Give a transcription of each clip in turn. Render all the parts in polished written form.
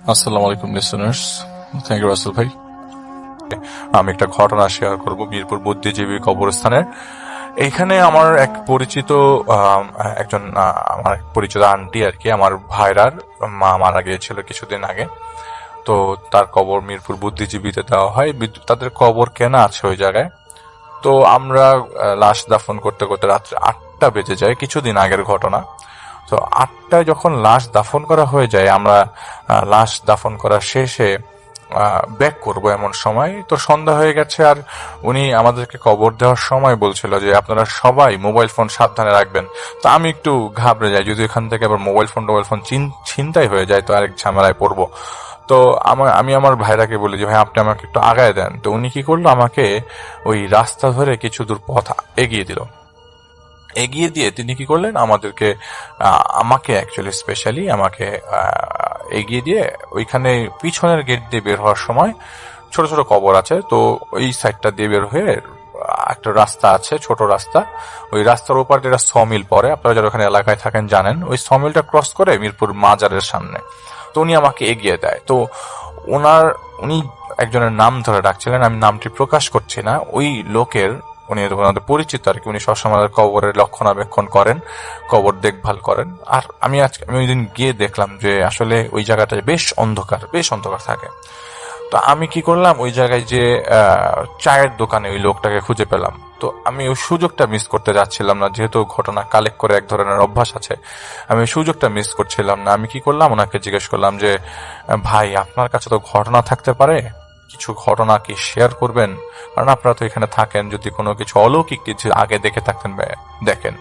আসসালামু আলাইকুম listeners, thank you Rasel ভাই। আমি একটা ঘটনা শেয়ার করব মিরপুর বুদ্ধিজীবী কবরস্থানের। এইখানে আমার এক পরিচিত একজন আমার এক পরিচিত আন্টি আর কি, আমার ভাইরার মা মারা গিয়েছিল কিছুদিন আগে। তো তার কবর মিরপুর বুদ্ধিজীবীতে দেওয়া হয়, তাদের কবর কেনা আছে ওই জায়গায়। তো আমরা লাশ দাফন করতে করতে রাত্রে 8টা বেজে যায়, কিছুদিন আগের ঘটনা। তো 8টায় যখন লাশ দাফন করা হয়ে যায়, আমরা লাশ দাফন করা শেষে ব্যাক করব এমন সময় তো সন্ধ্যা হয়ে গেছে। আর উনি আমাদেরকে কবর দেওয়ার সময় বলছিল যে আপনারা সবাই মোবাইল ফোন সাবধানে রাখবেন। তো আমি একটু ঘাবড়ে যাই, যদি এখান থেকে আবার মোবাইল ফোন ছিনতাই হয়ে যায় তো আরেক ঝামেলায় পড়বো। তো আমি আমার ভাইরাকে বলি যে ভাই আপনি আমাকে একটু আগায় দেন। তো উনি কি করলো, আমাকে ওই রাস্তা ধরে কিছু দূর পথ এগিয়ে দিল। এগিয়ে দিয়ে তিনি কি করলেন, আমাকে অ্যাকচুয়ালি স্পেশালি আমাকে এগিয়ে দিয়ে ওইখানে পিছনের গেট দিয়ে বের হওয়ার সময় ছোট ছোট কবর আছে, তো ওই সাইডটা দিয়ে বের হয়ে একটা রাস্তা আছে, ছোট রাস্তা। ওই রাস্তার ওপর যেটা সমিল পড়ে, আপনারা যারা ওখানে এলাকায় থাকেন জানেন, ওই সমিলটা ক্রস করে মিরপুর মাজারের সামনে। তো উনি আমাকে এগিয়ে দেয়। তো উনি একজনের নাম ধরে ডাকছিলেন, আমি নামটি প্রকাশ করছি না। ওই লোকের, উনি ওনাদের পরিচিত আর কি, উনি সবসময় কবরের রক্ষণাবেক্ষণ করেন, কবর দেখভাল করেন। আর আমি ওই দিন গিয়ে দেখলাম যে আসলে ওই জায়গাটা বেশ অন্ধকার থাকে। তো আমি কি করলাম, ওই জায়গায় যে চায়ের দোকানে ওই লোকটাকে খুঁজে পেলাম। তো আমি ওই সুযোগটা মিস করতে যাচ্ছিলাম না, যেহেতু ঘটনা কালেক্ট করে এক ধরনের অভ্যাস আছে, আমি ওই সুযোগটা মিস করছিলাম না। আমি কি করলাম, ওনাকে জিজ্ঞেস করলাম যে ভাই আপনার কাছে তো ঘটনা থাকতে পারে, কিছু ঘটনা কি শেয়ার করবেন? কারণ আপনারা তো এখানে থাকেন, যদি কোনো কিছু অলৌকিক কিছু আগে দেখে থাকতেন দেখেন।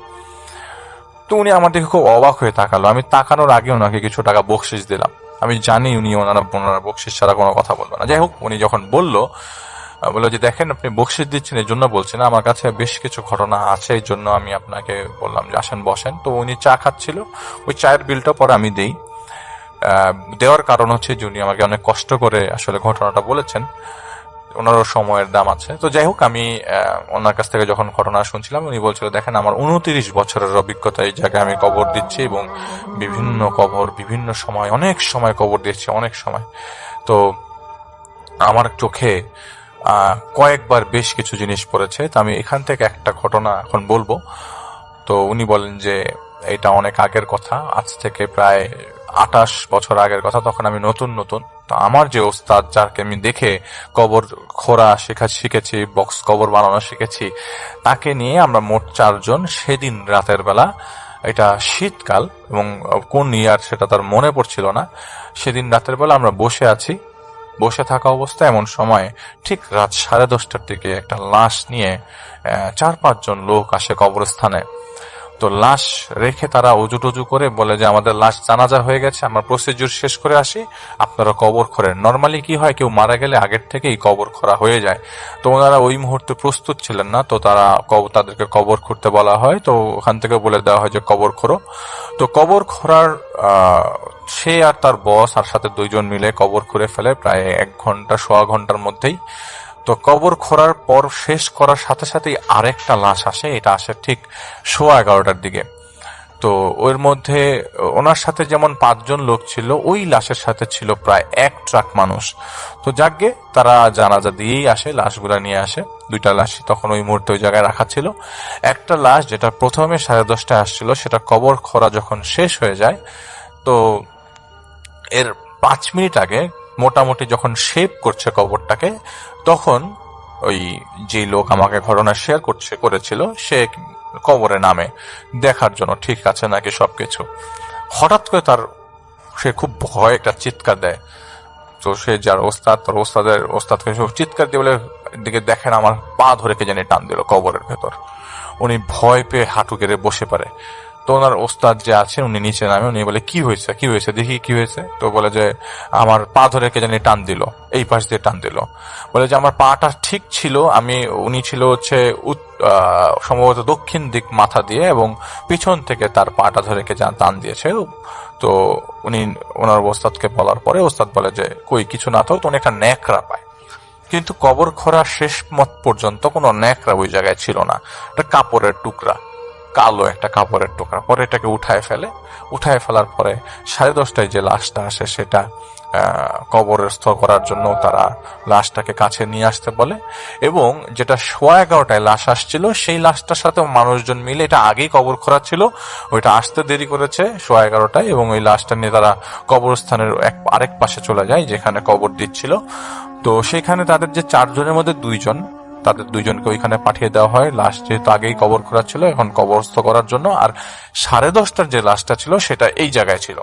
তো উনি আমার দিকে খুব অবাক হয়ে তাকালো। আমি তাকানোর আগে ওনাকে কিছু টাকা বকশিস দিলাম। আমি জানি উনি ওনারা বকশিস ছাড়া কোনো কথা বলবে না। যাই হোক, উনি যখন বললো যে দেখেন আপনি বকশিস দিচ্ছেন এই জন্য বলছি না, আমার কাছে বেশ কিছু ঘটনা আছে, এই জন্য আমি আপনাকে বললাম যে আসেন বসেন। তো উনি চা খাচ্ছিল, ওই চায়ের বিলটা পরে আমি দেই। দেওয়ার কারণ হচ্ছে যে উনি আমাকে অনেক কষ্ট করে আসলে ঘটনাটা বলেছেন, ওনারও সময়ের দাম আছে। তো যাই হোক, আমি ওনার কাছ থেকে যখন ঘটনা শুনছিলাম, উনি বলছিল দেখেন আমার 29 বছরের অভিজ্ঞতা, এই জায়গায় আমি কবর দিচ্ছি এবং বিভিন্ন সময় অনেক সময় কবর দিচ্ছি, অনেক সময়। তো আমার চোখে কয়েকবার বেশ কিছু জিনিস পড়েছে। তো আমি এখান থেকে একটা ঘটনা এখন বলবো। তো উনি বলেন যে এটা অনেক আগের কথা, আজ থেকে প্রায় 28 বছর আগের কথা। তখন আমি নতুন নতুন। তো আমার যে ওস্তাদ, যাকে আমি দেখে কবর খোঁড়া শিখেছি, বক্স কবর বানানো শিখেছি, তাকে নিয়ে আমরা মোট 4 জন সেদিন রাতের বেলা, এটা শীতকাল এবং কোন ইয়ার সেটা তার মনে পড়ছিল না, সেদিন রাতের বেলা আমরা বসে থাকা অবস্থায় এমন সময় ঠিক রাত 10:30টার দিকে একটা লাশ নিয়ে 4-5 জন লোক আসে কবরস্থানে। তো লাশ রেখে তারা অজু টজু করে বলে যে আমাদের লাশ জানাজা হয়ে গেছে, আমরা প্রসিডিউর শেষ করে আসি, আপনারা কবর খোঁড়েন। নর্মালি কি হয়, কেউ মারা গেলে আগের থেকেই কবর খোঁড়া হয়ে যায়। তো ওনারা ওই মুহূর্তে প্রস্তুত ছিলেন না, তো তাদেরকে কবর খুঁড়তে বলা হয়। তো ওখান থেকে বলে দেওয়া হয় যে কবর খোঁড়ো। তো কবর খোঁড়ার সে আর তার বস আর সাথে 2 জন মিলে কবর খুঁড়ে ফেলে প্রায় 1 ঘন্টা সোয়া ঘন্টার মধ্যেই। তো কবর খোঁড়ার পর শেষ করার সাথে সাথেই আরেকটা লাশ আসে, এটা আসে ঠিক সোয়া 11টার দিকে। তো ওর মধ্যে ওনার সাথে যেমন 5 জন লোক ছিল, ওই লাশের সাথে ছিল প্রায় 1 ট্রাক মানুষ। তো যাকগে, তারা জানাজা দিয়েই আসে, লাশগুলা নিয়ে আসে। 2টা লাশ তখন ওই মুহূর্তে ওই জায়গায় রাখা ছিল। একটা লাশ যেটা প্রথমে 10:30টায় আসছিল, সেটা কবর খোঁড়া যখন শেষ হয়ে যায়, তো এর 5 মিনিট আগে মোটামুটি যখন শেপ করছে কবরটাকে, তখন ওই যে লোক আমাকে ঘটনা শেয়ার করেছিল, সে কবরে নামে দেখার জন্য ঠিক আছে নাকি সবকিছু। হঠাৎ করে সে খুব ভয় একটা চিৎকার দেয়। তো সে যার ওস্তাদ, তার ওস্তাদকে চিৎকার দিয়ে বলে দিকে দেখেন আমার পা ধরে কে জানি টান দিল কবরের ভেতর। উনি ভয় পেয়ে হাঁটু গেড়ে বসে পড়ে। তো ওনার ওস্তাদ যে আছেন উনি নিচে নামে, উনি বলে কি হয়েছে দেখি কি হয়েছে। তো বলে যে আমার পা ধরে কে জানি টান দিল, এই পাশ দিয়ে টান দিল। বলে যে আমার পাটা ঠিক ছিল, উনি ছিল হচ্ছে সম্ভবত দক্ষিণ দিক মাথা দিয়ে, এবং পিছন থেকে তার পাটা ধরে কে টান দিয়েছে। তো ওনার ওস্তাদকে বলার পরে ওস্তাদ বলে যে কই কিছু না, তো উনি একটা ন্যাকড়া পায়। কিন্তু কবর খোঁড়ার শেষ মত পর্যন্ত কোনো ন্যাকড়া ওই জায়গায় ছিল না, একটা কাপড়ের টুকরা। কালো একটা কাপড়ের টুকরা। পরে এটাকে উঠায় ফেলার পরে 10:30টায় যে লাশটা আসে সেটা কবরস্থ করার জন্য তারা লাশটাকে কাছে নিয়ে আসতে বলে, এবং যেটা 11:15টায় লাশ আসছিল সেই লাশটার সাথে মানুষজন মিলে, এটা আগেই কবর খোঁড়া ছিল, ওইটা আসতে দেরি করেছে 11:15টায়, এবং ওই লাশটা নিয়ে তারা কবরস্থানের আরেক পাশে চলে যায় যেখানে কবর দিচ্ছিল। তো সেখানে তাদের যে 4 জনের মধ্যে 2 জন, তাদের 2 জনকে ওইখানে পাঠিয়ে দেওয়া হয়। লাশ যেহেতু আগেই কবর খোঁড়া ছিল এখন কবরস্থ করার জন্য, আর 10:30টার যে লাশটা ছিল সেটা এই জায়গায় ছিল।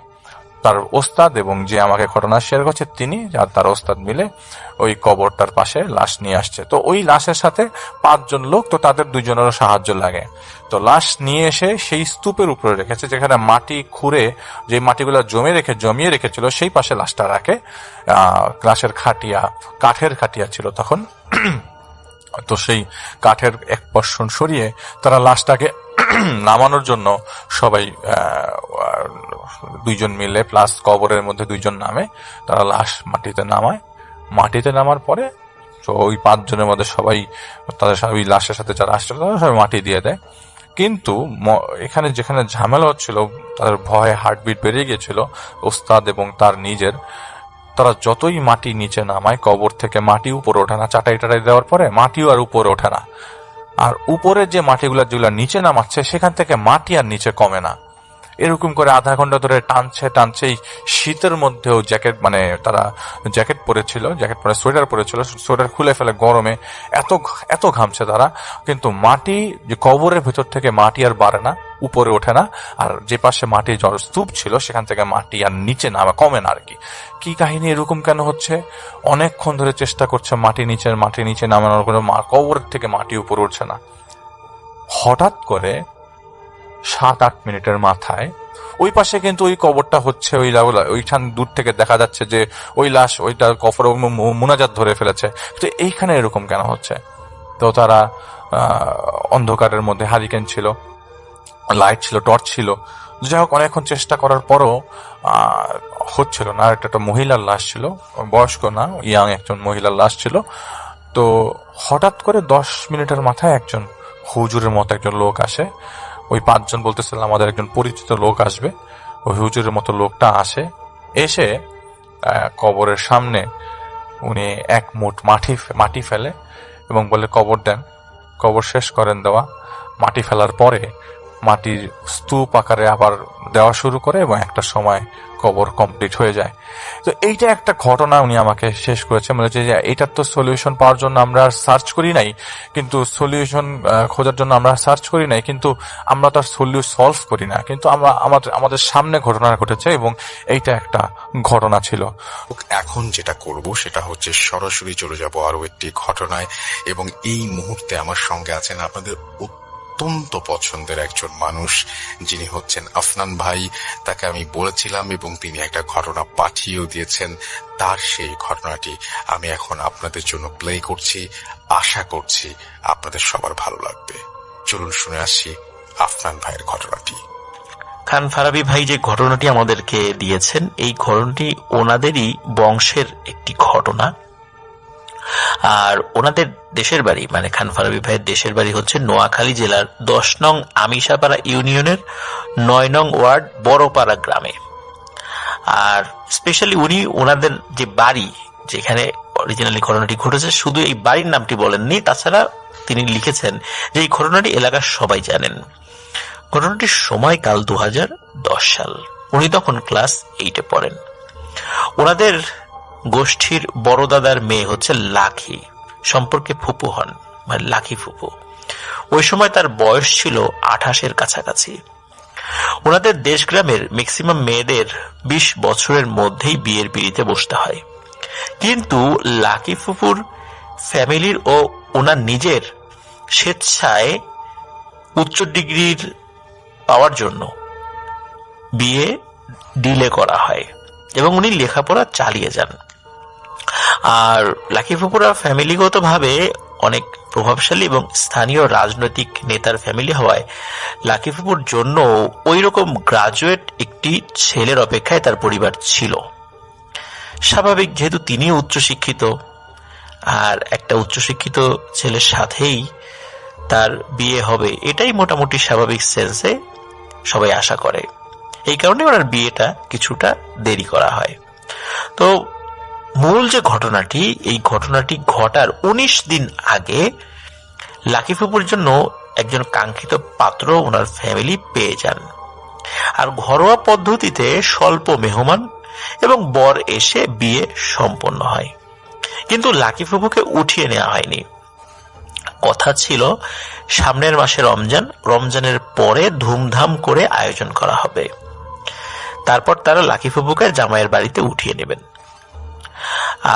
তার ওস্তাদ এবং যে আমাকে ঘটনা শেয়ার করছে তিনি আর তার ওস্তাদ মিলে ওই কবরটার পাশে লাশ নিয়ে আসছে। তো ওই লাশের সাথে 5 জন লোক, তো তাদের 2 জনেরও সাহায্য লাগে। তো লাশ নিয়ে এসে সেই স্তূপের উপরে রেখেছে, যেখানে মাটি খুঁড়ে যে মাটিগুলো জমিয়ে রেখেছিল সেই পাশে লাশটা রাখে। লাশের খাটিয়া, কাঠের খাটিয়া ছিল তখন। তো সেই কাঠের এক পোরশন সরিয়ে তারা লাশটাকে নামানোর জন্য সবাই 2 জন মিলে প্লাস কবরের মধ্যে 2 জন নামে, তারা লাশ মাটিতে নামার পরে তো ওই 5 জনের মধ্যে সবাই তাদের ওই লাশের সাথে যারা আসছিল তারা সবাই মাটি দিয়ে দেয়। কিন্তু এখানে যেখানে ঝামেলা হচ্ছিল, তাদের ভয়ে হার্টবিট বেড়ে গিয়েছিল ওস্তাদ এবং তার নিজের। তারা যতই মাটি নিচে নামায়, কবর থেকে মাটি উপরে ওঠে না, চাটাই দেওয়ার পরে মাটিও আর উপরে ওঠে না। আর উপরে যে মাটিগুলো যেগুলো নিচে নামাচ্ছে সেখান থেকে মাটি আর নিচে কমে না। এরকম করে আধা ঘন্টা ধরে টানছে। শীতের মধ্যেও তারা জ্যাকেট পরে সোয়েটার পরেছিল, সোয়েটার খুলে ফেলে গরমে এত ঘামছে তারা। কিন্তু মাটি যে কবরের ভেতর থেকে মাটি আর বাড়ে না, উপরে ওঠে না। আর যে পাশে মাটির স্তূপ ছিল সেখান থেকে মাটি আর নিচে কমে না আর কি কাহিনী এরকম কেন হচ্ছে? অনেকক্ষণ ধরে চেষ্টা করছে মাটি নিচে নামানোর, কোনো কবরের থেকে মাটি উপরে উঠছে না। হঠাৎ করে 7-8 মিনিটের মাথায় ওই পাশে কিন্তু ওই কবরটা হচ্ছে, ওইখান দূর থেকে দেখা যাচ্ছে যে ওই লাশ ওইটা কবরে মুনাজাত ধরে ফেলেছে। তো এইখানে এরকম কেন হচ্ছে? তো তারা অন্ধকারের মধ্যে, হারিকেন ছিল, লাইট ছিল, টর্চ ছিল, যাই হোক অনেকক্ষণ চেষ্টা করার পরও হচ্ছিল না। একটা মহিলার লাশ ছিল, বয়স্ক না, ইয়াং একজন মহিলার লাশ ছিল। তো হঠাৎ করে 10 মিনিটের মাথায় একজন হুজুরের মতো একজন লোক আসে। ওই 5 জন বলতেছিলাম আমাদের একজন পরিচিত লোক আসবে, ওই হুজুরের মতো লোকটা এসে কবরের সামনে উনি এক মুঠ মাটি ফেলে এবং বলে কবর দেন। কবর শেষ করেন দেওয়া, মাটি ফেলার পরে মাটির স্তূপ আকারে আবার দেওয়া শুরু করে এবং একটা সময় কবর কমপ্লিট হয়ে যায়। তো এইটা একটা ঘটনা উনি আমাকে শেষ করেছে, বলেছে যে এটার তো সলিউশন পাওয়ার জন্য আমরা সার্চ করি নাই, কিন্তু সলিউশন খোঁজার জন্য আমরা সার্চ করি নাই, কিন্তু আমরা তার সলভ করি না, কিন্তু আমরা আমাদের সামনে ঘটনা ঘটেছে এবং এইটা একটা ঘটনা ছিল। এখন যেটা করব সেটা হচ্ছে সরাসরি চলে যাব আরো একটি ঘটনায়, এবং এই মুহূর্তে আমার সঙ্গে আছেন আপনাদের অত্যন্ত পছন্দের একজন মানুষ, যিনি হচ্ছেন আফনান ভাই। তাকে আমি বলেছিলাম এবং তিনি একটা ঘটনা পাঠিয়েও দিয়েছেন। তার সেই ঘটনাটি আমি এখন আপনাদের জন্য প্লে করছি। আশা করছি আপনাদের সবার ভালো লাগবে। চলুন শুনে আসি আফনান ভাইয়ের ঘটনাটি। খান ফারাবী ভাই যে ঘটনাটি আমাদেরকে দিয়েছেন, এই ঘটনাটি ওনাদেরই বংশের একটি ঘটনা। আর ওনাদের দেশের বাড়ি, মানে খান ফারাবী ভাইয়ের দেশের বাড়ি হচ্ছে নোয়াখালী জেলার 10 নং আমিশাপাড়া ইউনিয়নের 9 নং ওয়ার্ড বড়পাড়া গ্রামে। আর স্পেশালি উনি ওনাদের যে বাড়ি, যেখানে অরিজিনালি ঘটনাটি ঘটেছে, শুধু এই বাড়ির নামটি বলেননি, তাছাড়া তিনি লিখেছেন যে এই ঘটনাটি এলাকার সবাই জানেন। ঘটনাটির সময়কাল 2010 সাল। উনি তখন ক্লাস 8-এ পড়েন। ওনাদের গোষ্ঠীর বড় দাদার মেয়ে হচ্ছে লাখি, সম্পর্কে ফুপু হন, মানে লাখি ফুপু। ওই সময় তার বয়স ছিল 28-এর কাছাকাছি। ওনাদের দেশ গ্রামের ম্যাক্সিমাম মেয়েদের 20 বছরের মধ্যেই বিয়ের পিঁড়িতে বসতে হয়, কিন্তু লাকি ফুপুর ফ্যামিলির ও ওনার নিজের স্বেচ্ছায় উচ্চ ডিগ্রির পাওয়ার জন্য বিয়ে ডিলে করা হয় এবং উনি লেখাপড়া চালিয়ে যান। আর লাকি ফুপুরা ফ্যামিলিগতভাবে অনেক প্রভাবশালী এবং স্থানীয় রাজনৈতিক নেতার ফ্যামিলি হওয়ায় লাকি ফুপুর জন্য ওই রকম গ্রাজুয়েট একটি ছেলের অপেক্ষায় তার পরিবার ছিল। স্বাভাবিক, যেহেতু তিনি উচ্চশিক্ষিত, আর একটা উচ্চশিক্ষিত ছেলের সাথেই তার বিয়ে হবে, এটাই মোটামুটি স্বাভাবিক সেন্সে সবাই আশা করে। এই কারণে ওনার বিয়েটা কিছুটা দেরি করা হয়। তো মূল যে ঘটনাটি, এই ঘটনাটি ঘটার 19 দিন আগে লাকি ফুপুর জন্য একজন কাঙ্ক্ষিত পাত্র ওনার ফ্যামিলি পেয়ে যান। আর ঘরোয়া পদ্ধতিতে স্বল্প মেহমান এবং বর এসে বিয়ে সম্পন্ন হয়। কিন্তু লাকি ফুপুকে উঠিয়ে নেওয়া হয়নি। কথা ছিল সামনের মাসে রমজানের পরে ধুমধাম করে আয়োজন করা হবে, তারপর তারা লাকি ফুপুকে জামাইয়ের বাড়িতে উঠিয়ে নেবেন।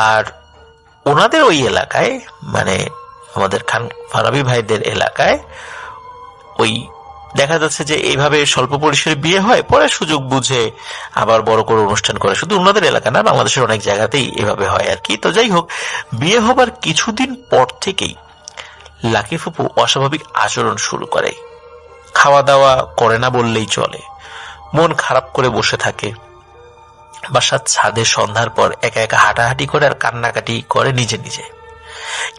আর ওনাদের ওই এলাকায়, মানে আমাদের খান ফারাবি ভাইদের এলাকায়, ওই দেখা যাচ্ছে যে এইভাবে স্বল্প পরিসরে বিয়ে হয়, পরে সুযোগ বুঝে আবার বড় করে অনুষ্ঠান করে। শুধু ওনাদের এলাকা না, বাংলাদেশের অনেক জায়গাতেই এভাবে হয় আর কি। তো যাই হোক, বিয়ে হবার কিছুদিন পর থেকেই লাকি ফুপু অস্বাভাবিক আচরণ শুরু করে। খাওয়া দাওয়া করে না বললেই চলে, মন খারাপ করে বসে থাকে, বাসার ছাদে সন্ধ্যার পর একা একা হাঁটাহাঁটি করে আর কান্নাকাটি করে নিজে নিজে।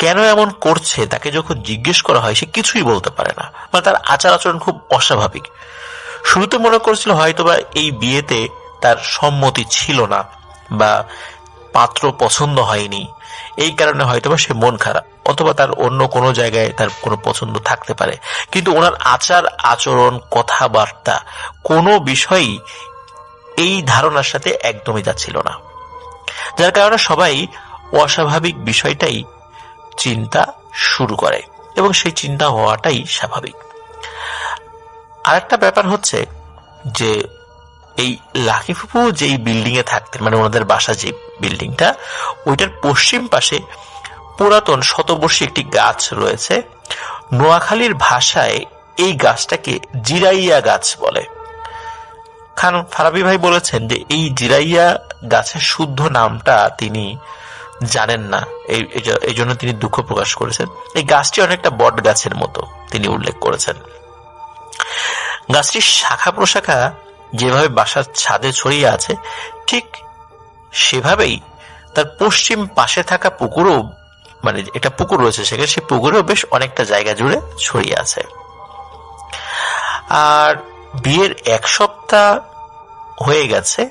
কেন এমন করছে তাকে যখন জিজ্ঞেস করা হয়, সে কিছুই বলতে পারে না। মানে তার আচার আচরণ খুব অস্বাভাবিক। শুরুতে মনে করেছিল হয়তোবা এই বিয়েতে তার সম্মতি ছিল না বা পাত্র পছন্দ হয়নি, এই কারণে হয়তোবা সে মন খারাপ, অথবা তার অন্য কোনো জায়গায় তার কোনো পছন্দ থাকতে পারে। কিন্তু ওনার আচার আচরণ, কথাবার্তা, কোনো বিষয়ই এই ধারণার সাথে একদমই যাচ্ছিল না, যার কারণে সবাই অস্বাভাবিক বিষয়টাই চিন্তা শুরু করে, এবং সেই চিন্তা হওয়াটাই স্বাভাবিক। আরেকটা ব্যাপার হচ্ছে যে এই লাকি ফুপু যেই বিল্ডিং এ থাকতেন, মানে ওনাদের বাসা যে বিল্ডিংটা, ওইটার পশ্চিম পাশে পুরাতন শতবর্ষী একটি গাছ রয়েছে। নোয়াখালীর ভাষায় এই গাছটাকে জিরাইয়া গাছ বলে। খান ফারাবি ভাই বলেছেন যে এই জিরাইয়া গাছের শুদ্ধ নামটা তিনি জানেন না, এই জন্য তিনি দুঃখ প্রকাশ করেছেন। এই গাছটি অনেকটা বট গাছের মতো তিনি উল্লেখ করেছেন। গাছটির শাখা প্রশাখা যেভাবে বাসার ছাদে ছড়িয়ে আছে, ঠিক সেভাবেই তার পশ্চিম পাশে থাকা পুকুরও, মানে এটা পুকুর রয়েছে সেখানে, সে পুকুরেও বেশ অনেকটা জায়গা জুড়ে ছড়িয়ে আছে। আর বিয়ের 1 সপ্তাহ হয়ে গেছে,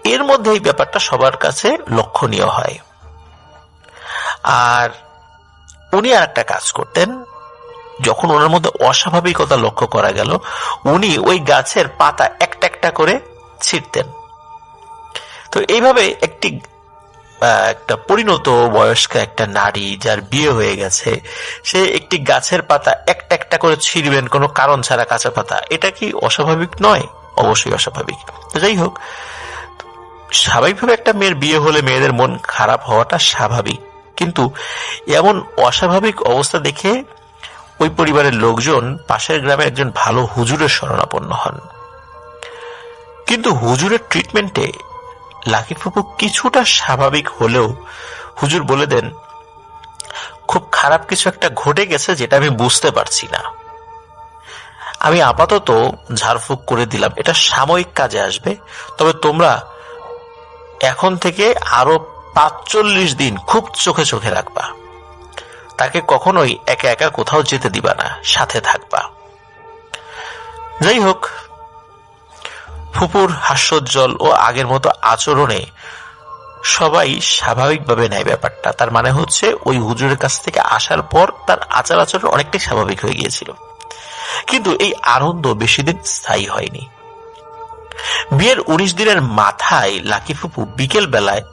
এর মধ্যে এই ব্যাপারটা সবার কাছে লক্ষণীয় হয়। আর উনি আর একটা কাজ করতেন, যখন ওনার মধ্যে অস্বাভাবিকতা লক্ষ্য করা গেল, উনি ওই গাছের পাতা একটা একটা করে ছিঁড়তেন। তো এইভাবে একটা পরিণত বয়স্কা একটা নারী যার বিয়ে হয়ে গেছে, সে একটি গাছের পাতা একটা একটা করে ছিঁড়বেন কোনো কারণ ছাড়া, কাঁচা পাতা, এটা কি অস্বাভাবিক নয়? অবশ্যই অস্বাভাবিক। তো যাই হোক, স্বাভাবিকভাবে একটা মেয়ের বিয়ে হলে মেয়েদের মন খারাপ হওয়াটা স্বাভাবিক, কিন্তু এমন অস্বাভাবিক অবস্থা দেখে ওই পরিবারের লোকজন পাশের গ্রামে একজন ভালো হুজুরের শরণাপন্ন হন। কিন্তু হুজুরের ট্রিটমেন্টে লাকি ফুপু কিছুটা স্বাভাবিক হলেও হুজুর বলে দেন, খুব খারাপ কিছু একটা ঘটে গেছে যেটা আমি বুঝতে পারছি না, আমি আপাতত ঝাড়ফুঁক করে দিলাম, এটা সাময়িক কাজে আসবে, তবে তোমরা এখন থেকে আরো 45 দিন খুব চোখে চোখে রাখবা, তাকে কখনোই একা একা কোথাও যেতে দিবা না, সাথে থাকবা। যাই হোক, ফুপুর হাস্যোজ্জ্বল ও আগের মতো আচরণে সবাই স্বাভাবিকভাবে নেয় ব্যাপারটা। তার মানে হচ্ছে ওই হুজুরের কাছ থেকে আসার পর তার আচার আচরণ অনেকটাই স্বাভাবিক হয়ে গিয়েছিল। কিন্তু এই আনন্দ বেশি দিন স্থায়ী হয়নি। বিয়ের 19 দিনের মাথায় লাকি ফুপু বিকেল বেলায়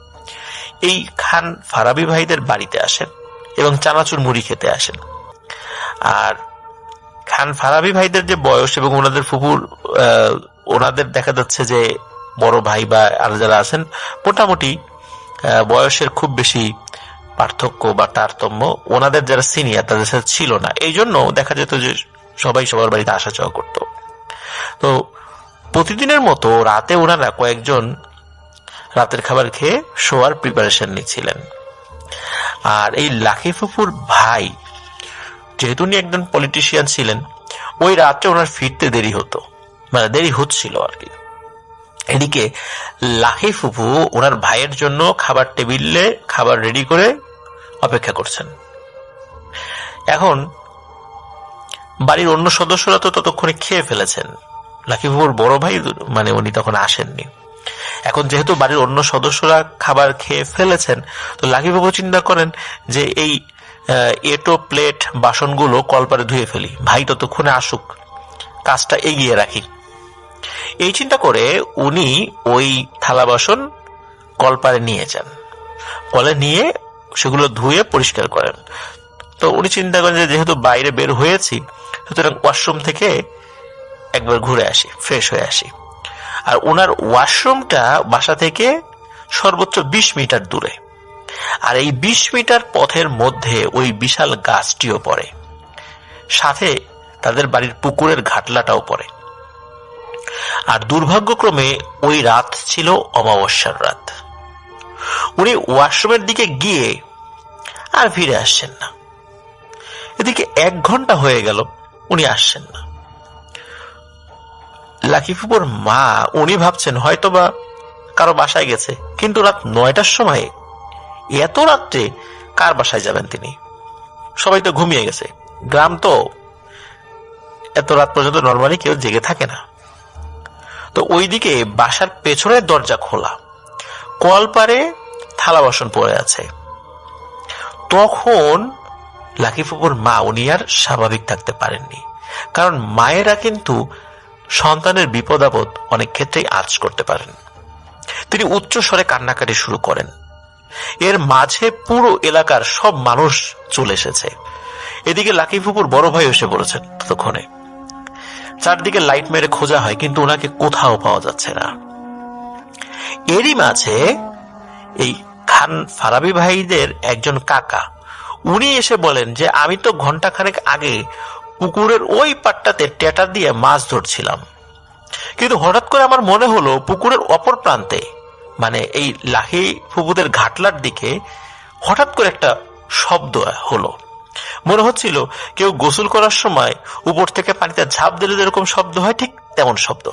এই খান ফারাবি ভাইদের বাড়িতে আসেন এবং চানাচুর মুড়ি খেতে আসেন। আর খান ফারাবি ভাইদের যে বয়স এবং ওনাদের ফুপুর, ওনাদের দেখা যাচ্ছে যে বড় ভাই বা আর যারা আছেন, মোটামুটি বয়সের খুব বেশি পার্থক্য বা তারতম্য ওনাদের যারা সিনিয়র তাদের সাথে ছিল না। এই জন্য দেখা যেত যে সবাই সবার বাড়িতে আসা যাওয়া করত। তো প্রতিদিনের মতো রাতে ওনারা কয়েকজন রাতের খাবার খেয়ে শোয়ার প্রিপারেশন নিচ্ছিলেন। আর এই লাকি ফুপুর ভাই, যেহেতু উনি একজন পলিটিশিয়ান ছিলেন, ওই রাত্রে ওনার ফিরতে দেরি হতো, মানে দেরি হচ্ছিল আর কি। এদিকে লাকি ফুপু ওনার ভাইয়ের জন্য খাবার টেবিলে খাবার রেডি করে অপেক্ষা করছেন। এখন বাড়ির অন্য সদস্যরা তো ততক্ষণে খেয়ে ফেলেছেন, লাকি ফুপুর বড় ভাই মানে উনি তখন আসেননি। এখন যেহেতু বাড়ির অন্য সদস্যরা খাবার খেয়ে ফেলেছেন, তো লাকি ফুপু চিন্তা করেন যে এই এটো প্লেট বাসনগুলো কলপারে ধুয়ে ফেলি, ভাই ততক্ষণে আসুক, কাজটা এগিয়ে রাখি। এই চিন্তা করে উনি ওই থালা বাসন কলপারে নিয়ে যান, কলে নিয়ে সেগুলো ধুয়ে পরিষ্কার করেন। তো উনি চিন্তা করেন যে যেহেতু বাইরে বের হয়েছি, সুতরাং ওয়াশরুম থেকে একবার ঘুরে আসি, ফ্রেশ হয়ে আসি। আর ওনার ওয়াশরুমটা বাসা থেকে সর্বোচ্চ 20 মিটার দূরে, আর এই 20 মিটার পথের মধ্যে ওই বিশাল গাছটিও পড়ে, সাথে তাদের বাড়ির পুকুরের ঘাটলাটাও পড়ে। আর দুর্ভাগ্যক্রমে ওই রাত ছিল অমাবস্যার রাত। উনি ওয়াশরুমের দিকে গিয়ে আর ফিরে আসছেন না। এদিকে 1 ঘন্টা হয়ে গেল, উনি আসছেন না। লাকি ফুপুর মা উনি ভাবছেন হয়তোবা কারো বাসায় গেছে, কিন্তু রাত 9টার সময় এত রাত্রে কার বাসায় যাবেন তিনি? সবাই তো ঘুমিয়ে গেছে, গ্রাম তো এত রাত পর্যন্ত নর্মালি কেউ জেগে থাকে না। তো ওইদিকে বাসার পেছনের দরজা খোলা, কলপারে থালা বাসন পড়ে আছে। তখন লাকি ফুপুর মা উনি আর স্বাভাবিক থাকতে পারেননি, কারণ মায়েরা কিন্তু সন্তানের বিপদ আপদ অনেক ক্ষেত্রেই আঁচ করতে পারেন। তিনি উচ্চ স্বরে কান্নাকাটি শুরু করেন। এর মাঝে পুরো এলাকার সব মানুষ চলে এসেছে। এদিকে লাকি ফুপুর বড় ভাই এসে পড়েছেন। ততক্ষণে চারদিকে লাইট মেরে খোঁজা হয়, কিন্তু ওনাকে কোথাও পাওয়া যাচ্ছে না। এরই মাঝে এই খান ফারাবি ভাইদের একজন কাকা উনি এসে বলেন যে আমি তো ঘন্টাখানেক আগে পুকুরের ওই পাটটাতে টেটা দিয়ে মাছ ধরছিলাম, কিন্তু হঠাৎ করে আমার মনে হলো পুকুরের অপর প্রান্তে মানে এই লাহি ফুপুদের ঘাটলার দিকে হঠাৎ করে একটা শব্দ হলো। মনে হচ্ছিল কেউ গোসল করার সময় উপর থেকে পানিতে ঝাঁপ দিলে যেরকম শব্দ হয়, ঠিক তেমন শব্দ।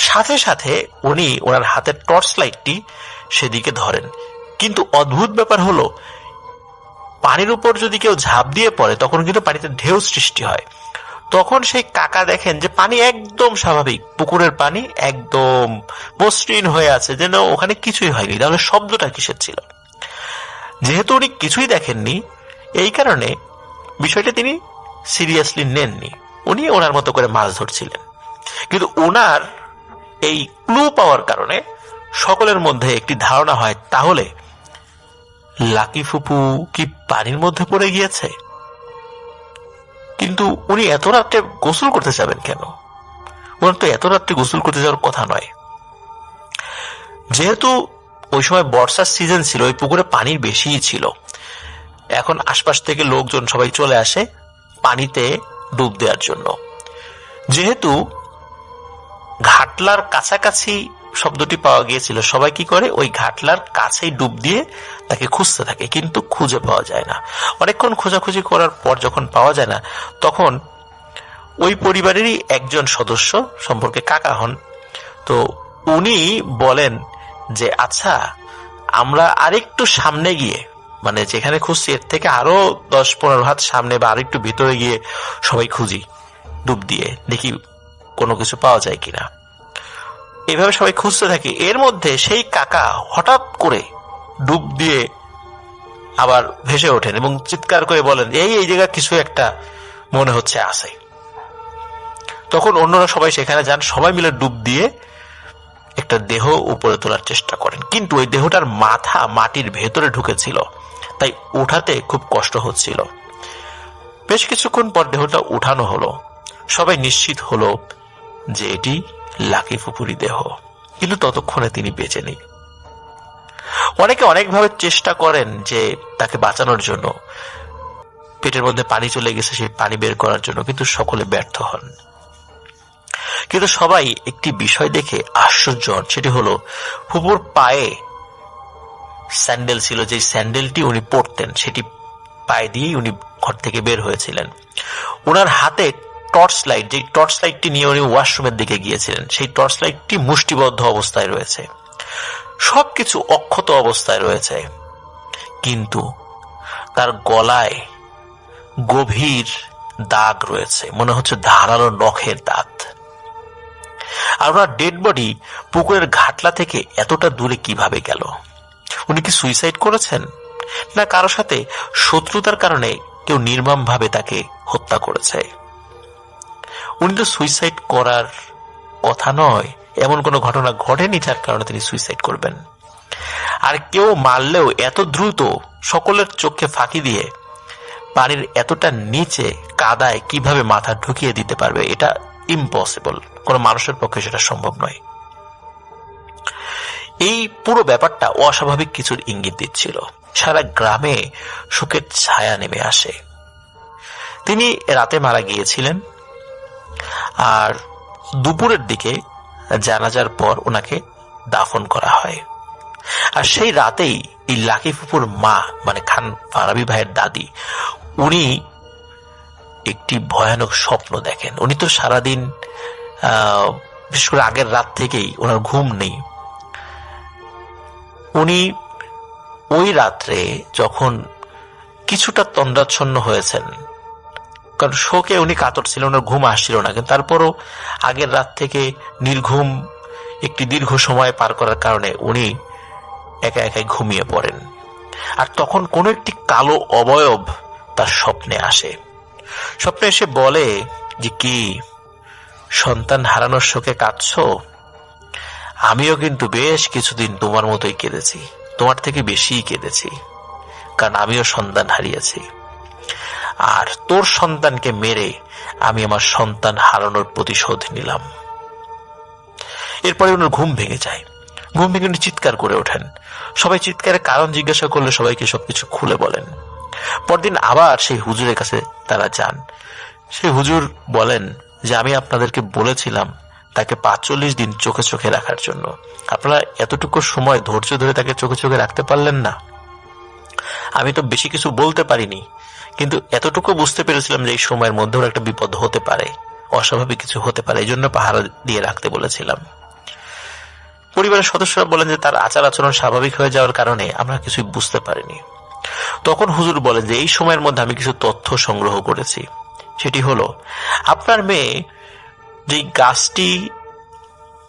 সাথে সাথে উনি ওনার হাতের টর্চ লাইটটি সেদিকে ধরেন, কিন্তু অদ্ভুত ব্যাপার হলো পানির উপর যদি কেউ ঝাঁপ দিয়ে পড়ে তখন কিন্তু পানিতে ঢেউ সৃষ্টি হয়। তখন সেই কাকা দেখেন যে পানি একদম স্বাভাবিক, পুকুরের পানি একদম মসৃণ হয়ে আছে, যেন ওখানে কিছুই হয়নি। তাহলে শব্দটা কিসের ছিল? যেহেতু উনি কিছুই দেখেননি, এই কারণে বিষয়টা তিনি সিরিয়াসলি নেননি। উনি ওনার মতো করে মাছ ধরছিলেন, কিন্তু ওনার এই ক্লু পাওয়ার কারণে সকলের মধ্যে একটি ধারণা হয়, তাহলে লাকি ফুপু কি পানির মধ্যে পড়ে গিয়েছে? কিন্তু উনি এত রাত্রে গোসল করতে যাবেন কেন? ওনার তো এত রাত্রে গোসল করতে যাওয়ার কথা নয়। যেহেতু ওই সময় বর্ষার সিজন ছিল, ওই পুকুরে পানি বেশিই ছিল। এখন আশপাশ থেকে লোকজন সবাই চলে আসে পানিতে ডুব দেওয়ার জন্য। যেহেতু ঘাটলার কাছাকাছি শব্দটি পাওয়া গিয়েছিল, সবাই কি করে ওই ঘাটলার কাছেই ডুব দিয়ে তাকে খুঁজতে থাকে, কিন্তু খুঁজে পাওয়া যায় না। অনেকক্ষণ খোঁজাখুঁজি করার পর যখন পাওয়া যায় না, তখন ওই পরিবারেরই একজন সদস্য সম্পর্কে কাকা হন, তো উনি বলেন যে আচ্ছা আমরা আরেকটু সামনে গিয়ে, মানে যেখানে খুঁজছি এর থেকে আরো 10-15 হাত সামনে বা আরেকটু ভিতরে গিয়ে সবাই খুঁজি, ডুব দিয়ে দেখি কোনো কিছু পাওয়া যায় কিনা। এইভাবে সবাই খুঁজতে থাকে। এর মধ্যে সেই কাকা হঠাৎ করে ডুব দিয়ে আবার ভেসে ওঠেন এবং চিৎকার করে বলেন এই জায়গায় কিছু একটা মনে হচ্ছে আছে। তখন অন্যরা সবাই সেখানে যান, সবাই মিলে ডুব দিয়ে একটা দেহ উপরে তোলার চেষ্টা করেন, কিন্তু ওই দেহটার মাথা মাটির ভেতরে ঢুকেছিল, তাই উঠাতে খুব কষ্ট হচ্ছিল। বেশ কিছুক্ষণ পর দেহটা উঠানো হলো, সবাই নিশ্চিত হলো যে এটি লাকি ফুপুরি দেহ, কিন্তু ততক্ষণে তিনি বেঁচে নেই। অনেকে অনেকভাবে চেষ্টা করেন যে তাকে বাঁচানোর জন্য, পেটের মধ্যে পানি চলে গেছে সেই পানি বের করার জন্য, কিন্তু সকলে ব্যর্থ হন। কিন্তু সবাই একটি বিষয় দেখে আশ্চর্য হন, সেটি হলো ফুপুর পায়ে স্যান্ডেল ছিল, যে স্যান্ডেলটি উনি পরতেন সেটি পায়ে দিয়েই উনি ঘর থেকে বের হয়েছিলেন। ওনার হাতে টর্চ লাইট, যে টর্চ লাইটটি নিয়ে উনি ওয়াশরুমের দিকে গিয়েছিলেন, সেই টর্চ লাইটটি মুষ্টিবদ্ধ অবস্থায় রয়েছে, সবকিছু অক্ষত অবস্থায় রয়েছে, কিন্তু তার গলায় গভীর দাগ রয়েছে, মনে হচ্ছে ধারালো নখের দাঁত। আর ওনার ডেড বডি পুকুরের ঘাটলা থেকে এতটা দূরে কিভাবে গেল? উনি কি সুইসাইড করেছেন, না কারো সাথে শত্রুতার কারণে কেউ নির্মম ভাবে তাকে হত্যা করেছে? উনি তো সুইসাইড করার কথা নয়, এমন কোনো ঘটনা ঘটেনি যার কারণে তিনি সুইসাইড করবেন। আর কেউ মারলেও এত দ্রুত সকলের চোখে ফাঁকি দিয়ে পানির এতটা নিচে কাদায় কিভাবে মাথা ঢুকিয়ে দিতে পারবে? এটা ইম্পসিবল, কোনো মানুষের পক্ষে সেটা সম্ভব নয়। এই পুরো ব্যাপারটা অস্বাভাবিক কিছুর ইঙ্গিত দিচ্ছিল। সারা গ্রামে শোকের ছায়া নেমে আসে। তিনি রাতে মারা গিয়েছিলেন, আর দুপুরের দিকে জানাজার পর ওনাকে দাফন করা হয়। আর সেই রাতেই এই লাকি ফুপুর মা, মানে খান ফারাবী ভাইয়ের দাদি, উনি একটি ভয়ানক স্বপ্ন দেখেন। উনি তো সারাদিন বিশেষ করে আগের রাত থেকেই ওনার ঘুম নেই। উনি ওই রাত্রে যখন কিছুটা তন্দ্রাচ্ছন্ন হয়েছেন, কারণ শোকে উনি কাতর ছিলেন, ওনার ঘুম আসছিল না, কিন্তু তারপরও আগের রাত থেকে নির্ঘুম একটি দীর্ঘ সময় পার করার কারণে উনি একা একাই ঘুমিয়ে পড়েন। আর তখন কোনো একটি কালো অবয়ব তার স্বপ্নে আসে। স্বপ্নে এসে বলে যে, কি সন্তান হারানোর শোকে কাঁদছো? আমিও কিন্তু বেশ কিছুদিন তোমার মতোই কেঁদেছি, তোমার থেকে বেশিই কেঁদেছি, কারণ আমিও সন্তান হারিয়েছি। আর তোর সন্তানকে মেরে আমি আমার সন্তান হারানোর প্রতিশোধ নিলাম। এরপরে ওনার ঘুম ভেঙে যায়। ঘুম ভেঙে উনি চিৎকার করে ওঠেন। সবাই চিৎকারের কারণ জিজ্ঞাসা করলে সবাইকে সবকিছু খুলে বলেন। পরদিন আবার সেই হুজুরের কাছে তারা যান। সেই হুজুর বলেন যে, আমি আপনাদেরকে বলেছিলাম তাকে 45 দিন চোখে চোখে রাখার জন্য, আপনারা এতটুকু সময় ধৈর্য ধরে তাকে চোখে চোখে রাখতে পারলেন না। আমি তো বেশি কিছু বলতে পারিনি, কিন্তু এতটুকু বুঝতে পেরেছিলাম যে এই সময়ের মধ্যেও একটা বিপদ হতে পারে, অস্বাভাবিক কিছু হতে পারে, এই জন্য পাহারা দিয়ে রাখতে বলেছিলাম। পরিবারের সদস্যরা বলেন যে তার আচার আচরণ স্বাভাবিক হয়ে যাওয়ার কারণে আমরা কিছুই বুঝতে পারিনি। তখন হুজুর বলেন যে এই সময়ের মধ্যে আমি কিছু তথ্য সংগ্রহ করেছি। সেটি হলো, আপনার মেয়ে যে গাছটি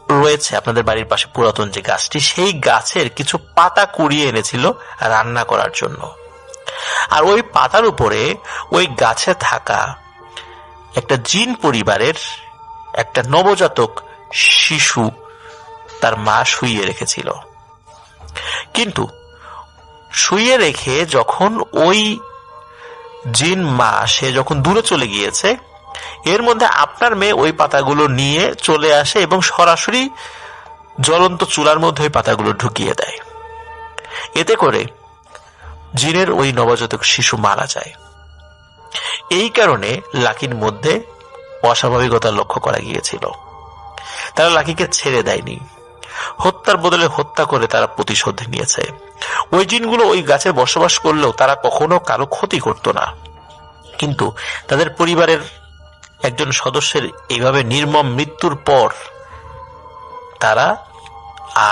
রয়েছে আপনাদের বাড়ির পাশে, পুরাতন যে গাছটি, সেই গাছের কিছু পাতা কুড়িয়ে এনেছিল রান্না করার জন্য। আর ওই পাতার উপরে ওই গাছে থাকা একটা জিন পরিবারের একটা নবজাতক শিশু তার মা শুইয়ে রেখেছিল। কিন্তু শুইয়ে রেখে যখন ওই জিন মা সে যখন দূরে চলে গিয়েছে, এর মধ্যে আপনার মেয়ে ওই পাতাগুলো নিয়ে চলে আসে এবং সরাসরি জ্বলন্ত চুলার মধ্যে ওই পাতাগুলো ঢুকিয়ে দেয়। এতে করে জিনের ওই নবজাতক শিশু মারা যায়। এই কারণে লাকির মধ্যে অস্বাভাবিকতা লক্ষ্য করা গিয়েছিল। তারা লাকিকে ছেড়ে দেয়নি, হত্যার বদলে হত্যা করে তারা প্রতিশোধ নিয়েছে। ওই জিনগুলো ওই গাছে বসবাস করলেও তারা কখনো কারো ক্ষতি করত না, কিন্তু তাদের পরিবারের একজন সদস্যের এইভাবে নির্মম মৃত্যুর পর তারা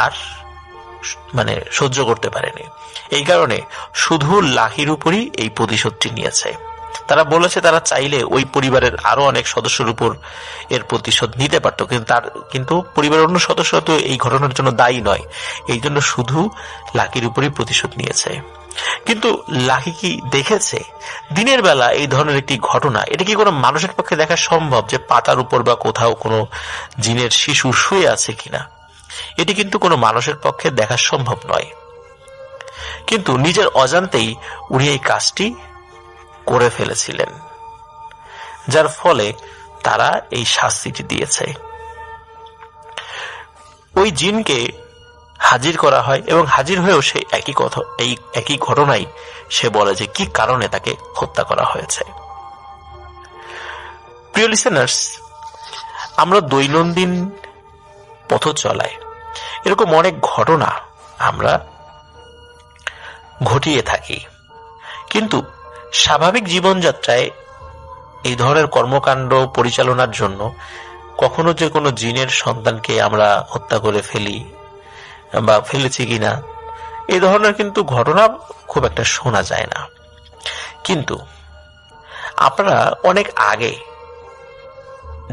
আর সহ্য করতে পারেনি। এই কারণে শুধু লাকির উপরই এই প্রতিশোধটি নিয়েছে। তারা বলেছে তারা চাইলে ওই পরিবারের আরো অনেক সদস্যের উপর এর প্রতিশোধ নিতে পারত, কিন্তু পরিবারের অন্য সদস্য তো এই ঘটনার জন্য দায়ী নয়, এই জন্য শুধু লাকির উপরই প্রতিশোধ নিয়েছে। কিন্তু লাকি কি দেখেছে দিনের বেলা এই ধরনের একটি ঘটনা? এটা কি কোনো মানুষের পক্ষে দেখা সম্ভব যে পাতার উপর বা কোথাও কোনো জিনের শিশু শুয়ে আছে কিনা? এটি কিন্তু কোনো মানুষের পক্ষে দেখা সম্ভব নয়। কিন্তু নিজের অজান্তেই উনি এই কাজটি করে ফেলেছিলেন, যার ফলে তারা এই শাস্তিটি দিয়েছে। ওই জিনকে হাজির করা হয় এবং হাজির হয়েও সে একই ঘটনাই সে বলে যে কি কারণে তাকে হত্যা করা হয়েছে। প্রিয় লিসেনার্স, আমরা দৈনন্দিন পথ চলায় এরকম অনেক ঘটনা আমরা ঘটিয়ে থাকি, কিন্তু স্বাভাবিক জীবনযাত্রায় এই ধরনের কর্মকাণ্ড পরিচালনার জন্য কখনো যে কোনো জিনের সন্তানকে আমরা হত্যা করে ফেলি বা ফেলেছি কিনা, এই ধরনের কিন্তু ঘটনা খুব একটা শোনা যায় না। কিন্তু আপনারা অনেক আগে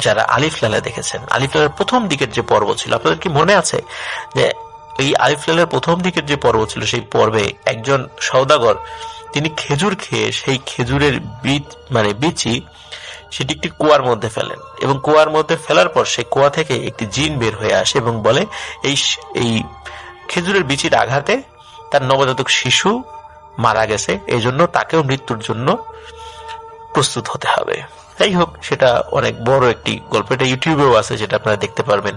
যারা আলিফ লালা দেখেছেন, আলিফ লালার প্রথম দিকের যে পর্ব ছিল, আপনাদের কি মনে আছে যে এই আলিফ লালার প্রথম দিকের যে পর্ব ছিল, সেই পর্বে একজন সওদাগর তিনি খেজুর খেয়ে সেই খেজুরের বিচি সেটি একটি কুয়ার মধ্যে ফেলেন, এবং কুয়ার মধ্যে ফেলার পর সেই কুয়া থেকে একটি জিন বের হয়ে আসে এবং বলে এই খেজুরের বিচির আঘাতে তার নবজাতক শিশু মারা গেছে, এই জন্য তাকেও মৃত্যুর জন্য প্রস্তুত হতে হবে। যাই হোক, সেটা অনেক বড় একটি গল্প, এটা ইউটিউবেও আছে, যেটা আপনারা দেখতে পারবেন।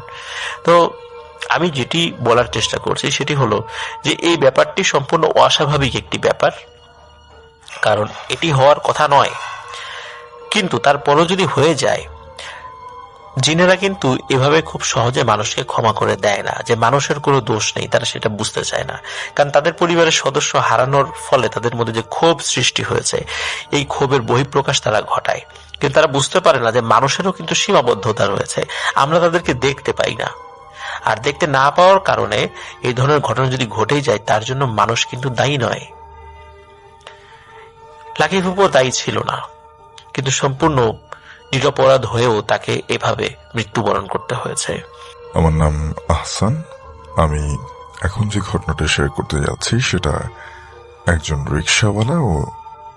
তো আমি যেটি বলার চেষ্টা করছি সেটি হলো যে এই ব্যাপারটি সম্পূর্ণ অস্বাভাবিক একটি ব্যাপার, কারণ এটি হওয়ার কথা নয়, কিন্তু তারপরও যদি হয়ে যায়, জিনেরা কিন্তু এভাবে খুব সহজে মানুষকে ক্ষমা করে দেয় না, যে মানুষের কোনো দোষ নেই, তারা সেটা বুঝতে চায় না। কারণ তাদের পরিবারের সদস্য হারানোর ফলে তাদের মধ্যে যে ক্ষোভ সৃষ্টি হয়েছে, এই ক্ষোভের বহিঃপ্রকাশ তারা ঘটায়, কিন্তু তারা বুঝতে পারে না যে মানুষেরও কিন্তু সীমাবদ্ধতা রয়েছে, আমরা তাদেরকে দেখতে পাই না। আর দেখতে না পাওয়ার কারণে এই ধরনের ঘটনা যদি ঘটেই যায়, তার জন্য মানুষ কিন্তু দায়ী নয়। লাকি ফুপো দায়ী ছিল না, কিন্তু সম্পূর্ণ নিরপরাধ হয়েও তাকে এভাবে মৃত্যুবরণ করতে হয়েছে। আমার নাম আহসান। আমি এখন যে ঘটনাটা শেয়ার করতে যাচ্ছি সেটা একজন রিক্সাওয়ালা ও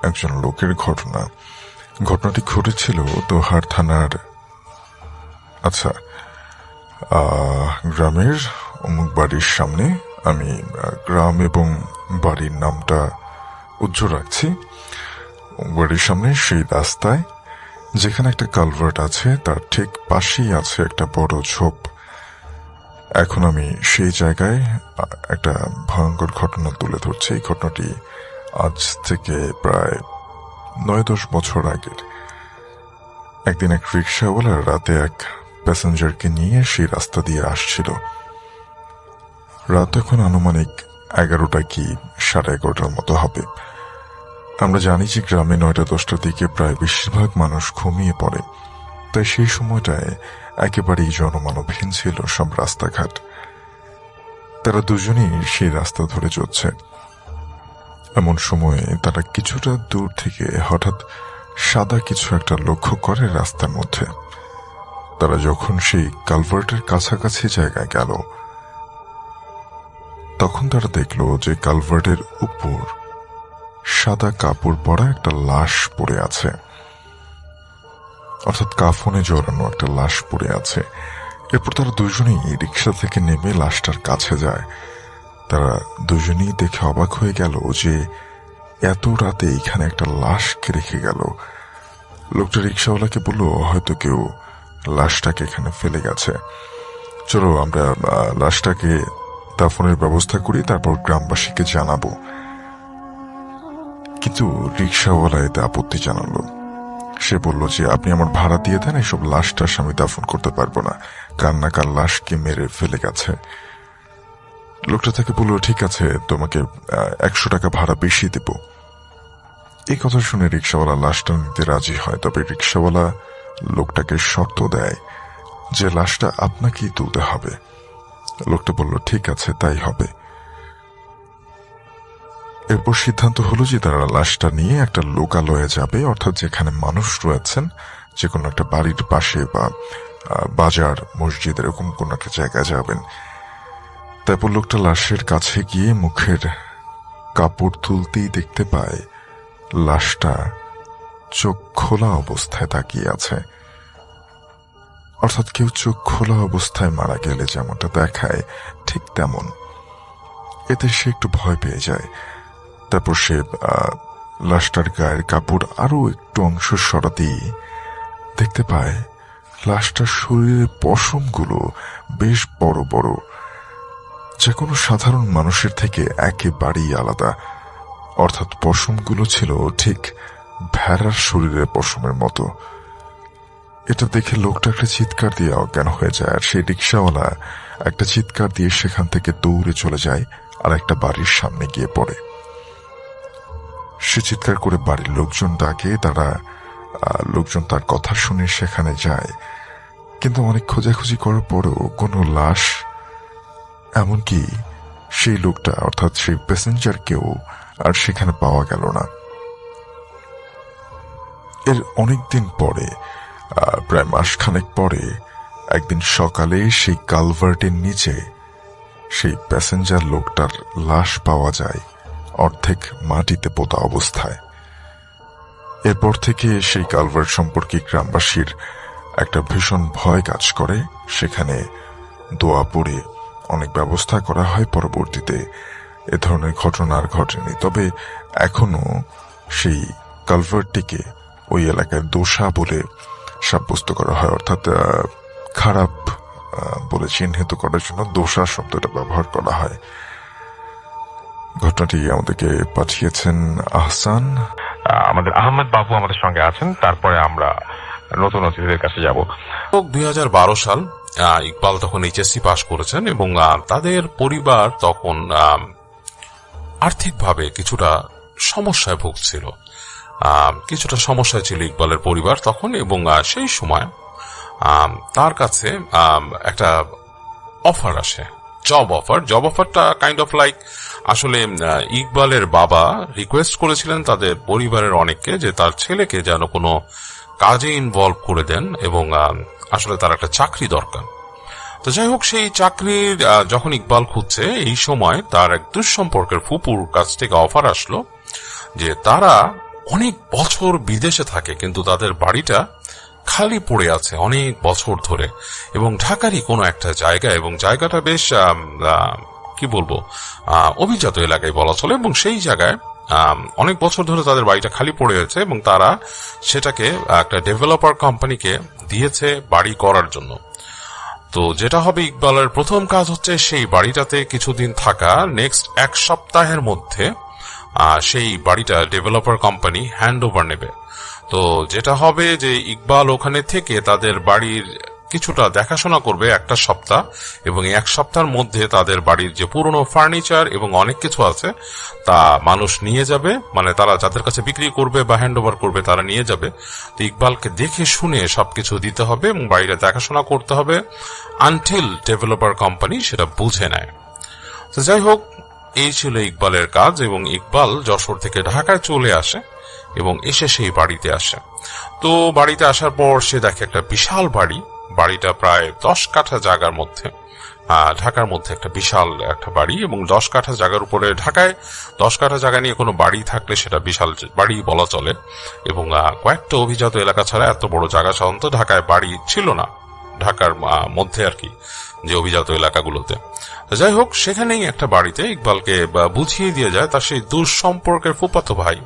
একজন লোকের ঘটনা। ঘটনাটি ঘটেছিল দোহার থানার গ্রামের অমুক বাড়ির সামনে। আমি গ্রাম এবং বাড়ির নামটা উজ্জ্বল রাখছি। বাড়ির সামনে সেই রাস্তায় যেখানে একটা কালভার্ট আছে, তার ঠিক পাশেই আছে একটা বড় ঝোপ। এখন আমি সেই জায়গায় একটা ভয়ঙ্কর ঘটনা তুলে ধরছি। এই ঘটনাটি আজ থেকে প্রায় 9-10 বছর আগের। একদিন এক রিক্সাওয়ালা রাতে এক প্যাসেঞ্জারকে নিয়ে সেই রাস্তা দিয়ে আসছিল। রাত এখন আনুমানিক 11টা কি 11:30 মতো হবে। আমরা জানি যে গ্রামে 9টা-10টার দিকে প্রায় বেশিরভাগ মানুষ ঘুমিয়ে পড়ে, তাই সেই সময়টায় একেবারেই জনমানবহীন ছিল সব রাস্তাঘাট। তারা দুজনেই সেই রাস্তা ধরে চলছে। এমন সময়ে তারা কিছুটা দূর থেকে হঠাৎ সাদা কিছু একটা লক্ষ্য করে রাস্তার মধ্যে। তারা যখন সেই কালভার্টের কাছাকাছি জায়গায় গেল, তখন তারা দেখলো যে কালভার্টের উপর সাদা কাপড় পরা একটা লাশ পড়ে আছে, অর্থাৎ কাফনে জড়ানো একটা লাশ পড়ে আছে। এরপর তারা দুজনেই রিক্সা থেকে নেমে লাশটার কাছে যায়। তারা দুজনেই দেখে অবাক হয়ে গেল যে এত রাতে এখানে একটা লাশকে রেখে গেল। লোকটা রিক্সাওয়ালাকে বলল, হয়তো কেউ লাশটাকে এখানে ফেলে গেছে, চলো আমরা লাশটাকে দাফনের ব্যবস্থা করি, তারপর গ্রামবাসীকে জানাবো। কিন্তু রিক্সাওয়ালা এতে আপত্তি জানালো। সে বলল যে আপনি আমার ভাড়া দিয়ে দেন, এসব লাশটাস আমি দাফন করতে পারবো না, কার না কার লাশকে মেরে ফেলে গেছে। লোকটা তাকে বলল, ঠিক আছে, তোমাকে 100 টাকা ভাড়া বেশি দেব। এই কথা শুনে রিক্সাওয়ালা লাশটা নিতে রাজি হয়, তবে রিক্সাওয়ালা লোকটাকে শর্ত দেয় যে লাশটা আপনাকেই তুলতে হবে। লোকটা বলল, ঠিক আছে, তাই হবে। এরপর সিদ্ধান্ত হলো যে তারা লাশটা নিয়ে একটা লোকালয়ে যাবে, অর্থাৎ যেখানে মানুষ রয়েছেন, যে কোনো একটা বাড়ির পাশে বা বাজার, মসজিদ, এরকম কোনো একটা জায়গায় যাবেন। তারপর লোকটা লাশের কাছে গিয়ে মুখের কাপড় তুলতেই দেখতে পায় লাশটা চোখ খোলা অবস্থায় তাকিয়ে আছে। অর্থাৎ কেউ চোখ খোলা অবস্থায় মারা গেলে যেমনটা দেখায়, ঠিক তেমন। এতে সে একটু ভয় পেয়ে যায়। তারপর সে লাশটার গায়ের কাপড় আরো একটু অংশ সরাতেই দেখতে পায় লাশটার শরীরের পশমগুলো বেশ বড় বড়, যা কোনো সাধারণ মানুষের থেকে একেবারেই আলাদা। অর্থাৎ পশমগুলো ছিল ঠিক ভেড়ার শরীরের পশমের মতো। এটা দেখে লোকটা একটা চিৎকার দিয়ে অজ্ঞান হয়ে যায়, আর সেই রিক্সাওয়ালা একটা চিৎকার দিয়ে সেখান থেকে দৌড়ে চলে যায় আর একটা বাড়ির সামনে গিয়ে পড়ে। সে চিৎকার করে বাড়ির লোকজন ডাকে, লোকজন তার কথা শুনে সেখানে যায়, কিন্তু অনেক খোঁজাখুঁজি করার পরেও কোনো লাশ, এমনকি সেই লোকটা অর্থাৎ সেই প্যাসেঞ্জারকেও আর সেখানে পাওয়া গেল না। এর অনেকদিন পরে, প্রায় মাসখানেক পরে, একদিন সকালে সেই কালভার্টের নিচে সেই প্যাসেঞ্জার লোকটার লাশ পাওয়া যায়, অর্ধেক মাটিতে পোতা অবস্থায়। এরপর থেকে সেই কালভার্ট সম্পর্কে গ্রামবাসীর একটা ভীষণ ভয় কাজ করে। সেখানে দোয়া পড়ে অনেক ব্যবস্থা করা হয়। পরবর্তীতে এ ধরনের ঘটনা আর ঘটেনি। তবে এখনো সেই কালভার্টটিকে ওই এলাকায় দোষা বলে সাব্যস্ত করা হয়, অর্থাৎ খারাপ বলে চিহ্নিত করার জন্য দোষা শব্দটা ব্যবহার করা হয়। ঘটনাটি আমাদেরকে পাঠিয়েছেন আহসান। আমাদের আহমেদ বাবু আমাদের সঙ্গে আছেন, তারপরে আমরা নতুন অতিথিদের কাছে যাব। 2012 সাল, ইকবাল তখন এইচএসসি পাশ করেছেন এবং তাদের পরিবার তখন আর্থিকভাবে কিছুটা সমস্যায় ভুগছিল। কিছুটা সমস্যায় ছিল ইকবালের পরিবার তখন, এবং সেই সময় তার কাছে একটা অফার আসে, জব অফারটা কাইন্ড অফ লাইক, আসলে ইকবালের বাবা রিকোয়েস্ট করেছিলেন তাদের পরিবারের অনেককে যে তার ছেলেকে যেন কোনো কাজে ইনভলভ করে দেন, এবং আসলে তার একটা চাকরি দরকার। তো যাই হোক, সেই চাকরির যখন ইকবাল খুঁজছে, এই সময় তার এক দুঃসম্পর্কের ফুপুর কাছ থেকে অফার আসলো যে তারা অনেক বছর বিদেশে থাকে, কিন্তু তাদের বাড়িটা খালি পড়ে আছে অনেক বছর ধরে, এবং ঢাকারই কোনো একটা জায়গা, এবং জায়গাটা বেশ কি বলবো, অভিজাত এলাকায় বলা চলে, এবং সেই জায়গায় অনেক বছর ধরে তাদের বাড়িটা খালি পড়ে আছে, এবং তারা সেটাকে একটা ডেভেলপার কোম্পানিকে দিয়েছে বাড়ি করার জন্য। তো যেটা হবে, ইকবালের প্রথম কাজ হচ্ছে সেই বাড়িটাতে কিছুদিন থাকা। নেক্সট 1 সপ্তাহের মধ্যে সেই বাড়িটা ডেভেলপার কোম্পানি হ্যান্ড ওভার নেবে। তো যেটা হবে যে ইকবাল ওখানে থেকে তাদের বাড়ির কিছুটা দেখাশোনা করবে 1 সপ্তাহ, এবং এই 1 সপ্তাহের মধ্যে তাদের বাড়ির যে পুরনো ফার্নিচার এবং অনেক কিছু আছে তা মানুষ নিয়ে যাবে, মানে তারা যাদের কাছে বিক্রি করবে বা হ্যান্ড ওভার করবে তারা নিয়ে যাবে। তো ইকবালকে দেখে শুনে সবকিছু দিতে হবে এবং বাড়িটা দেখাশোনা করতে হবে আনটিল ডেভেলপার কোম্পানি সেটা বুঝে নেয়। তো যাই হোক, এই ছিল ইকবালের কাজ, এবং ইকবাল যশোর থেকে ঢাকায় চলে আসে এবং এসে সেই বাড়িতে আসে। তো বাড়িতে আসার পর সে দেখে একটা বিশাল বাড়ি। বাড়িটা প্রায় 10 কাঠা জায়গার মধ্যে, ঢাকার মধ্যে একটা বিশাল একটা বাড়ি, এবং 10 কাঠা জায়গার উপরে, ঢাকায় 10 কাঠা জায়গা নিয়ে কোনো বাড়ি থাকলে সেটা বিশাল বাড়ি বলা চলে, এবং কয়েকটা অভিজাত এলাকা ছাড়া এত বড় জায়গা সাধারণত ঢাকায় বাড়ি ছিল না, ঢাকার মধ্যে আর কি, যে অভিজাত এলাকাগুলোতে। যাই হোক, সেখানেই একটা বাড়িতে ইকবালকে বুঝিয়ে দিয়ে যায় তার সেই দূর সম্পর্কের ফুফাতো ভাই।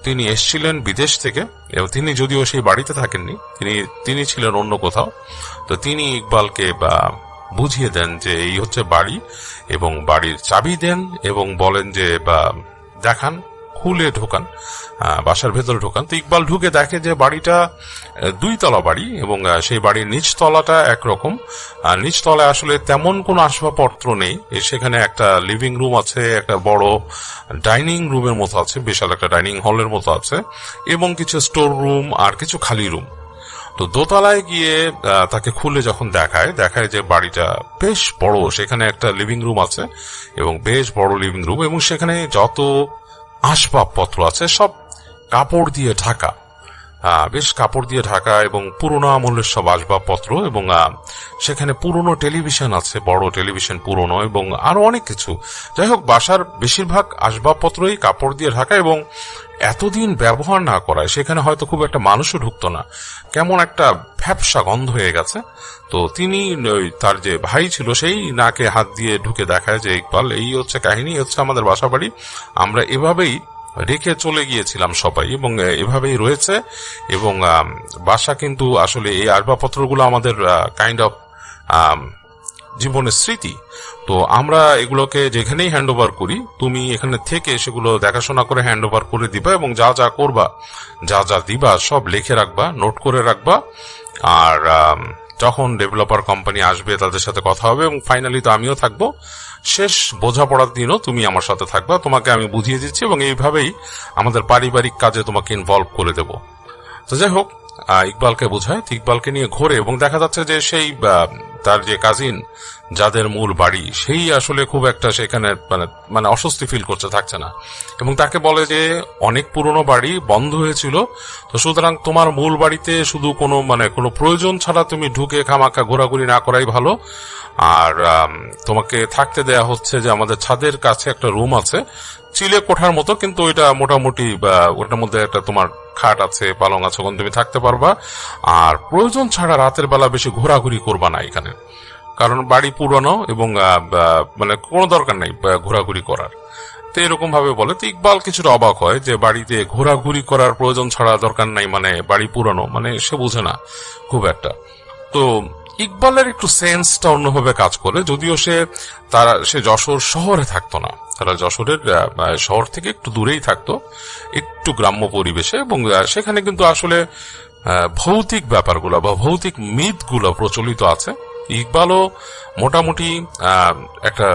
তিনি এসেছিলেন বিদেশ থেকে, এবং তিনি যদিও সেই বাড়িতে থাকেননি, তিনি ছিলেন অন্য কোথাও। তো তিনি ইকবালকে বুঝিয়ে দেন যে এই হচ্ছে বাড়ি, এবং বাড়ির চাবি দেন, এবং বলেন যে দেখান, খুলে ঢোকান, বাসার ভেতরে ঢোকান। তো ইকবাল ঢুকে দেখে যে বাড়িটা 2 তলা বাড়ি, এবং সেই বাড়ির নিচতলাটা একরকম। নিচতলায় আসলে তেমন কোনো আসবাবপত্র নেই। সেখানে একটা লিভিং রুম আছে, একটা বড় ডাইনিং রুমের মতো আছে, বিশাল একটা ডাইনিং হলের মতো আছে, এবং কিছু স্টোর রুম আর কিছু খালি রুম। তো দোতলায় গিয়ে তাকে খুলে যখন দেখায় যে বাড়িটা বেশ বড়, সেখানে একটা লিভিং রুম আছে, এবং বেশ বড় লিভিং রুম, এবং সেখানে যত আসবাবপত্র আছে সব কাপড় দিয়ে ঢাকা, বেশ কাপড় দিয়ে ঢাকা, এবং পুরোনো আমলের সব আসবাবপত্র, এবং সেখানে পুরনো টেলিভিশন আছে, বড় টেলিভিশন পুরনো, এবং আরো অনেক কিছু। যাই হোক, বাসার বেশিরভাগ আসবাবপত্রই কাপড় দিয়ে ঢাকা, এবং এতদিন ব্যবহার না করায় সেখানে হয়তো খুব একটা মানুষও ঢুকতো না, কেমন একটা ভ্যাপসা গন্ধ হয়ে গেছে। তো তিনি, তার যে ভাই ছিল, সেই নাকে হাত দিয়ে ঢুকে দেখায় যে ইকবাল, এই হচ্ছে কাহিনী, হচ্ছে আমাদের বাসা বাড়ি, আমরা এভাবেই রেখে চলে গিয়েছিলাম সবাই, এবং এভাবেই রয়েছে, এবং বাসা কিন্তু আসলে এই আসবাবপত্রগুলো আমাদের কাইন্ড অফ জীবনের স্মৃতি। তো আমরা এগুলোকে যেখানেই হ্যান্ড ওভার করি, তুমি এখানে থেকে সেগুলো দেখাশোনা করে হ্যান্ড ওভার করে দিবা, এবং যা যা করবা, যা যা দিবা সব লিখে রাখবা, নোট করে রাখবা, আর যখন ডেভেলপার কোম্পানি আসবে তাদের সাথে কথা হবে, এবং ফাইনালি তো আমিও থাকবো, শেষ বোঝাপড়ার দিনও তুমি আমার সাথে থাকবা, তোমাকে আমি বুঝিয়ে দিচ্ছি, এবং এইভাবেই আমাদের পারিবারিক কাজে তোমাকে ইনভলভ করে দেব। তো যাই হোক, ইকবালকে বোঝায়, ইকবালকে নিয়ে ঘোরে, এবং দেখা যাচ্ছে যে সেই তার যে কাজিন যাদের মূল বাড়ি, সেই আসলে খুব একটা সেখানে মানে অস্বস্তি ফিল করছে, থাকছে না। এবং তাকে বলে যে অনেক পুরনো বাড়ি বন্ধ হয়েছিল, তো সুতরাং তোমার মূল বাড়িতে শুধু কোনো প্রয়োজন ছাড়া তুমি ঢুকে খামাখা ঘোরাঘুরি না করাই ভালো। আর তোমাকে থাকতে দেয়া হচ্ছে যে আমাদের ছাদের কাছে একটা রুম আছে, চিলে কোঠার মতো, কিন্তু ওইটা মোটামুটি ওটার মধ্যে একটা তোমার খাট আছে, পালং আছে, ওখানে তুমি থাকতে পারবা। আর প্রয়োজন ছাড়া রাতের বেলা বেশি ঘোরাঘুরি করবা না এখানে, কারণ বাড়ি পুরনো এবং কোনো দরকার নেই ঘোরাঘুরি করার। তো এরকম ভাবে বলে। তো ইকবাল কিছুটা অবাক হয় যে বাড়িতে ঘোরাঘুরি করার প্রয়োজন ছাড়া দরকার নাই, বাড়ি পুরনো, সে বুঝে না খুব একটা। তো ইকবালের একটু সেন্সটা অন্যভাবে কাজ করে, যদিও সে যশোর শহরে থাকতো না, তারা যশোরের শহর থেকে একটু দূরেই থাকতো, একটু গ্রাম্য পরিবেশে। এবং সেখানে কিন্তু আসলে ভৌতিক ব্যাপারগুলো বা ভৌতিক মিথগুলো প্রচলিত আছে। ইকবালও মোটামুটি একটা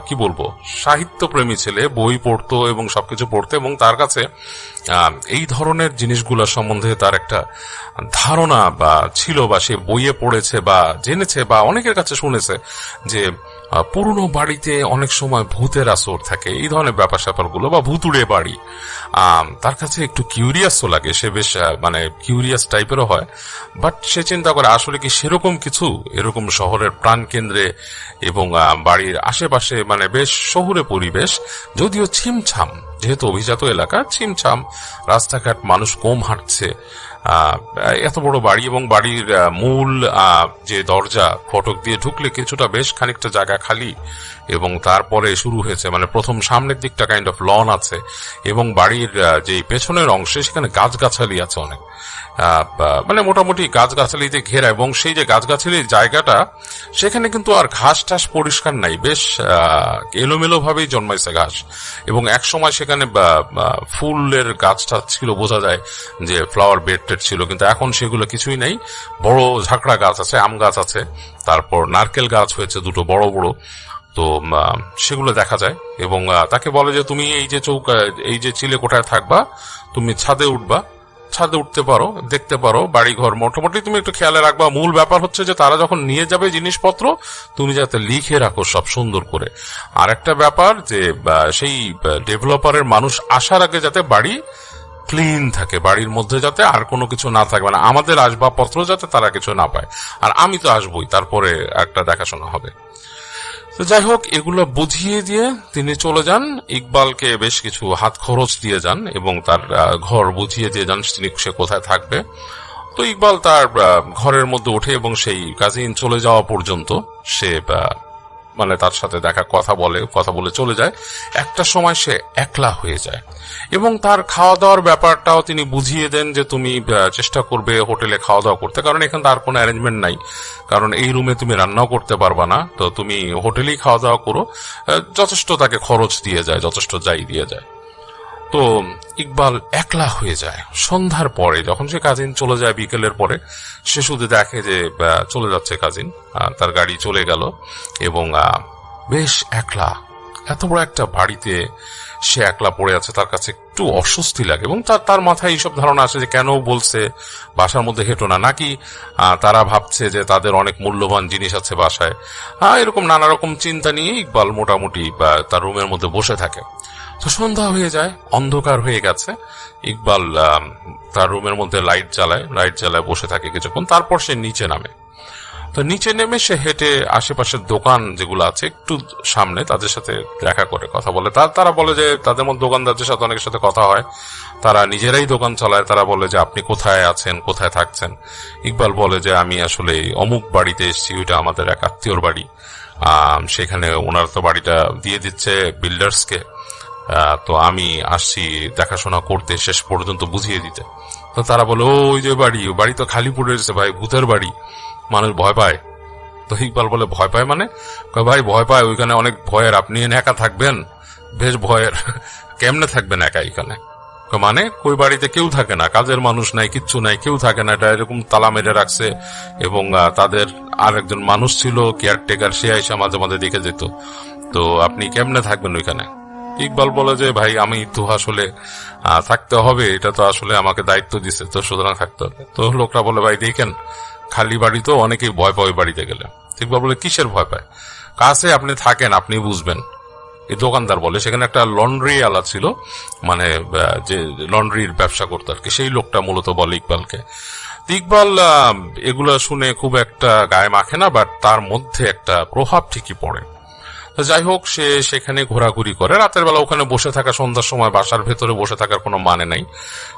কি বলবো, সাহিত্যপ্রেমী ছেলে, বই পড়তো এবং সবকিছু পড়তো, এবং তার কাছে এই ধরনের জিনিসগুলো সম্বন্ধে তার একটা ধারণা ছিল, বা সে বইয়ে পড়েছে বা জেনেছে বা অনেকের কাছে শুনেছে যে পুরনো বাড়িতে অনেক সময় ভূতের আসর থাকে, এই ধরনের ব্যাপার স্যাপারগুলো, বা ভূতুড়ে বাড়ি। তার কাছে একটু কিউরিয়াসও লাগে, সে বেশ কিউরিয়াস টাইপেরও হয়। বাট সে চিন্তা করে আসলে কি সেরকম কিছু এরকম শহরের প্রাণ কেন্দ্রে এবং বাড়ির আশেপাশে বেশ শহুরে পরিবেশ, যদিও ছিমছাম, যেহেতু অভিজাত এলাকা, ছিমছাম রাস্তাঘাট, মানুষ কম হাঁটছে, এত বড় বাড়ি এবং বাড়ির মূল যে দরজা, ফটক দিয়ে ঢুকলে কিছুটা বেশ খানিকটা জায়গা খালি, এবং তারপরে শুরু হয়েছে প্রথম সামনের দিকটা কাইন্ড অফ লন আছে, এবং বাড়ির যে পেছনের অংশে সেখানে গাছগাছালি আছে অনেক, মোটামুটি গাছগাছালিতে ঘেরা। এবং সেই যে গাছগাছালির জায়গাটা, সেখানে কিন্তু আর ঘাস টাস পরিষ্কার নাই, বেশ এলোমেলো ভাবেই জন্মাইছে ঘাস। এবং এক সময় সেখানে ফুলের গাছটা ছিল, বোঝা যায় যে ফ্লাওয়ার বেড টেড ছিল, কিন্তু এখন সেগুলো কিছুই নেই। বড় ঝাঁকড়া গাছ আছে, আম গাছ আছে, তারপর নারকেল গাছ হয়েছে দুটো বড় বড়, তো সেগুলো দেখা যায়। এবং তাকে বলে যে তুমি এই যে চিলে কোঠায় থাকবা, তুমি ছাদে উঠবা, ছাদে উঠতে পারো, দেখতে পারো বাড়িঘর, মোটামুটি তুমি একটু খেয়ালে রাখবা। মূল ব্যাপার হচ্ছে যে তারা যখন নিয়ে যাবে জিনিসপত্র, তুমি যাতে লিখে রাখো সব সুন্দর করে। আর একটা ব্যাপার যে সেই ডেভেলপারের মানুষ আসার আগে যাতে বাড়ি ক্লিন থাকে, বাড়ির মধ্যে যাতে আর কোনো কিছু না থাকে, আমাদের আসবাবপত্র যাতে তারা কিছু না পায়। আর আমি তো আসবই, তারপরে একটা দেখাশোনা হবে। তো যাই হোক, এগুলো বুঝিয়ে দিয়ে তিনি চলে যান। ইকবালকে বেশ কিছু হাত খরচ দিয়ে যান এবং তার ঘর বুঝিয়ে দিয়ে যান সে কোথায় থাকবে। তো ইকবাল তার ঘরের মধ্যে ওঠে এবং সেই কাজিন চলে যাওয়া পর্যন্ত সে তার সাথে কথা বলে চলে যায়। একটা সময় সে একলা হয়ে যায় এবং তার খাওয়া দাওয়ার ব্যাপারটাও তিনি বুঝিয়ে দেন যে তুমি চেষ্টা করবে হোটেলে খাওয়া দাওয়া করতে, কারণ এখানে তার কোনো অ্যারেঞ্জমেন্ট নাই, কারণ এই রুমে তুমি রান্নাও করতে পারবা না, তো তুমি হোটেলেই খাওয়া দাওয়া করো। যথেষ্ট তাকে খরচ দিয়ে যায়, যথেষ্ট যাই দিয়ে যায়। তো ইকবাল একলা হয়ে যায় সন্ধ্যার পরে, যখন সে কাজিন চলে যায় বিকেলের পরে, সে শুধু দেখে যে চলে যাচ্ছে কাজিন, তার গাড়ি চলে গেল এবং বেশ একলা, এত বড় একটা বাড়িতে সে একলা পড়ে আছে, তার কাছে একটু অস্বস্তি লাগে। এবং তার মাথায় এইসব ধারণা আসে যে কেন বলছে বাসার মধ্যে হেঁটো না, নাকি তারা ভাবছে যে তাদের অনেক মূল্যবান জিনিস আছে বাসায়। এরকম নানা রকম চিন্তা নিয়ে ইকবাল মোটামুটি তার রুমের মধ্যে বসে থাকে। তো সন্ধ্যা হয়ে যায়, অন্ধকার হয়ে গেছে। ইকবাল তার রুমের মধ্যে লাইট জ্বালায় বসে থাকে কিছুক্ষণ, তারপর সে নিচে নামে। তো নিচে নেমে সে হেঁটে আশেপাশের দোকান যেগুলো আছে একটু সামনে, তাদের সাথে দেখা করে কথা বলে। তারা বলে যে তাদের মধ্যে দোকানদারদের সাথে অনেকের সাথে কথা হয়, তারা নিজেরাই দোকান চালায়। তারা বলে যে আপনি কোথায় আছেন, কোথায় থাকছেন। ইকবাল বলে যে আমি আসলে অমুক বাড়িতে এসেছি, ওইটা আমাদের এক আত্মীয়র বাড়ি, সেখানে ওনার তো বাড়িটা দিয়ে দিচ্ছে বিল্ডার্সকে, তো আমি আসছি দেখাশোনা করতে, শেষ পর্যন্ত বুঝিয়ে দিতে। তো তারা বলে ওই যে বাড়ি তো খালি পড়ে রয়েছে ভাই, ভূতের বাড়ি, মানুষ ভয় পায়। তো ইকবাল বলে ভয় পায় মানে? ভাই ভয় পায়, ওইখানে অনেক ভয়ের, আপনি একা থাকবেন, বেশ ভয়ের। কেমনে থাকবেন একা এখানে? মানে ওই বাড়িতে কেউ থাকে না, কাজের মানুষ নাই, কিচ্ছু নাই, কেউ থাকে না, এটা এরকম তালা মেরে রাখছে। এবং তাদের আর একজন মানুষ ছিল কেয়ারটেকার, সে এসে মাঝে মাঝে দেখে যেত। তো আপনি কেমনে থাকবেন ওইখানে? ইকবাল বলে যে ভাই আমি তো আসলে থাকতে হবে, এটা তো আসলে আমাকে দায়িত্ব দিছে, তো সুতরাং থাকতে হবে। তো লোকরা বলে ভাই দেখেন খালি বাড়ি তো অনেকেই ভয় পায় বাড়িতে গেলে। ইকবাল বলে কিসের ভয় পায়, কাছে আপনি থাকেন আপনি বুঝবেন। এই দোকানদার বলে সেখানে একটা লন্ড্রি আলা ছিল, মানে যে লন্ড্রির ব্যবসা করতো আর কি, সেই লোকটা মূলত বলে ইকবালকে। ইকবাল এগুলো শুনে খুব একটা গায়ে মাখে না, বাট তার মধ্যে একটা প্রভাব ঠিকই পড়ে। যাই হোক, সে সেখানে ঘোরাঘুরি করে। রাতের বেলা ওখানে বসে থাকা, সন্ধ্যার সময় বাসার ভেতরে বসে থাকার কোনো মানে নাই।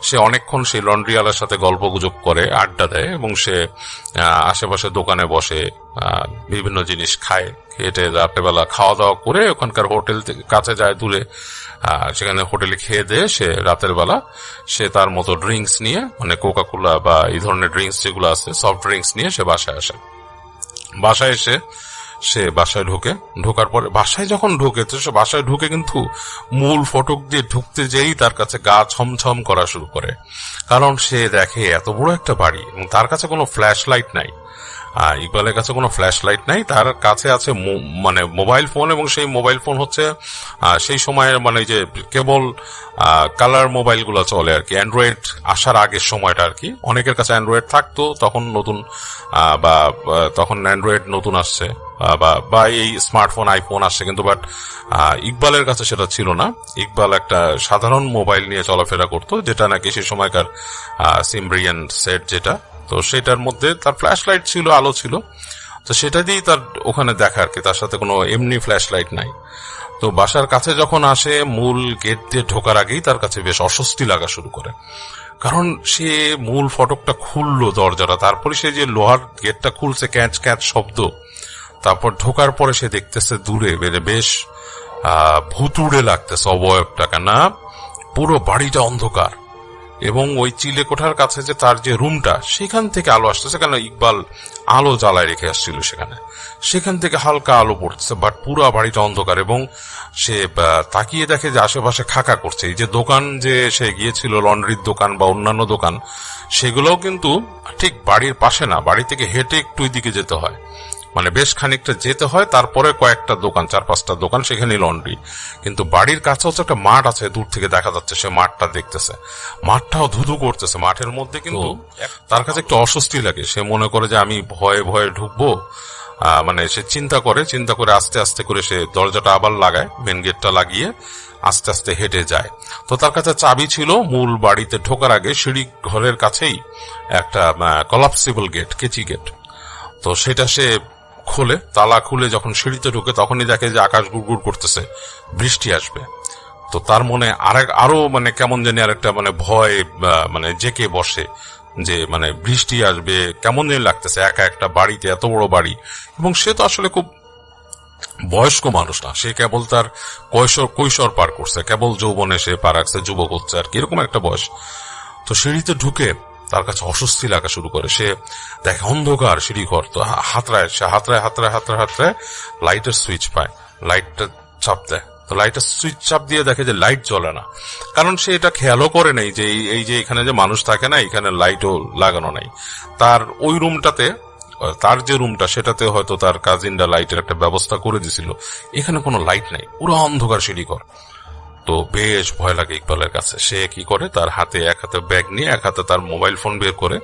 সে অনেকক্ষণ সেই লন্ড্রিওয়ালার সাথে গল্প গুজব করে, আড্ডা দেয়, এবং সে আশেপাশে দোকানে বসে বিভিন্ন জিনিস খায়। খেটে রাতের বেলা খাওয়া দাওয়া করে ওখানকার হোটেল থেকে কাছে যায় দূরে, সেখানে হোটেলে খেয়ে দিয়ে সে রাতের বেলা সে তার মতো ড্রিঙ্কস নিয়ে, মানে কোকাকোলা বা এই ধরনের ড্রিঙ্কস যেগুলো আছে, সফট ড্রিঙ্কস নিয়ে সে বাসায় আসে। বাসায় এসে সে বাসায় ঢোকার পরে বাসায় যখন ঢোকে, তো সে বাসায় ঢুকে কিন্তু মূল ফটক দিয়ে ঢুকতে যেই তার কাছে গা ছমছম করা শুরু করে। কারণ সে দেখে এত বড় একটা বাড়ি এবং তার কাছে কোনো ফ্ল্যাশ লাইট নাই। ইকবালের কাছে কোনো ফ্ল্যাশ লাইট নাই, তার কাছে আছে মানে মোবাইল ফোন, এবং সেই মোবাইল ফোন হচ্ছে সেই সময়ের মানে যে কেবল কালার মোবাইল গুলো চলে আর কি, অ্যান্ড্রয়েড আসার আগের সময়টা আর কি। অনেকের কাছে অ্যান্ড্রয়েড থাকতো তখন নতুন, বা তখন অ্যান্ড্রয়েড নতুন আসছে, বা এই স্মার্টফোন আইফোন আসছে, কিন্তু বাট ইকবালের কাছে সেটা ছিল না। ইকবাল একটা সাধারণ মোবাইল নিয়ে চলাফেরা করতো, যেটা নাকি সেই সময়কার সিমব্রিয়ান সেট যেটা, তো সেটার মধ্যে তার ফ্ল্যাশ লাইট ছিল, আলো ছিল, তো সেটা দিয়েই তার ওখানে দেখা আর কি, তার সাথে কোনো এমনি ফ্ল্যাশ লাইট নাই। তো বাসার কাছে যখন আসে, মূল গেট দিয়ে ঢোকার আগেই তার কাছে বেশ অস্বস্তি লাগা শুরু করে। কারণ সে মূল ফটকটা খুললো, দরজাটা, তারপরে সে যে লোহার গেটটা খুলছে, ক্যাঁচ ক্যাঁচ শব্দ, তারপর ঢোকার পরে সে দেখতেছে দূরে বেশ ভুতুড়ে লাগতেছে অবয়বটা, কেন পুরো বাড়িটা অন্ধকার, এবং ওই চিলে কোঠার কাছে যে তার যে রুমটা, সেখান থেকে আলো আসতেছে, কেন ইকবাল আলো জ্বালায় রেখে আসছিল সেখান থেকে হালকা আলো পড়তেছে, বাট পুরো বাড়িটা অন্ধকার। এবং সে তাকিয়ে দেখে যে আশেপাশে খাকা করছে। এই যে দোকান যে সে গিয়েছিল, লন্ড্রির দোকান বা অন্যান্য দোকান, সেগুলোও কিন্তু ঠিক বাড়ির পাশে না, বাড়ি থেকে হেঁটে একটু দিকে যেতে হয়, মানে বেশ খানিকটা যেতে হয়, তারপরে কয়েকটা দোকান, 4-5টা দোকান, সেখানে লন্ড্রি। কিন্তু বাড়ির কাছে হচ্ছে একটা মাঠ আছে, দূর থেকে দেখা যাচ্ছে, সে মাঠটা দেখতেছে, মাঠটাও ধুধু করতেছে, মাঠের মধ্যে কিন্তু তার কাছে একটু অস্বস্তি লাগে। সে মনে করে যে আমি ভয়ে ভয়ে ঢুকবো, মানে সে চিন্তা করে আস্তে আস্তে করে সে দরজাটা আবার লাগায়, মেন গেটটা লাগিয়ে আস্তে আস্তে হেঁটে যায়। তো তার কাছে চাবি ছিল, মূল বাড়িতে ঢোকার আগে সিঁড়ি ঘরের কাছেই একটা কলাপসিবল গেট, কেচি গেট, তো সেটা সে খোলে, তালা খুলে যখন সিঁড়িতে ঢুকে, তখনই দেখে যে আকাশ গুড়গুড় করতেছে, বৃষ্টি আসবে। তো তার মনে আরো মানে কেমন জানি আরেকটা মানে ভয় মানে জেকে বসে, যে মানে বৃষ্টি আসবে, কেমন জানি লাগতেছে একা একটা বাড়িতে, এত বড় বাড়ি, এবং সে তো আসলে খুব বয়স্ক মানুষ না, সে কেবল তার কৈশোর পার করছে, কেবল যৌবনে সে পা রাখছে, যুবক হচ্ছে আর কি, এরকম একটা বয়স। তো সিঁড়িতে ঢুকে তার কাছে অস্বস্তি লাগা শুরু করে। সে দেখে অন্ধকার সিঁড়িঘর, তো হাতড়ায় লাইটের সুইচ পায়, লাইটটা চাপ দেয়, তো লাইটের সুইচ চাপ দিয়ে দেখে যে লাইট জ্বলে না। কারণ সে এটা খেয়ালও করে নাই যে এই যে এখানে যে মানুষ থাকে না, এখানে লাইটও লাগানো নাই। তার ওই রুমটাতে, তার যে রুমটা, সেটাতে হয়তো তার কাজিনরা লাইটের একটা ব্যবস্থা করে দিছিল, এখানে কোনো লাইট নাই, পুরো অন্ধকার সিঁড়িঘর। তো বেশ ভয় লাগে ইকবালের কাছে। সে কি করে, তার হাতে এক হাতে ব্যাগ নিয়ে, এক হাতে তার মোবাইল ফোন বের করে,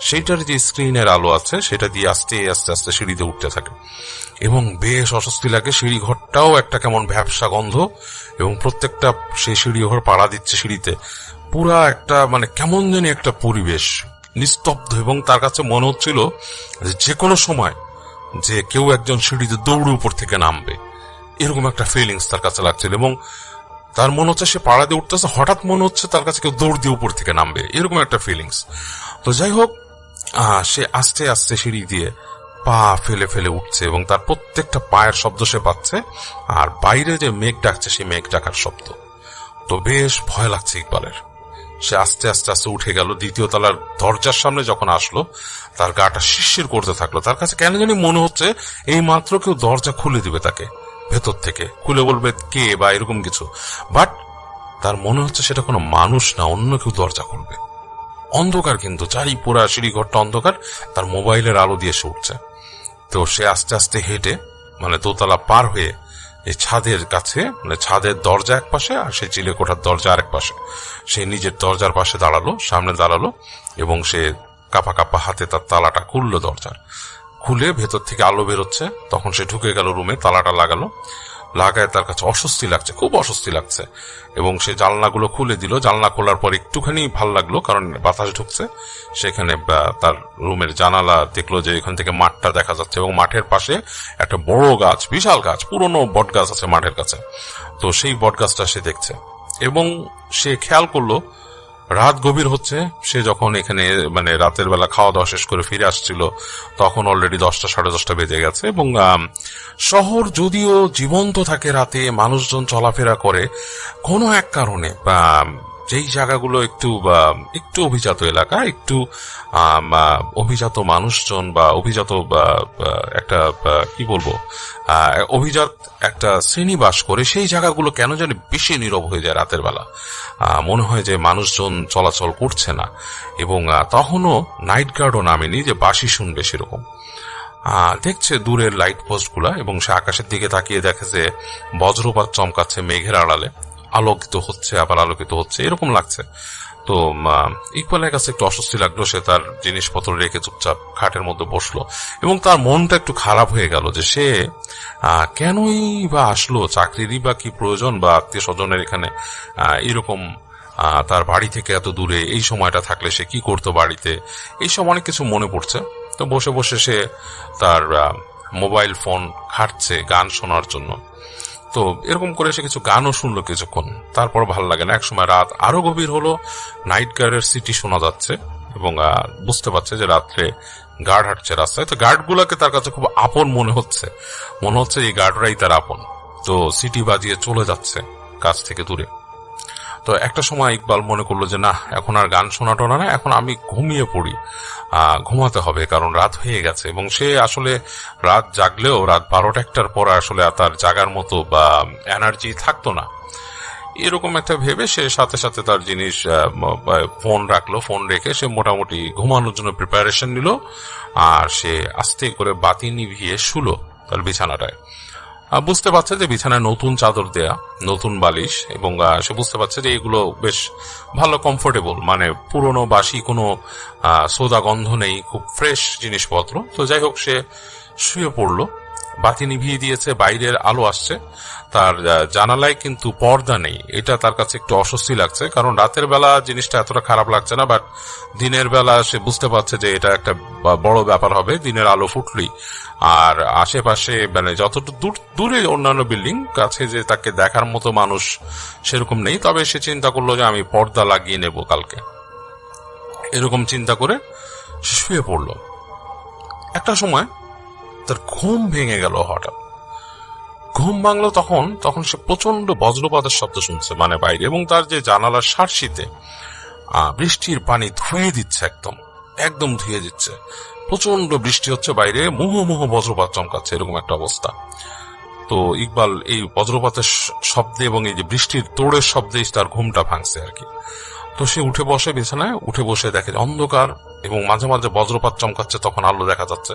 সেইটার যে স্ক্রিনের আলো আছে সেটা দিয়ে আস্তে আস্তে সিঁড়িতে উঠতে থাকে, এবং বেশ অস্বস্তি লাগে। সিঁড়ি ঘরটাও একটা কেমন ভ্যাপসা গন্ধ, এবং প্রত্যেকটা সেই সিঁড়ি ঘর পাড়া দিচ্ছে সিঁড়িতে, পুরা একটা মানে কেমন জানি একটা পরিবেশ নিস্তব্ধ, এবং তার কাছে মনে হচ্ছিল যে কোনো সময় যে কেউ একজন সিঁড়িতে দৌড়ে উপর থেকে নামবে, এরকম একটা ফিলিংস তার কাছে লাগছিল। এবং তার মনে হচ্ছে সে পাড়া দিয়ে উঠতেছে, হঠাৎ মনে হচ্ছে তার কাছে কেউ দৌড় দিয়ে উপর থেকে নামবে, এরকম একটা ফিলিংস। তো যাই হোক, সে আস্তে আস্তে সিঁড়ি দিয়ে পা ফেলে ফেলে উঠছে, এবং তার প্রত্যেকটা পায়ের শব্দ সে পাচ্ছে, আর বাইরে যে মেঘ ডাকছে সেই মেঘ ডাকার শব্দ। তো বেশ ভয় লাগছে ইকবালের। সে আস্তে আস্তে উঠে গেল, দ্বিতীয় তলার দরজার সামনে যখন আসলো, তার গাটা শিরশির করতে থাকলো। তার কাছে কেন জানি মনে হচ্ছে এই মাত্র কেউ দরজা খুলে দিবে তাকে, ভেতর থেকে খুলে বলবে কে বা এরকম কিছু, বাট তার মনে হচ্ছে সেটা কোনো মানুষ না, অন্য কেউ দরজা খুলবে। অন্ধকার, কিন্তু যাই পুরা সিঁড়িঘরটা অন্ধকার, তার মোবাইলের আলো দিয়ে সে উঠছে। তো সে আস্তে আস্তে হেঁটে মানে দোতলা পার হয়ে এই ছাদের কাছে, মানে ছাদের দরজা এক পাশে আর সেই চিলে কোঠার দরজা আরেক পাশে, সে নিজের দরজার পাশে দাঁড়ালো, সামনে দাঁড়ালো, এবং সে কাপা কাপা হাতে তার তালাটা খুললো দরজার, খুলে ভেতর থেকে আলো বেরোচ্ছে। তখন সে ঢুকে গেল রুমে, তালাটা লাগালো, লাগায় তার কাছে অস্বস্তি লাগছে, খুব অস্বস্তি লাগছে, এবং সে জানলাগুলো খুলে দিল। জানলা খোলার পর একটুখানি ভাল লাগলো, কারণ বাতাস ঢুকছে সেখানে। তার রুমের জানালা দেখলো যে এখান থেকে মাঠটা দেখা যাচ্ছে, এবং মাঠের পাশে একটা বড় গাছ, বিশাল গাছ, পুরনো বট গাছ আছে মাঠের কাছে। তো সেই বট গাছটা সে দেখছে, এবং সে খেয়াল করলো রাত গভীর হচ্ছে। সে যখন এখানে মানে রাতের বেলা খাওয়া দাওয়া শেষ করে ফিরে আসছিল, তখন অলরেডি 10টা 10:30 বেজে গেছে। এবং শহর যদিও জীবন্ত থাকে রাতে, মানুষজন চলাফেরা করে, কোনো এক কারণে বা যেই জায়গাগুলো একটু অভিজাত এলাকা, একটু অভিজাত মানুষজন বা অভিজাত একটা কি বলবো অভিজাত একটা শ্রেণী বাস করে, সেই জায়গাগুলো কেন জানি বেশি নীরব হয়ে যায় রাতের বেলা। মনে হয় যে মানুষজন চলাচল করছে না, এবং তখনও নাইট গার্ডও নামেনি যে বাঁশি শুনবে সেরকম। দেখছে দূরের লাইট পোস্ট গুলা, এবং সে আকাশের দিকে তাকিয়ে দেখে যে বজ্রপাত চমকাচ্ছে মেঘের আড়ালে, আলোকিত হচ্ছে আবার আলোকিত হচ্ছে, এরকম লাগছে। তো ইকবালের কাছে একটু অস্বস্তি লাগলো। সে তার জিনিসপত্র রেখে চুপচাপ খাটের মধ্যে বসলো, এবং তার মনটা একটু খারাপ হয়ে গেল যে সে কেনই বা আসলো, চাকরিরই বা কি প্রয়োজন, বা আত্মীয় স্বজনের এখানে এরকম তার বাড়ি থেকে এত দূরে এই সময়টা থাকলে সে কি করতো বাড়িতে, এইসব অনেক কিছু মনে পড়ছে। তো বসে বসে সে তার মোবাইল ফোন ঘাঁটছে গান শোনার জন্য। তো এরকম করে সে কিছু গানও শুনলো কিছুক্ষণ, তারপর ভালো লাগে না। একসময় রাত আরো গভীর হলো, নাইট গার্ডের সিটি শোনা যাচ্ছে, এবং বুঝতে পারছে যে রাত্রে গার্ড হাঁটছে রাস্তায়। তো গার্ডগুলোকে তার কাছে খুব আপন মনে হচ্ছে এই গার্ডরাই তার আপন। তো সিটি বাজিয়ে চলে যাচ্ছে কাছ থেকে দূরে। তো একটা সময় ইকবাল মনে করলো যে না, এখন আর গান শোনাটো না, এখন আমি ঘুমিয়ে পড়ি, ঘুমাতে হবে, কারণ রাত হয়ে গেছে। এবং সে আসলে রাত জাগলেও রাত 12টা-1টার পর আসলে তার জাগার মতো বা এনার্জি থাকতো না। এরকম একটা ভেবে সে সাথে সাথে তার জিনিস ফোন রাখলো, ফোন রেখে সে মোটামুটি ঘুমানোর জন্য প্রিপারেশন নিল। আর সে আস্তে করে বাতি নিভিয়ে শুলো তার বিছানাটায়। বুঝতে পারছে যে বিছানায় নতুন চাদর দেয়া, নতুন বালিশ, এবং সে বুঝতে পারছে যে এগুলো বেশ ভালো কমফোর্টেবল, মানে পুরনো বাসি কোনো সোদা গন্ধ নেই, খুব ফ্রেশ জিনিসপত্র। তো যাই হোক, সে শুয়ে পড়লো, বাতি নিভিয়ে দিয়েছে, বাইরের আলো আসছে, তার জানালায় কিন্তু পর্দা নেই। এটা তার কাছে একটু অস্বস্তি লাগছে, কারণ রাতের বেলা জিনিসটা এতটা খারাপ লাগছে না, বাট দিনের বেলা সে বুঝতে পারছে যে এটা একটা বড় ব্যাপার হবে দিনের আলো ফুটলেই। আর আশেপাশে মানে যতটুকু দূরে অন্যান্য বিল্ডিং, কাছে যে তাকে দেখার মতো মানুষ সেরকম নেই। তবে সে চিন্তা করলো যে আমি পর্দা লাগিয়ে নেব কালকে, এরকম চিন্তা করে শুয়ে পড়লো। একটা সময় তার ঘুম ভেঙে গেল হঠাৎ। ঘুম ভাঙলো তখন সে প্রচন্ড বজ্রপাতের শব্দ শুনছে মানে বাইরে, এবং তার যে জানালার সার্সিতে বৃষ্টির পানি ধুয়ে দিচ্ছে, একদম ধুয়ে দিচ্ছে। প্রচন্ড বৃষ্টি হচ্ছে বাইরে, মুহুর্মুহু বজ্রপাত চমকাচ্ছে, এরকম একটা অবস্থা। তো ইকবাল এই বজ্রপাতের শব্দে এবং এই যে বৃষ্টির তোড়ের শব্দে তার ঘুমটা ভাঙছে আর কি। তো সে উঠে বসে, বিছানায় উঠে বসে দেখে অন্ধকার, এবং মাঝে মাঝে বজ্রপাত চমকাচ্ছে, তখন আলো দেখা যাচ্ছে।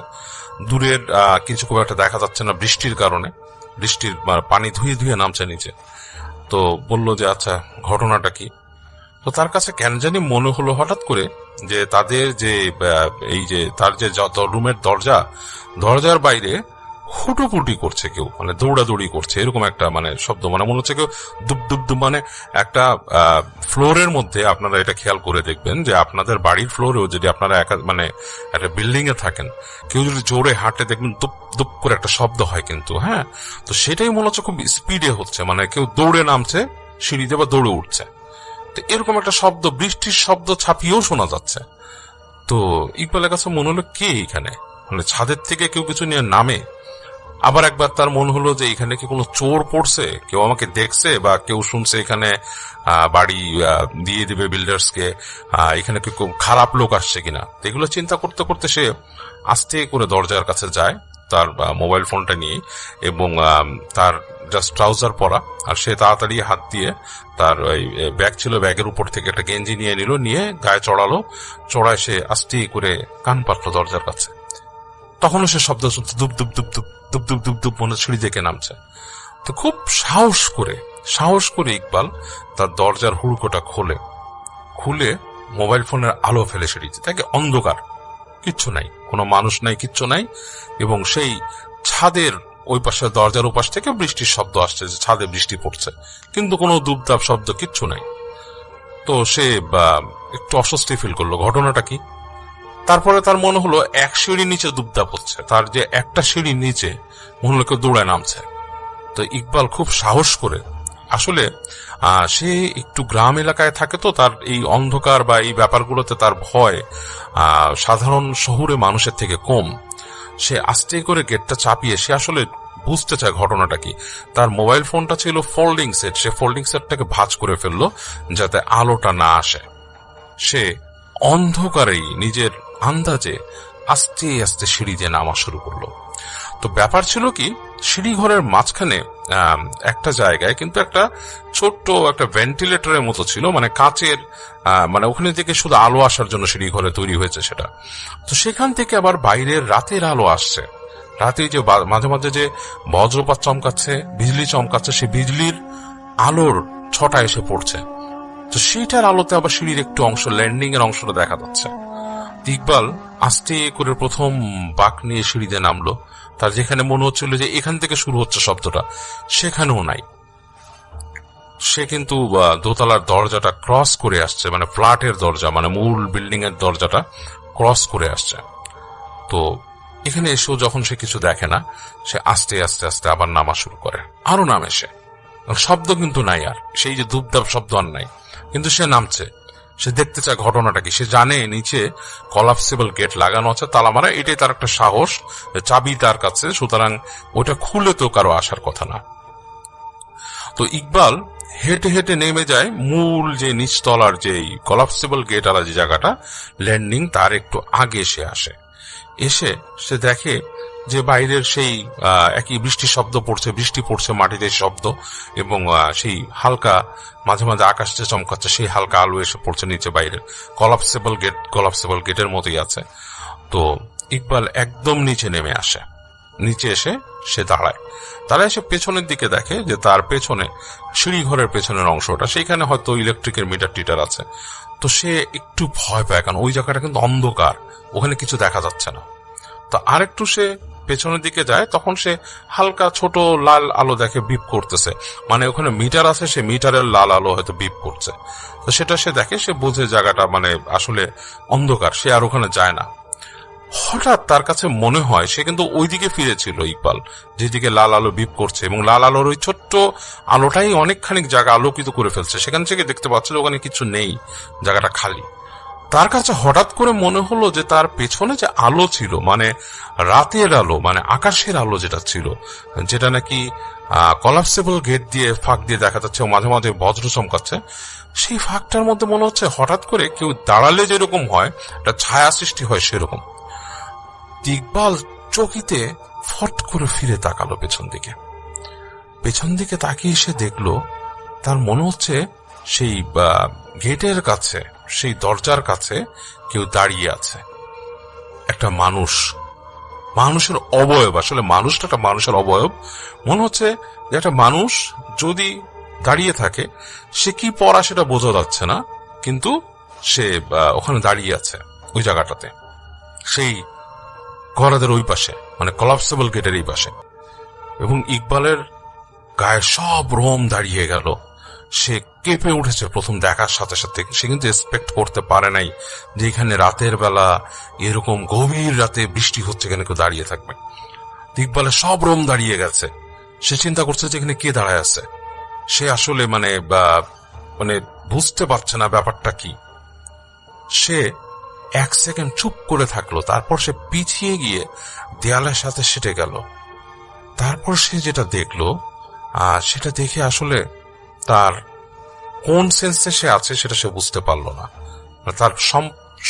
দূরের কিছু খুব একটা দেখা যাচ্ছে না বৃষ্টির কারণে, বৃষ্টির পানি ধুয়ে ধুয়ে নামছে নিচে। তো বলল যে আচ্ছা, ঘটনাটা কি? তো তার কাছে কেন জানি মনে হলো হঠাৎ করে যে তাদের যে এই যে তার যে রুমের দরজার বাইরে হুটোপুটি করছে কেউ, মানে দৌড়াদৌড়ি করছে, এরকম একটা মানে শব্দ, মানে মনে হচ্ছে কেউ দুপ দুপ দুপ, মানে একটা ফ্লোরের মধ্যে। আপনারা এটা খেয়াল করে দেখবেন যে আপনাদের বাড়ির ফ্লোরেও যদি আপনারা মানে একটা বিল্ডিং এ থাকেন, কেউ যদি জোরে হাঁটে দেখবেন দুপ দুপ করে একটা শব্দ হয় কিন্তু, হ্যাঁ। তো সেটাই মনে হচ্ছে খুব স্পিডে হচ্ছে, মানে কেউ দৌড়ে নামছে সিঁড়িতে বা দৌড়ে উঠছে। তো এরকম একটা শব্দ, বৃষ্টির শব্দ ছাপিয়েও শোনা যাচ্ছে। তো ইকবালের কাছে মনে হলো কে এখানে, মানে ছাদের থেকে কেউ কিছু নিয়ে নামে। আবার একবার তার মন হলো যে এখানে কি কোনো চোর পড়ছে, কেউ আমাকে দেখছে, বা কেউ শুনছে এখানে বাড়ি দিয়ে দিবে বিল্ডার্সকে, এখানে কি খুব খারাপ লোক আসছে কিনা। এগুলো চিন্তা করতে করতে সে আস্তে করে দরজার কাছে যায় তার মোবাইল ফোনটা নিয়ে, এবং তার জাস্ট ট্রাউজার পরা, আর সে তাড়াতাড়ি হাত দিয়ে তার ওই ব্যাগ ছিল, ব্যাগের উপর থেকে একটা গেঞ্জি নিয়ে নিল, নিয়ে গায়ে চড়ায় সে আস্তে করে কান পাতলো দরজার কাছে। তখনও সে শব্দ শুনছে, দুপ দুপ দুপ দুপ দুপ দুপ দুপ দুপ, মনে সিঁড়ি থেকে নামছে। তো খুব সাহস করে ইকবাল তার দরজার হুড়কোটা খুলে মোবাইল ফোনের আলো ফেলে সিঁড়িতে তাকে অন্ধকার, কিচ্ছু নাই, কোনো মানুষ নাই, কিচ্ছু নাই। এবং সেই ছাদের ওই পাশে দরজার ওপাশ থেকে বৃষ্টির শব্দ আসছে, যে ছাদে বৃষ্টি পড়ছে, কিন্তু কোনো দুপদাপ শব্দ কিচ্ছু নাই। তো সে একটু অস্বস্তি ফিল করলো, ঘটনাটা কি। তারপরে তার মনে হলো এক সিঁড়ি নিচে দুপদাপ হচ্ছে, তার যে একটা সিঁড়ি নিচে মনে হলো কেউ দৌড়ে নামছে। তো ইকবাল খুব সাহস করে, আসলে সে একটু গ্রাম এলাকায় থাকে, তো তার এই অন্ধকার বা এই ব্যাপারগুলোতে তার ভয় সাধারণ শহুরে মানুষের থেকে কম। সে আস্তে করে গেটটা চাপিয়ে সে আসলে বুঝতে চায় ঘটনাটা কি। তার মোবাইল ফোনটা ছিল ফোল্ডিং সেট, সে ফোল্ডিং সেটটাকে ভাঁজ করে ফেললো যাতে আলোটা না আসে। সে অন্ধকারেই নিজের আন্দাজে আস্তে আস্তে সিঁড়ি দিয়ে নামা শুরু করলো। তো ব্যাপার ছিল কি, সিঁড়ি ঘরের মাঝখানে একটা জায়গায় কিন্তু একটা ছোট্ট একটা ভেন্টিলেটরের মতো ছিল, মানে কাচের, মানে ওখানে থেকে শুধু আলো আসার জন্য সিঁড়ি ঘরে তৈরি হয়েছে সেটা। তো সেখান থেকে আবার বাইরের রাতের আলো আসছে। রাতে যে মাঝে মাঝে যে বজ্রপাত চমকাচ্ছে, বিজলি চমকাচ্ছে, সেই বিজলির আলোর ছটা এসে পড়ছে। তো সেইটার আলোতে আবার সিঁড়ির একটু অংশ, ল্যান্ডিং এর অংশটা দেখা যাচ্ছে। ইকবাল আস্তে করে প্রথম বাঁক নিয়ে সিঁড়িতে নামলো। তার যেখানে মনে হচ্ছিল যে এখান থেকে শুরু হচ্ছে শব্দটা, সেখানেও নাই। সে কিন্তু দোতলার দরজাটা ক্রস করে আসছে, মানে ফ্ল্যাটের দরজা, মানে মূল বিল্ডিং এর দরজাটা ক্রস করে আসছে। তো এখানে এসেও যখন সে কিছু দেখে না, সে আস্তে আস্তে আস্তে আবার নামা শুরু করে। আরো নামে সে, শব্দ কিন্তু নাই, আর সেই যে ধূপধাপ শব্দ আর নাই, কিন্তু সে নামছে। সে দেখতে চায় ঘটনাটা কি। সে জানে নিচে কলাপসিবল গেট লাগানো আছে, তালা মারা, এটাই তার একটা সাহস, চাবি তার কাছে, সুতরাং ওটা খুলে তো কারো আসার কথা না। তো ইকবাল হেঁটে হেঁটে নেমে যায় মূল যে নিচতলার যে কলাপসিবল গেট আলা যে জায়গাটা, ল্যান্ডিং, তার একটু আগে সে আসে। এসে সে দেখে যে বাইরের সেই একই বৃষ্টির শব্দ পড়ছে, বৃষ্টি পড়ছে, মাটিতে শব্দ, এবং সেই হালকা মাঝে মাঝে আকাশে চমকাচ্ছে, সেই হালকা আলো এসে পড়ছে নিচে বাইরের কলাপসিবল গেটের মতোই আছে। তো ইকবাল একদম নিচে নেমে আসে। নিচে এসে সে দাঁড়ায় সে পেছনের দিকে দেখে যে তার পেছনে সিঁড়ি ঘরের পেছনের অংশটা, সেইখানে হয়তো ইলেকট্রিকের মিটার টিটার আছে। তো সে একটু ভয় পায়, কারণ ওই জায়গাটা কিন্তু অন্ধকার, ওখানে কিছু দেখা যাচ্ছে না। তো আরেকটু সে পেছনের দিকে যায়, তখন সে হালকা ছোট লাল আলো দেখে, বিপ করতেছে, মানে ওখানে মিটার আছে, সে মিটারের লাল আলো হয়তো বিপ করছে। তো সেটা সে দেখে, সে বোঝে জায়গাটা মানে আসলে অন্ধকার, সে আর ওখানে যায় না। হঠাৎ তার কাছে মনে হয় সে কিন্তু ওইদিকে ফিরেছিল ইকবাল, যেদিকে লাল আলো বিপ করছে, এবং লাল আলোর ওই ছোট্ট আলোটাই অনেকখানি জায়গা আলোকিত করে ফেলছে। সেখান থেকে দেখতে পাচ্ছিল ওখানে কিছু নেই, জায়গাটা খালি। তার কাছে হঠাৎ করে মনে হলো যে তার পেছনে যে আলো ছিল, মানে রাতের আলো, মানে আকাশের আলো যেটা ছিল, যেটা নাকি কলাপসিবল গেট দিয়ে ফাঁক দিয়ে দেখা যাচ্ছে, মাঝে মাঝে বজ্র চমকাচ্ছে, সেই ফাঁকটার মধ্যে মনে হচ্ছে হঠাৎ করে কেউ দাঁড়ালে যেরকম হয় একটা ছায়া সৃষ্টি হয় সেরকম। ইকবাল চকিতে ফট করে ফিরে তাকালো পেছন দিকে তাকিয়ে সে দেখলো, তার মনে হচ্ছে সেই গেটের কাছে, সেই দরজার কাছে কেউ দাঁড়িয়ে আছে। একটা মানুষের অবয়ব, আসলে মানুষটা একটা মানুষের অবয়ব। মনে হচ্ছে যে একটা মানুষ যদি দাঁড়িয়ে থাকে, সে কি পড়া সেটা বোঝা যাচ্ছে না, কিন্তু সে ওখানে দাঁড়িয়ে আছে ওই জায়গাটাতে, সেই ঘরাদের ওই পাশে, মানে কলাপসিবল গেটের এই পাশে। এবং ইকবালের গায়ে সব রোম দাঁড়িয়ে গেল। সে কেঁপে উঠেছে প্রথম দেখার সাথে সাথে। সে কিন্তু এক্সপেক্ট করতে পারে নাই যে এখানে রাতের বেলা, এরকম গভীর রাতে বৃষ্টি হচ্ছে, এখানে কেউ দাঁড়িয়ে থাকবে। ইকবালের সব রোম দাঁড়িয়ে গেছে। সে চিন্তা করছে যে এখানে কে দাঁড়ায় আছে। সে আসলে মানে বুঝতে পারছে না ব্যাপারটা কি। সে এক সেকেন্ড চুপ করে থাকলো, তারপর সে পিছিয়ে গিয়ে দেয়ালের সাথে সেটে গেল। তারপর সে যেটা দেখলো, সেটা দেখে আসলে তার কোন সেন্সে সে আছে সেটা সে বুঝতে পারলো না। তার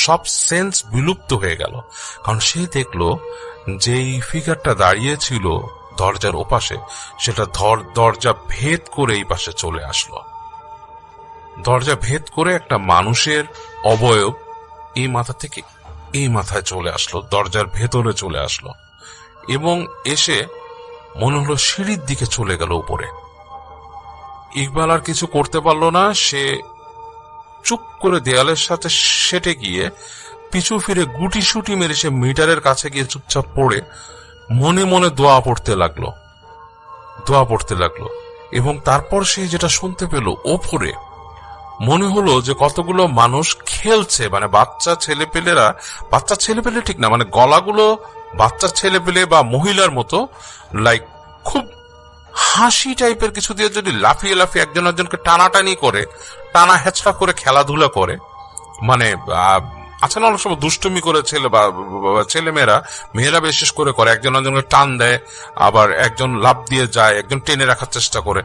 সব সেন্স বিলুপ্ত হয়ে গেল, কারণ সে দেখলো যেই ফিগারটা দাঁড়িয়ে ছিল দরজার ওপাশে, সেটা দরজা ভেদ করে এই পাশে চলে আসলো। দরজা ভেদ করে একটা মানুষের অবয়ব এই মাথা থেকে এই মাথায় চলে আসলো, দরজার ভেতরে চলে আসলো, এবং এসে মনে হলো সিঁড়ির দিকে চলে গেল উপরে। ইকবাল আর কিছু করতে পারলো না। সে চুপ করে দেয়ালের সাথে সেটে গিয়ে পিছু ফিরে গুটি সুটি মেরে সে মিটারের কাছে গিয়ে চুপচাপ পড়ে মনে মনে দোয়া পড়তে লাগলো। এবং তারপর সে যেটা শুনতে পেল ওপরে, মনে হলো যে কতগুলো মানুষ খেলছে, মানে বাচ্চা ছেলেপেলে ঠিক না, মানে গলাগুলো বাচ্চা ছেলেপেলে বা মহিলার মতো, লাইক খুব হাসি টাইপের কিছু দিয়ে যদি লাফিয়ে লাফিয়ে একজন একজনকে টানাটানি করে, টানা হেঁচড়া করে খেলাধুলা করে, মানে আছে না অনেক সময় দুষ্টুমি করে মেয়েরা বিশেষ করে একজন একজনকে টান দেয়, আবার একজন লাফ দিয়ে যায়, একজন টেনে রাখার চেষ্টা করে,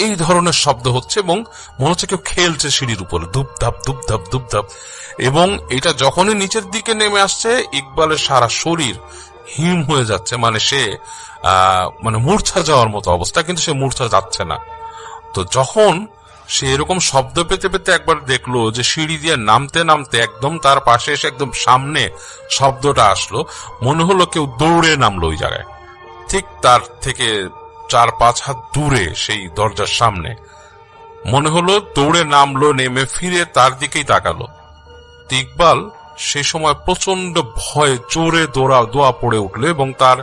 এই ধরনের শব্দ হচ্ছে এবং মনে হচ্ছে কেউ খেলছে সিঁড়ির উপরে, ধুপধাপ ধুপধাপ ধুপধাপ। এবং এটা যখনই নিচের দিকে নেমে আসছে, ইকবালের সারা শরীর হিম হয়ে যাচ্ছে, মানে সে মানে মূর্ছা যাওয়ার মতো অবস্থা, কিন্তু সে মূর্ছা যাচ্ছে না। তো যখন সে এরকম শব্দ পেতে পেতে একবার দেখলো যে সিঁড়ি দিয়ে নামতে নামতে একদম তার পাশে এসে একদম সামনে শব্দটা আসলো, মনে হলো কেউ দৌড়ে নামলো ওই জায়গায়, ঠিক তার থেকে 4-5 হাত দূরে সেই দরজার সামনে। মনে হলো দৌড়ে নামলো, নেমে ফিরে তার দিকেই তাকালো। ইকবাল সেই সময় প্রচন্ড ভয়ে জোরে দোয়া পড়ে উঠলো এবং তার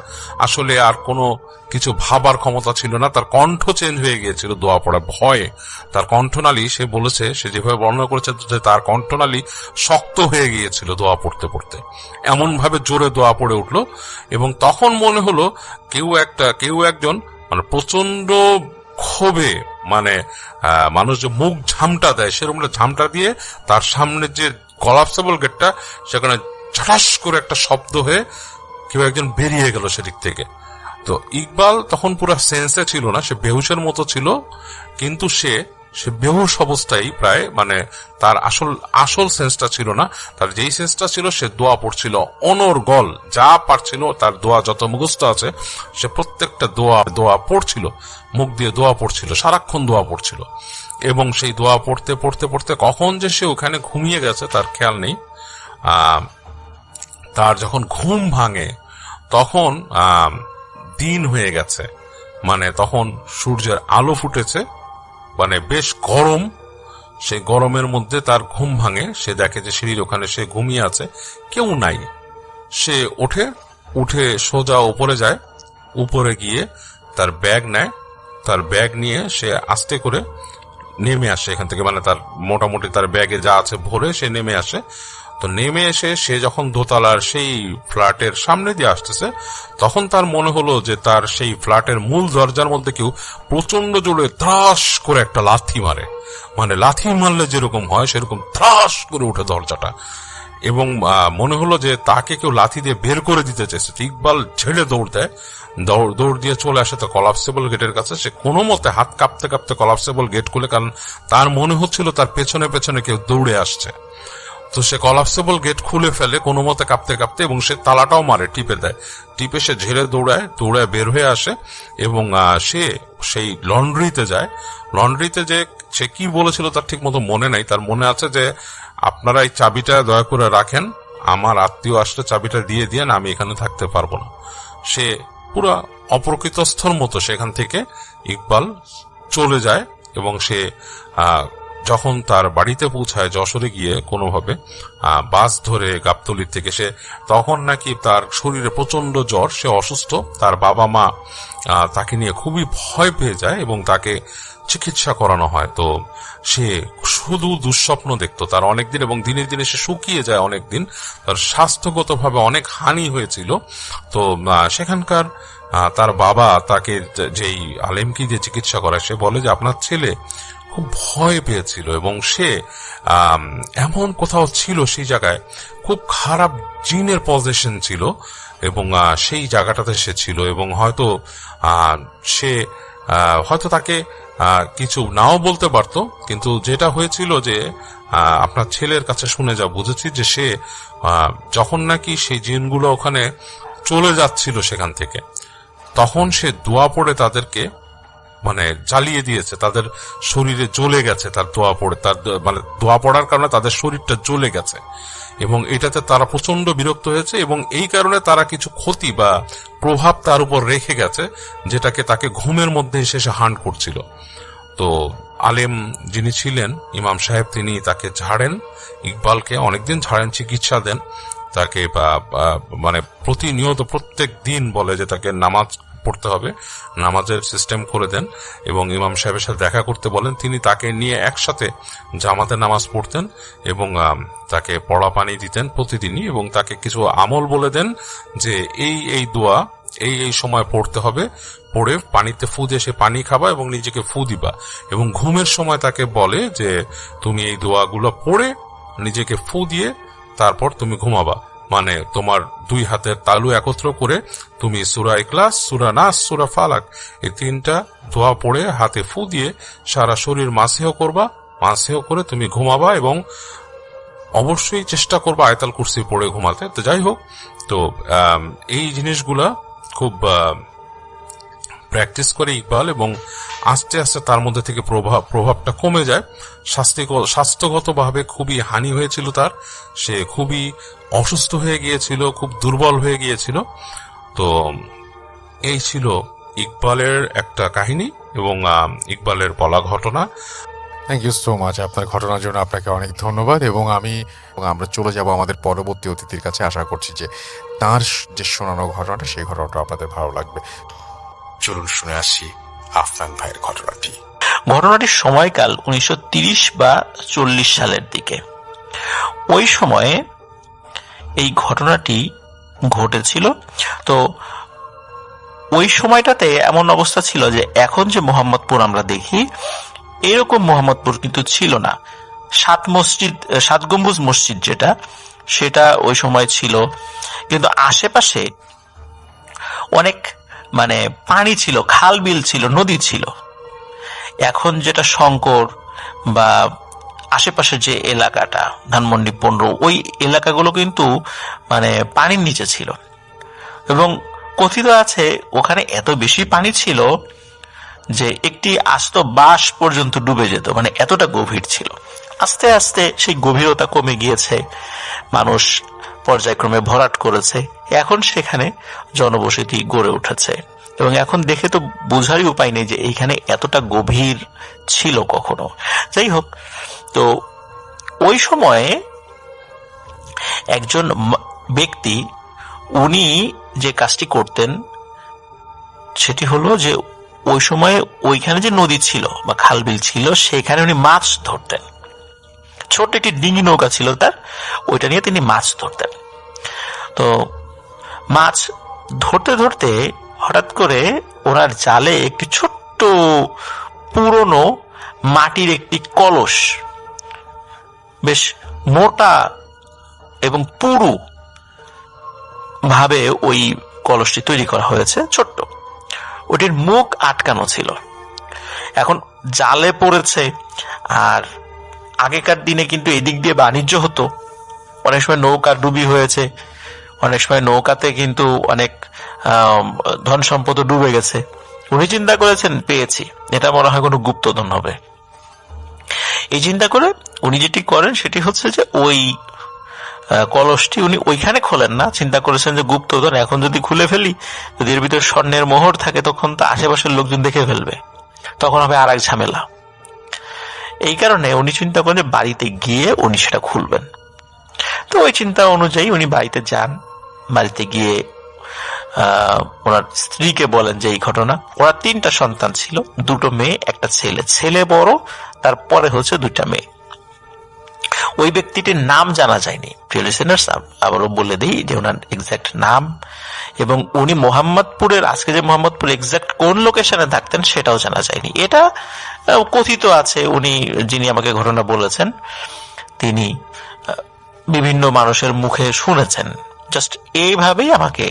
আসলে আর কোনো কিছু ভাবার ক্ষমতা ছিল না। তার কণ্ঠ চেঞ্জ হয়ে গিয়েছিল দোয়া পড়া ভয়ে। তার কণ্ঠনালী, সে বলেছে, সে যেভাবে বর্ণনা করেছে যে তার কণ্ঠনালী শক্ত হয়ে গিয়েছিল দোয়া পড়তে পড়তে, এমন ভাবে জোরে দোয়া পড়ে উঠলো। এবং তখন মনে হলো কেউ একজন মানে প্রচন্ড ক্ষোভে, মানে মানুষ যে মুখ ঝামটা দেয় সেরকম ঝামটা দিয়ে তার সামনে যে কলাপসেবল গেটটা, সেখানে ঝাটাস করে একটা শব্দ হয়ে কেউ একজন বেরিয়ে গেল সেদিক থেকে। তো ইকবাল তখন পুরো সেন্সে ছিল না, সে বেহুশের মতো ছিল, কিন্তু সে বেহুশ অবস্থায় প্রায়, মানে তার আসল সেন্সটা ছিল না। তার যেই সেন্সটা ছিল, সে দোয়া পড়ছিল অনর্গল, যা পারছিল তার দোয়া যত মুখস্থ আছে সে প্রত্যেকটা দোয়া পড়ছিল, মুখ দিয়ে দোয়া পড়ছিল, সারাক্ষণ দোয়া পড়ছিল। এবং সেই দোয়া পড়তে পড়তে পড়তে কখন যে সে ওখানে ঘুমিয়ে গেছে তার খেয়াল নেই। তার যখন ঘুম ভাঙে তখন দিন হয়ে গেছে, মানে তখন সূর্যের আলো ফুটেছে, মানে বেশ গরম। সেই গরমের মধ্যে তার ঘুম ভাঙে, সে দেখে যে সিঁড়ির ওখানে সে ঘুমিয়ে আছে, কেউ নাই। সে উঠে সোজা উপরে যায়, উপরে গিয়ে তার ব্যাগ নেয়, তার ব্যাগ নিয়ে সে আস্তে করে নেমে আসে এখান থেকে, মানে তার মোটামুটি তার ব্যাগে যা আছে ভরে সে নেমে আসে। তো নেমে এসে সে যখন দোতলার সেই ফ্ল্যাটের সামনে দিয়ে আসতেছে, তখন তার মনে হলো যে তার সেই ফ্ল্যাটের মূল দরজার মধ্যে কেউ প্রচন্ড জোরে ত্রাস করে একটা লাথি মারে, মানে লাথি মারলে যেরকম হয় সেরকম ত্রাস করে উঠে দরজাটা। এবং মনে হলো যে তাকে কেউ লাথি দিয়ে বের করে দিতে চেয়েছে। ইকবাল ছেড়ে দৌড় দিয়ে চলে আসে তো কলাপসেবল গেটের কাছে। সে কোনো মতে হাত কাঁপতে কাঁপতে কলাপসেবল গেট খুলে, কারণ তার মনে হচ্ছিল তার পেছনে পেছনে কেউ দৌড়ে আসছে। তো সে কলাপসেবল গেট খুলে ফেলে কোনো মতে কাঁপতে কাঁপতে, এবং সে তালাটাও মারে, টিপে সে ঝেড়ে দৌড়ায় বের হয়ে আসে। এবং সে সেই লন্ড্রিতে যায়। লন্ড্রিতে যে সে কি বলেছিল তার ঠিক মতো মনে নাই। তার মনে আছে যে আপনারা এই চাবিটা দয়া করে রাখেন, আমার আত্মীয় আসলে চাবিটা দিয়ে দিয়েন, আমি এখানে থাকতে পারবো না। সে পুরো অপ্রকৃতস্থর মতো সেখান থেকে ইকবাল চলে যায়। এবং সে যখন তার বাড়িতে পৌঁছায় যশোরে গিয়ে কোনোভাবে বাস ধরে গাবতলীর থেকে, সে তখন নাকি তার শরীরে প্রচন্ড জ্বর, সে অসুস্থ। তার বাবা মা তাকে নিয়ে খুবই ভয় পেয়ে যায় এবং তাকে চিকিৎসা করানো হয়। তো সে শুধু দুঃস্বপ্ন দেখতো তার অনেকদিন, এবং দিনে দিনে সে শুকিয়ে যায় অনেকদিন। তার স্বাস্থ্যগতভাবে অনেক হানি হয়েছিল। তো সেখানকার তার বাবা তাকে যেই আলেমকে দিয়ে চিকিৎসা করায়, সে বলে যে আপনার ছেলে খুব ভয় পেয়েছিল এবং সে এমন কোথাও ছিল সেই জায়গায়, খুব খারাপ জিনের পজিশন ছিল এবং সেই জায়গাটাতে সে ছিল। এবং হয়তো তাকে কিছু নাও বলতে পারতো, কিন্তু যেটা হয়েছিল যে আপনার ছেলের কাছে শুনে যা বুঝেছি যে সে যখন নাকি সেই জিনগুলো ওখানে চলে যাচ্ছিল সেখান থেকে, তখন সে দোয়া পড়ে তাদেরকে মানে জ্বালিয়ে দিয়েছে, তাদের শরীরে জ্বলে গেছে। তার দোয়া পড়ে, তার মানে দোয়া পড়ার কারণে তাদের শরীরটা জ্বলে গেছে এবং এটাতে তারা প্রচন্ড বিরক্ত হয়েছে এবং এই কারণে তারা কিছু ক্ষতি বা প্রভাব তার উপর রেখে গেছে, যেটাকে তাকে ঘুমের মধ্যে এসে হান্ট করছিল। তো আলেম যিনি ছিলেন ইমাম সাহেব, তিনি তাকে ঝাড়েন, ইকবালকে অনেকদিন ঝাড়েন, চিকিৎসা দেন তাকে, মানে প্রতিনিয়ত প্রত্যেক দিন বলে যে তাকে নামাজ পড়তে হবে, নামাজের সিস্টেম করে দেন এবং ইমাম সাহেবের সাথে দেখা করতে বলেন। তিনি তাকে নিয়ে একসাথে জামাতে নামাজ পড়তেন এবং তাকে পড়া পানি দিতেন প্রতিদিনই, এবং তাকে কিছু আমল বলে দেন যে এই দোয়া এই সময় পড়তে হবে, পড়ে পানিতে ফু দিয়ে সে পানি খাবা এবং নিজেকে ফু দিবা, এবং ঘুমের সময় তাকে বলে যে তুমি এই দোয়াগুলো পড়ে নিজেকে ফু দিয়ে তারপর তুমি ঘুমাবা, মানে তোমার দুই হাতের তালু একত্র করে তুমি সূরা ইখলাস, সূরা নাস, সূরা ফালাক এই 3টা দোয়া পড়ে হাতে ফু দিয়ে সারা শরীর মাসিহ করবা, মাসিহ করে তুমি ঘুমাবা এবং অবশ্যই চেষ্টা করবা আয়াতুল কুরসি পড়ে ঘুমাতে। তো যাই হোক, তো এই জিনিসগুলা খুব প্র্যাকটিস করে ইকবাল, এবং আস্তে আস্তে তার মধ্যে থেকে প্রভাবটা কমে যায়। স্বাস্থ্যগতভাবে খুবই হানি হয়েছিল তার, সে খুবই অসুস্থ হয়ে গিয়েছিল, খুব দুর্বল হয়ে গিয়েছিল। তো এই ছিল ইকবালের একটা কাহিনী এবং ইকবালের বলা ঘটনা। থ্যাংক ইউ সো মাচ আপনার ঘটনার জন্য, আপনাকে অনেক ধন্যবাদ। এবং আমরা চলে যাব আমাদের পরবর্তী অতিথির কাছে। আশা করছি যে তার যে শোনানো ঘটনাটা, সেই ঘটনাটা আপনাদের ভালো লাগবে। চলুন শুনে আসি আফনান ভাইয়ের ঘটনাটি। ঘটনাটির সময়কাল 1930 বা 40 সালের দিকে। ওই সময়ে এই ঘটনাটি ঘটেছিল। তো ওই সময়টাতে এমন অবস্থা ছিল যে এখন যে মোহাম্মদপুর আমরা দেখি, এরকম মোহাম্মদপুর কিন্তু ছিল না। 7 গম্বুজ মসজিদ যেটা, সেটা ওই সময় ছিল, কিন্তু আশেপাশে অনেক মানে পানি ছিল, খাল বিল ছিল, নদী ছিল। এখন যেটা শঙ্কর বা আশেপাশে যে এলাকাটা ধানমন্ডি 15, ওই এলাকাগুলো কিন্তু মানে পানির নিচে ছিল, এবং কথিত আছে ওখানে এত বেশি পানি ছিল যে একটি আস্ত বাঁশ পর্যন্ত ডুবে যেত, মানে এতটা গভীর ছিল। আস্তে আস্তে সেই গভীরতা কমে গিয়েছে, মানুষ পর্যায়ক্রমে ভরাট করেছে, এখন সেখানে জনবসতি গড়ে উঠেছে, এবং এখন দেখে তো বোঝারই উপায় নেই যে এইখানে এতটা গভীর ছিল কখনো। যাই হোক, তো ওই সময়ে একজন ব্যক্তি, উনি যে কাজটি করতেন সেটি হলো যে ওই সময়ে ওইখানে যে নদী ছিল বা খালবিল ছিল, সেখানে উনি মাছ ধরতেন। ছোট্ট একটি ডিঙি নৌকা ছিল তার, ওইটা নিয়ে তিনি মাছ ধরতেন। তো মাছ ধরতে ধরতে হঠাৎ করে ওনার জালে একটি ছোট্ট পুরনো মাটির একটি কলস, বেশ মোটা এবং পুরু ভাবে ওই কলসটি তৈরি করা হয়েছে, ছোট্ট, ওটির মুখ আটকানো ছিল। এখন জালে পড়েছে, আর আগেকার দিনে কিন্তু এদিক দিয়ে বাণিজ্য হতো, অনেক সময় নৌকা ডুবি হয়েছে, অনেক সময় নৌকাতে কিন্তু অনেক ধন সম্পদ ডুবে গেছে। উনি চিন্তা করেছেন পেয়েছি, এটা মনে হয় কোনো গুপ্তধন হবে। এই চিন্তা করে উনি যেটি করেন সেটি হচ্ছে যে ওই কলসটি উনি ওইখানে খোলেন না, চিন্তা করেছেন যে গুপ্তধন এখন যদি খুলে ফেলি, যদি এর ভিতরে স্বর্ণের মোহর থাকে, তখন তো আশেপাশের লোকজন দেখে ফেলবে, তখন হবে আর এক ঝামেলা। এই কারণে উনি চিন্তা করেন যে বাড়িতে গিয়ে উনি সেটা খুলবেন। তো ওই চিন্তা অনুযায়ী উনি বাড়িতে যান। বাড়িতে গিয়ে ওনার স্ত্রীকে বলেন যে এই ঘটনা। ওনার 3টা সন্তান ছিল, 2টো মেয়ে, একটা ছেলে। ছেলে বড়, তারপরে হচ্ছে 2টা মেয়ে। ওই ব্যক্তিটির নাম জানা যায়নি। প্রিয় লিসেনার্স, আবারও বলে দিই যে ওনার এক্সাক্ট নাম, এবং উনি মোহাম্মদপুরের, আজকে যে মোহাম্মদপুর এক্সাক্ট কোন লোকেশনে থাকতেন সেটাও জানা যায়নি। এটা কথিত আছে, উনি যিনি আমাকে ঘটনা বলেছেন তিনি বিভিন্ন মানুষের মুখে শুনেছেন, জাস্ট এইভাবেই আমাকে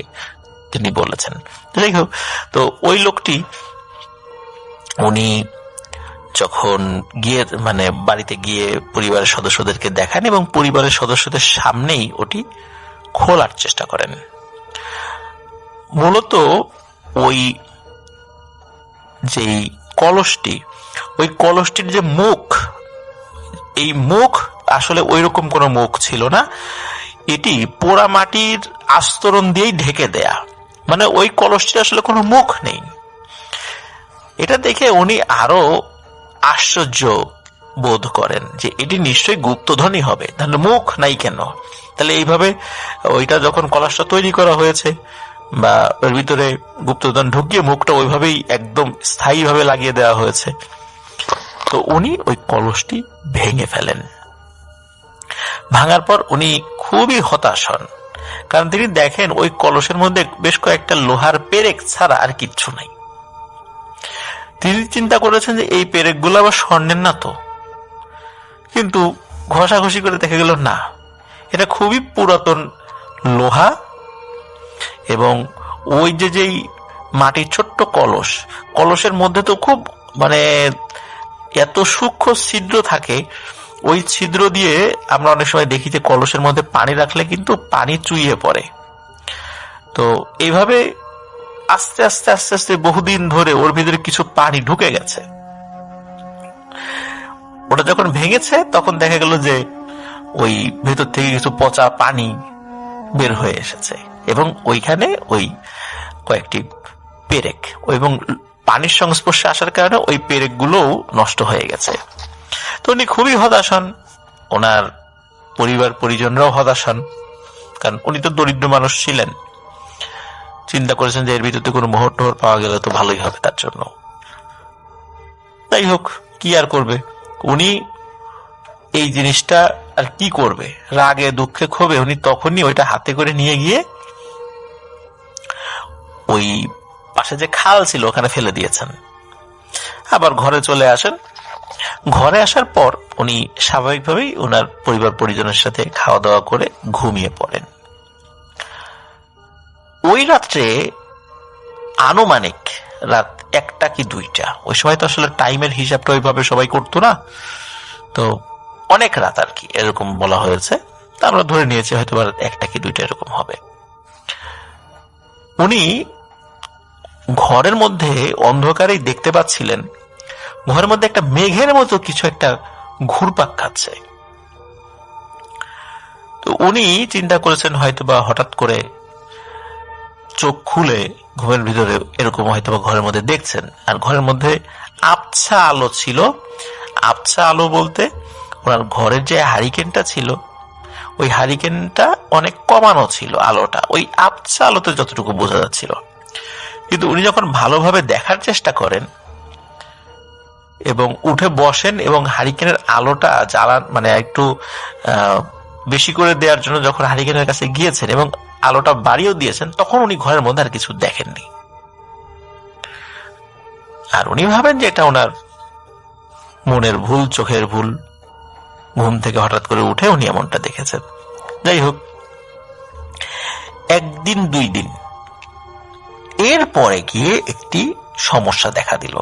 তিনি বলেছেন। যাই হোক, তো ওই লোকটি উনি যখন গিয়ে মানে বাড়িতে গিয়ে পরিবারের সদস্যদেরকে দেখান এবং পরিবারের সদস্যদের সামনেই ওটি খোলার চেষ্টা করেন। মূলত ওই যেই কলসটি, ওই কলসটির যে মুখ, এই মুখ আসলে ওই রকম কোনো মুখ ছিল না, এটি পোড়া মাটির আস্তরণ দিয়েই ঢেকে দেয়া, মানে ওই কলসটির আসলে কোনো মুখ নেই। এটা দেখে উনি আরো আশ্চর্য বোধ করেন যে এটি নিশ্চয়ই গুপ্তধনই হবে, তাহলে মুখ নাই কেন? তাহলে এইভাবে ওইটা যখন কলসটা তৈরি করা হয়েছে বা এর ভিতরে গুপ্তধন ঢুকিয়ে মুখটা ওইভাবেই একদম স্থায়ীভাবে লাগিয়ে দেওয়া হয়েছে। তো উনি ওই কলসটি ভেঙে ফেলেন। ভাঙার পর উনি খুবই হতাশ হন, কারণ তিনি দেখেন ওই কলসের মধ্যে বেশ কয়েকটা লোহার পেরেক ছাড়া আর কিচ্ছু নাই। তিনি চিন্তা করেছেন যে এই পেরেকগুলো আবার স্বর্ণের না তো, কিন্তু ঘষাঘষি করে দেখা গেল না, এটা খুবই পুরাতন লোহা। এবং ওই যেই মাটির ছোট্ট কলস, কলসের মধ্যে তো খুব মানে এত সূক্ষ্ম ছিদ্র থাকে, ওই ছিদ্র দিয়ে আমরা অনেক সময় দেখি যে কলসের মধ্যে পানি রাখলে কিন্তু পানি চুইয়ে পড়ে। তো এইভাবে আস্তে আস্তে আস্তে আস্তে বহুদিন ধরে ওর ভিতরে কিছু পানি ঢুকে গেছে। ওটা যখন ভেঙেছে তখন দেখা গেল যে ওই ভেতর থেকে কিছু পচা পানি বের হয়ে এসেছে এবং ওইখানে ওই কয়েকটি পেরেক এবং পানির সংস্পর্শে আসার কারণে ওই পেরেক গুলোও নষ্ট হয়ে গেছে। তো উনি খুবই হতাশ হন, ওনার পরিবার পরিজনরাও হতাশ হন, কারণ উনি তো দরিদ্র মানুষ ছিলেন। চিন্তা করেছেন যে এর ভিতরে কোনো মোহর টোহর পাওয়া গেলে তো ভালোই হবে তার জন্য। তাই হোক, কি আর করবে, উনি এই জিনিসটা আর কি করবে, রাগে দুঃখে ক্ষোভে উনি তখনই ওইটা হাতে করে নিয়ে গিয়ে ওই পাশে যে খাল ছিল ওখানে ফেলে দিয়েছেন। আবার ঘরে চলে আসেন। ঘরে আসার পর উনি স্বাভাবিকভাবেই ওনার পরিবার পরিজনের সাথে খাওয়া দাওয়া করে ঘুমিয়ে পড়েন। ওই রাত্রে আনুমানিক রাত 1টা কি 2টা, ওই সময় তো আসলে টাইমের হিসাবটা ওইভাবে সবাই করতো না, তো অনেক রাত আর কি এরকম বলা হয়েছে, তা আমরা ধরে নিয়েছি হয়তো 1টা কি 2টা এরকম হবে। উনি ঘরের মধ্যে অন্ধকারেই দেখতে পাচ্ছিলেন ঘরের মধ্যে একটা মেঘের মতো কিছু একটা ঘুরপাক খাচ্ছে। তো উনি চিন্তা করেছেন হয়তোবা হঠাৎ করে চোখ খুলে ঘুমের ভিতরে এরকম হয়তোবা ঘরের মধ্যে দেখছেন। আর ঘরের মধ্যে আবছা আলো ছিল। আবছা আলো বলতে ওনার ঘরের যে হারিকেনটা ছিল ওই হারিকেনটা অনেক কমানো ছিল আলোটা, ওই আবছা আলোতে যতটুকু বোঝা যাচ্ছিল। কিন্তু উনি যখন ভালোভাবে দেখার চেষ্টা করেন এবং উঠে বসেন এবং হারিকেনের আলোটা জ্বালান মানে একটু বেশি করে দেওয়ার জন্য যখন হারিকেনের কাছে গিয়েছেন এবং আলোটা বাড়িয়েও দিয়েছেন, তখন উনি ঘরের মধ্যে আর কিছু দেখেননি। আর উনি ভাবেন যে এটা ওনার মনের ভুল, চোখের ভুল, ঘুম থেকে হঠাৎ করে উঠে উনি এমনটা দেখেছেন। যাই হোক, 1 দিন 2 দিন এরপরে গিয়ে একটি সমস্যা দেখা দিল।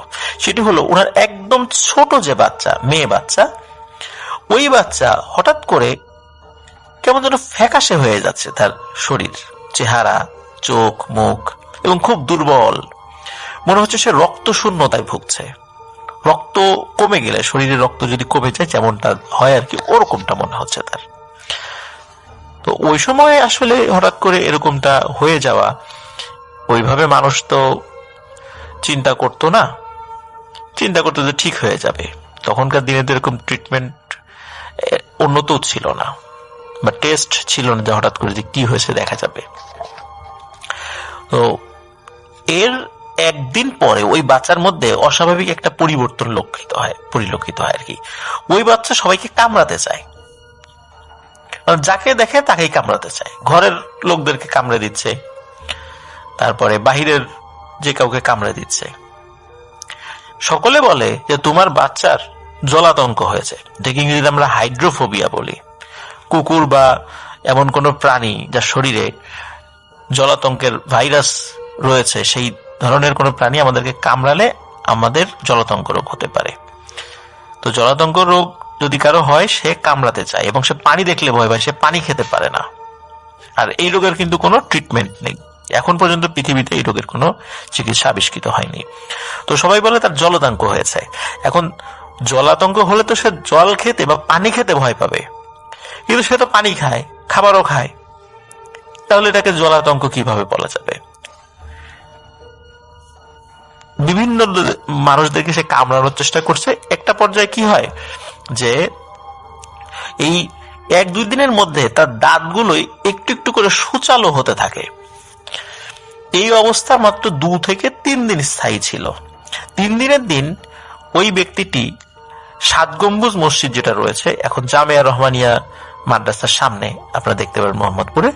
সেটি হলো ওনার একদম ছোট যে বাচ্চা, মেয়ে বাচ্চা, ওই বাচ্চা হঠাৎ করে কেমন যেন ফ্যাকাশে হয়ে যাচ্ছে, তার শরীর, চেহারা, চোখ, মুখ এবং খুব দুর্বল, মনে হচ্ছে সে রক্ত শূন্যতায় ভুগছে। রক্ত কমে গেলে, শরীরে রক্ত যদি কমে যায় যেমনটা হয় আর কি, ওরকমটা মনে হচ্ছে তার। তো ওই সময় আসলে হঠাৎ করে এরকমটা হয়ে যাওয়া, ওইভাবে মানুষ তো চিন্তা করতো না, চিন্তা করতো যে ঠিক হয়ে যাবে। তখনকার দিনে তো এরকম ট্রিটমেন্ট উন্নত ছিল না বা টেস্ট ছিল না যে হঠাৎ করে যে কি হয়েছে দেখা যাবে। তো এর 1 দিন পরে ওই বাচ্চার মধ্যে অস্বাভাবিক একটা পরিবর্তন পরিলক্ষিত হয় আর কি। ওই বাচ্চা সবাইকে কামড়াতে চায়, যাকে দেখে তাকেই কামড়াতে চায়। ঘরের লোকদেরকে কামড়ে দিচ্ছে, তারপরে বাহিরের যে কাউকে কামড়ে দিচ্ছে। সকলে বলে যে তোমার বাচ্চার জলাতঙ্ক হয়েছে, এটাকে ইংরেজিতে আমরা হাইড্রোফোবিয়া বলি। কুকুর বা এমন কোনো প্রাণী যার শরীরে জলাতঙ্কের ভাইরাস রয়েছে, সেই ধরনের কোনো প্রাণী আমাদেরকে কামড়ালে আমাদের জলাতঙ্ক রোগ হতে পারে। তো জলাতঙ্ক রোগ যদি কারো হয়, সে কামড়াতে চায় এবং সে পানি দেখলে ভয় পায়, সে পানি খেতে পারে না। আর এই রোগের কিন্তু কোনো ট্রিটমেন্ট নেই, এখন পর্যন্ত পৃথিবীতে এই রোগের কোনো চিকিৎসা আবিষ্কৃত হয়নি। তো সবাই বলে তার জলাতঙ্ক হয়েছে। এখন জলাতঙ্ক হলে তো সে জল খেতে বা পানি খেতে ভয় পাবে, কিন্তু সে তো পানি খায়, খাবারও খায়, তাহলে এটাকে জলাতঙ্ক কিভাবে বলা যাবে? বিভিন্ন মানুষদেরকে সে কামড়ানোর চেষ্টা করছে। একটা পর্যায়ে কি হয় যে এই 1-2 দিনের মধ্যে তার দাঁতগুলোই একটু একটু করে সূচালো হতে থাকে। এই অবস্থা মাত্র 2 থেকে 3 দিন স্থায়ী ছিল। 3 দিনের দিন ওই ব্যক্তিটি 7 গম্বুজ মসজিদ যেটা রয়েছে এখন জামিয়া রহমানিয়া মাদ্রাসার সামনে, আপনারা দেখতে পারেন মোহাম্মদপুরে,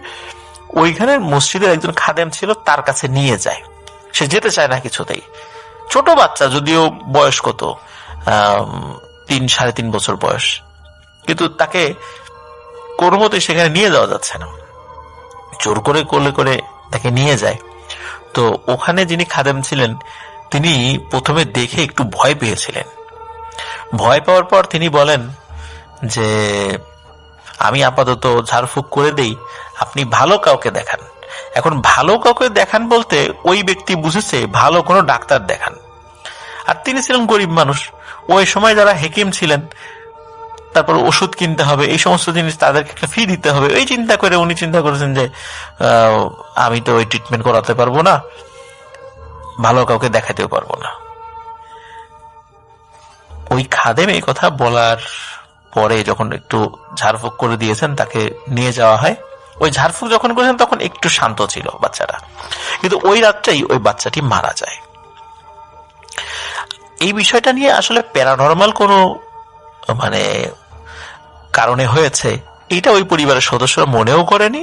ওইখানে মসজিদের একজন খাদেম ছিল, তার কাছে নিয়ে যায়। সে যেতে চায় না কিছুতেই। ছোট বাচ্চা, যদিও বয়স কত 3-3.5 বছর বয়স, কিন্তু তাকে কোনো মতেই সেখানে নিয়ে যাওয়া যাচ্ছে না। জোর করে কোলে করে তাকে নিয়ে যায়। তো ওখানে যিনি খাদেম ছিলেন তিনি প্রথমে দেখে একটু ভয় পেয়েছিলেন। ভয় পাওয়ার পর তিনি বলেন যে আমি আপাতত ঝাড়ফুঁক করে দেই, আপনি ভালো কাউকে দেখান। এখন ভালো কাউকে দেখান বলতে ওই ব্যক্তি বুঝেছে ভালো কোনো ডাক্তার দেখান। আর তিনি ছিলেন গরিব মানুষ, ওই সময় যারা হেকিম ছিলেন, তারপর ওষুধ কিনতে হবে, এই সমস্ত জিনিস তাদেরকে একটা ফি দিতে হবে, এই চিন্তা করে উনি চিন্তা করেছেন যে আমি তো ওই ট্রিটমেন্ট করাতে পারবো না, ভালো কাউকে দেখাতেও পারবো না। ওই খাদেম এই কথা বলার পরে যখন একটু ঝাড়ফুঁক করে দিয়েছেন, তাকে নিয়ে যাওয়া হয়। ওই ঝাড়ফুঁক যখন করেছেন তখন একটু শান্ত ছিল বাচ্চাটা, কিন্তু ওই রাতটাই ওই বাচ্চাটি মারা যায়। এই বিষয়টা নিয়ে আসলে প্যারানরমাল কোনো কারণে হয়েছে এটা ওই পরিবারের সদস্যরা মনেও করেনি,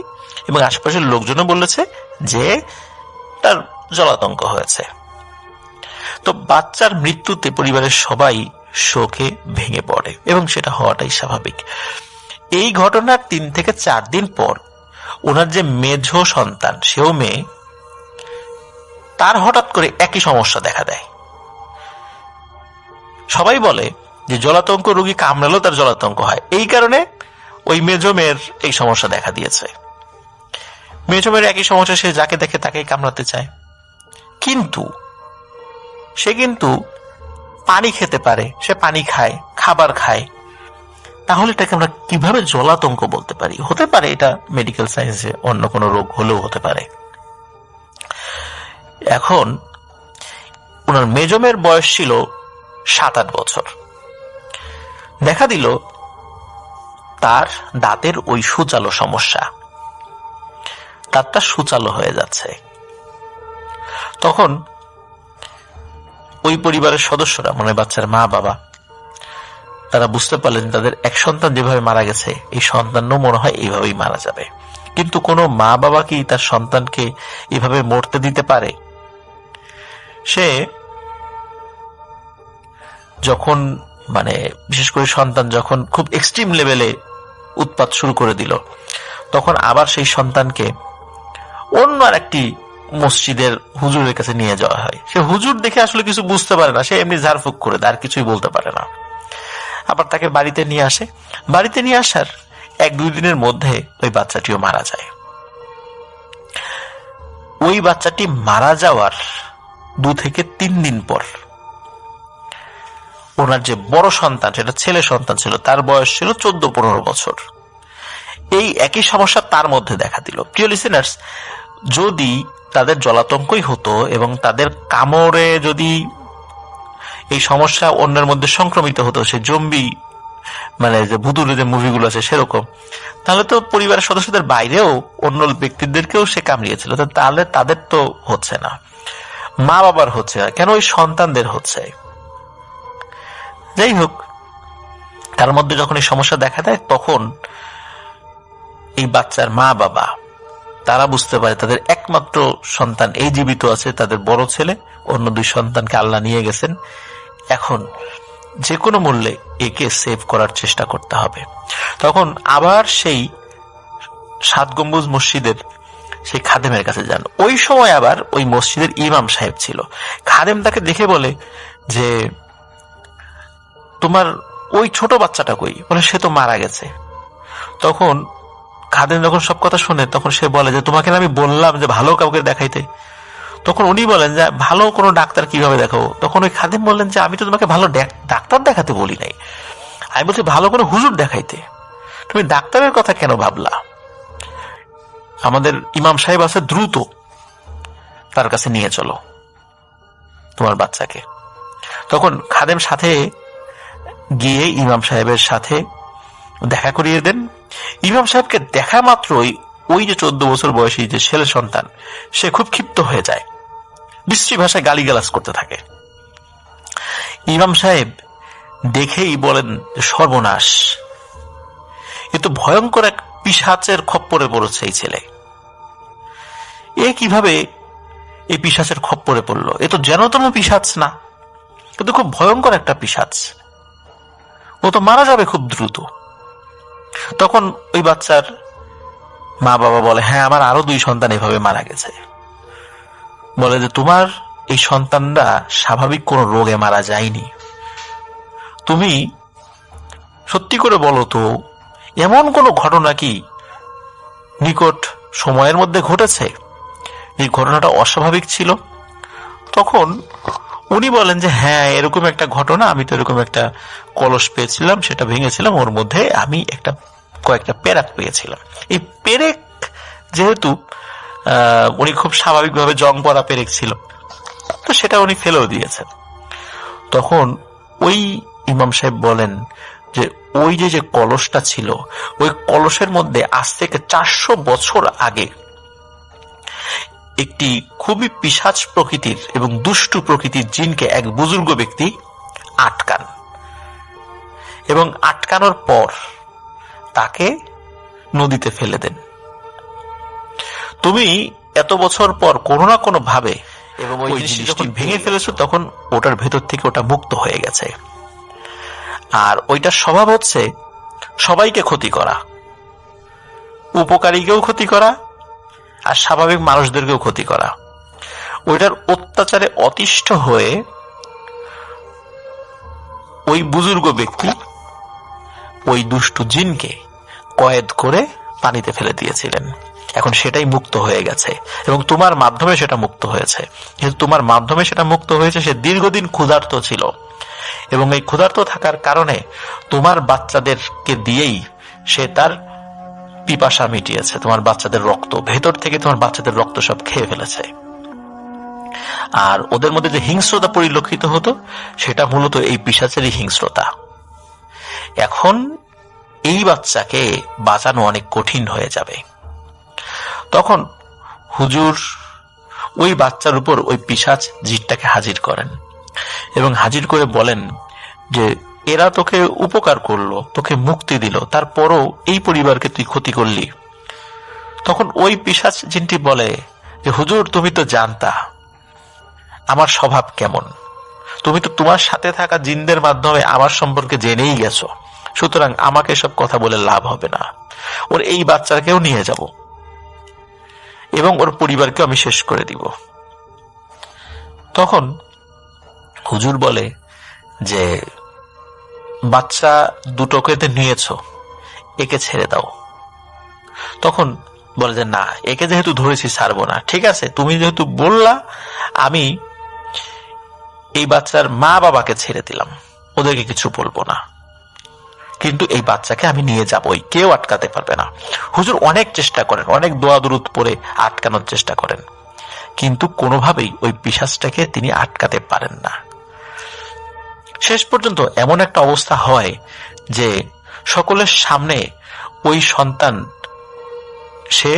এবং আশেপাশের লোকজনও বলেছে যে তার জলাতঙ্ক হয়েছে। তো বাচ্চার মৃত্যুতে পরিবারের সবাই শোকে ভেঙে পড়ে, এবং সেটা হওয়াটাই স্বাভাবিক। এই ঘটনার 3 থেকে 4 দিন পর ওনার যে মেঝ সন্তান, সেও মেয়ে, তার হঠাৎ করে একই সমস্যা দেখা দেয়। সবাই বলে যে জলাতঙ্ক রোগী কামড়ালেও তার জলাতঙ্ক হয়, এই কারণে ওই মেজ মেয়ের এই সমস্যা দেখা দিয়েছে। মেজ মেয়ের একই সমস্যা, সে যাকে দেখে তাকেই কামড়াতে চায়, কিন্তু সে কিন্তু পানি খেতে পারে, সে পানি খায়, খাবার খায়, তাহলে এটাকে আমরা কিভাবে জলাতঙ্ক বলতে পারি? হতে পারে এটা মেডিকেল সায়েন্সে অন্য কোনো রোগ হলেও হতে পারে। এখন ওনার মেজমের বয়স ছিল 7-8 বছর। দেখা দিল তার দাঁতের ওই সূচালো সমস্যা, দাঁতটা সূচালো হয়ে যাচ্ছে। তখন ওই পরিবারের সদস্যরা, মানে বাচ্চার মা বাবা, তারা বুঝতে পারলেন তাদের এক সন্তান যেভাবে মারা গেছে, এই সন্তানও মনে হয় এইভাবেই মারা যাবে। কিন্তু কোনো মা বাবা কি তার সন্তানকে এভাবে মরতে দিতে পারে? সে যখন বিশেষ করে সন্তান যখন খুব এক্সট্রিম লেভেলে উৎপাত শুরু করে দিল, তখন আবার সেই সন্তানকে অন্য আর একটি মসজিদের হুজুরের কাছে নিয়ে যাওয়া হয়। সে হুজুর দেখে আসলে কিছু বুঝতে পারে না, সে এমনি ঝাড়ফুঁক করে দেয়, আর কিছুই বলতে পারে না। আবার তাকে বাড়িতে নিয়ে আসে। বাড়িতে নিয়ে আসার 1-2 দিনের মধ্যে ওই বাচ্চাটিও মারা যায়। ওই বাচ্চাটি মারা যাওয়ার 2 থেকে 3 দিন পর ওনার যে বড় সন্তান, সেটা ছেলে সন্তান ছিল, তার বয়স ছিল 14-15 বছর। এই একই সমস্যা তার মধ্যে দেখা দিল। প্রিয় লিসেনার্স, যদি তাদের জলাতঙ্কই হতো এবং তাদের কামড়ে যদি এই সমস্যা অন্যের মধ্যে সংক্রমিত হতো, সে জম্বি যে ভুতুরে যে মুভিগুলো আছে সেরকম, তাহলে তো পরিবারের সদস্যদের বাইরেও অন্য ব্যক্তিদেরকেও সে কামড়িয়েছিল, তাহলে তাদের তো হচ্ছে না, মা বাবার হচ্ছে না, কেন ওই সন্তানদের হচ্ছে? যাই হোক, তার মধ্যে যখন এই সমস্যা দেখা দেয়, তখন এই বাচ্চার মা বাবা তারা বুঝতে পারে তাদের একমাত্র সন্তান এই জীবিত আছে, তাদের বড় ছেলে, অন্য 2 সন্তানকে আল্লাহ নিয়ে গেছেন। এখন যে কোনো মূল্যে একে সেভ করার চেষ্টা করতে হবে। তখন আবার সেই 7 গম্বুজ মসজিদের সেই খাদেমের কাছে যান। ওই সময় আবার ওই মসজিদের ইমাম সাহেব ছিল। খাদেম তাকে দেখে বলে যে তোমার ওই ছোট বাচ্চাটা কই? বলে সে তো মারা গেছে। তখন খাদেম যখন সব কথা শুনে, তখন সে বলে যে তোমাকে আমি বললাম যে ভালো কাউকে দেখাইতে। তখন উনি বলেন যে ভালো কোনো ডাক্তার কিভাবে দেখাবো? তখন ওই খাদেম বললেন যে আমি তো তোমাকে ভালো ডাক্তার দেখাতে বলি নাই, আমি বলছি ভালো কোনো হুজুর দেখাইতে। তুমি ডাক্তারের কথা কেন ভাবলা? আমাদের ইমাম সাহেব আছে, দ্রুত তার কাছে নিয়ে চলো তোমার বাচ্চাকে। তখন খাদেম সাথে গিয়ে ইমাম সাহেবের সাথে দেখা করিয়ে দেন। ইমাম সাহেবকে দেখা মাত্রই ওই যে 14 বছর বয়সী যে ছেলে সন্তান, সে খুব ক্ষিপ্ত হয়ে যায়, বিশ্রী ভাষায় গালিগালাজ করতে থাকে। ইমাম সাহেব দেখেই বলেন, সর্বনাশ, এ তো ভয়ঙ্কর এক পিশাচের খপ্পরে পড়েছে এই ছেলে। এ কিভাবে এই পিশাচের খপ্পরে পড়লো? এ তো যেনতম পিশাচ না, কিন্তু খুব ভয়ঙ্কর একটা পিশাচ, ও তো মারা যাবে খুব দ্রুত। তখন ওই বাচ্চার মা বাবা বলে, হ্যাঁ, আমার আরো 2 সন্তান এভাবে মারা গেছে। বলে যে তোমার এই সন্তানরা স্বাভাবিক কোন রোগে মারা যায়নি, তুমি সত্যি করে বলো তো এমন কোন ঘটনা কি নিকট সময়ের মধ্যে ঘটেছে এই ঘটনাটা অস্বাভাবিক ছিল? তখন উনি বলেন যে হ্যাঁ, এরকম একটা ঘটনা, আমি তো এরকম একটা কলস পেয়েছিলাম, সেটা ভেঙেছিলাম, ওর মধ্যে আমি কয়েকটা পেরেক পেয়েছিলাম। এই পেরেক যেহেতু উনি খুব স্বাভাবিকভাবে জং পড়া পেরেক ছিল, তো সেটা উনি ফেলেও দিয়েছেন। তখন ওই ইমাম সাহেব বলেন যে ওই যে কলসটা ছিল, ওই কলসের মধ্যে আজ থেকে 400 বছর আগে একটি খুবই পিশাচ প্রকৃতির এবং দুষ্টু প্রকৃতির জিনকে এক বুজুর্গ ব্যক্তি আটকান, এবং আটকানোর পর তাকে নদীতে ফেলে দেন। তুমি এত বছর পর কোনো না কোনো ভাবে এবং ওই জিনিসটি যখন ভেঙে ফেলেছো, তখন ওটার ভেতর থেকে ওটা মুক্ত হয়ে গেছে। আর ওইটার স্বভাব হচ্ছে সবাইকে ক্ষতি করা, উপকারীকেও ক্ষতি করা আর স্বাভাবিক মানুষদেরকেও ক্ষতি করা। ওইটার অত্যাচারে অতিষ্ঠ হয়ে ওই বুজুর্গ ব্যক্তি ওই দুষ্টু জিনকে কয়েদ করে পানিতে ফেলে দিয়েছিলেন। এখন সেটাই মুক্ত হয়ে গেছে এবং তোমার মাধ্যমে সেটা মুক্ত হয়েছে। যেহেতু তোমার মাধ্যমে সেটা মুক্ত হয়েছে, সে দীর্ঘদিন ক্ষুধার্ত ছিল এবং এই ক্ষুধার্ত থাকার কারণে তোমার বাচ্চাদেরকে দিয়েই সে তার পিপাসা মিটিয়েছে। তোমার বাচ্চাদের রক্ত, ভেতর থেকে তোমার বাচ্চাদের রক্ত সব খেয়ে ফেলেছে। আর ওদের মধ্যে যে হিংস্রতা পরিলক্ষিত হতো, সেটা মূলত এই পিশাচেরই হিংস্রতা। এখন এই বাচ্চাকে বাঁচানো অনেক কঠিন হয়ে যাবে। তখন হুজুর ওই বাচ্চার উপর ওই পিশাচ জিনটাকে হাজির করেন এবং হাজির করে বলেন যে এরা তোকে উপকার করলো, তোকে মুক্তি দিল, তারপরও এই পরিবারকে তুই ক্ষতি করলি। তখন ওই পিশাচ জিনটি বলে যে হুজুর, তুমি তো জানতা আমার স্বভাব কেমন, তুমি তো তোমার সাথে থাকা জিনদের মাধ্যমে আমার সম্পর্কে জেনেই গেছো, সুতরাং আমাকে সব কথা বলে লাভ হবে না। ওর এই বাচ্চাকেও নিয়ে যাব এবং ওর পরিবারকে আমি শেষ করে দিব। তখন হুজুর বলে যে বাচ্চা দুটোকে তো নিয়েছো, একে ছেড়ে দাও। তখন বলে যে না, একে যেহেতু ধরেছি ছাড়বো না। ঠিক আছে, তুমি যেহেতু বললা, আমি এই বাচ্চার মা বাবাকে ছেড়ে দিলাম, ওদেরকে কিছু বলবো না, কিন্তু এই বাচ্চাকে আমি নিয়ে যাবই, কেউ আটকাতে পারবে না। হুজুর অনেক চেষ্টা করেন, অনেক দোয়া দুরুদ পড়ে আটকানোর চেষ্টা করেন, কিন্তু কোনোভাবেই ওই পিশাচটাকে তিনি আটকাতে পারেন না। শেষ পর্যন্ত এমন একটা অবস্থা হয় যে সকলের সামনে ওই সন্তান সে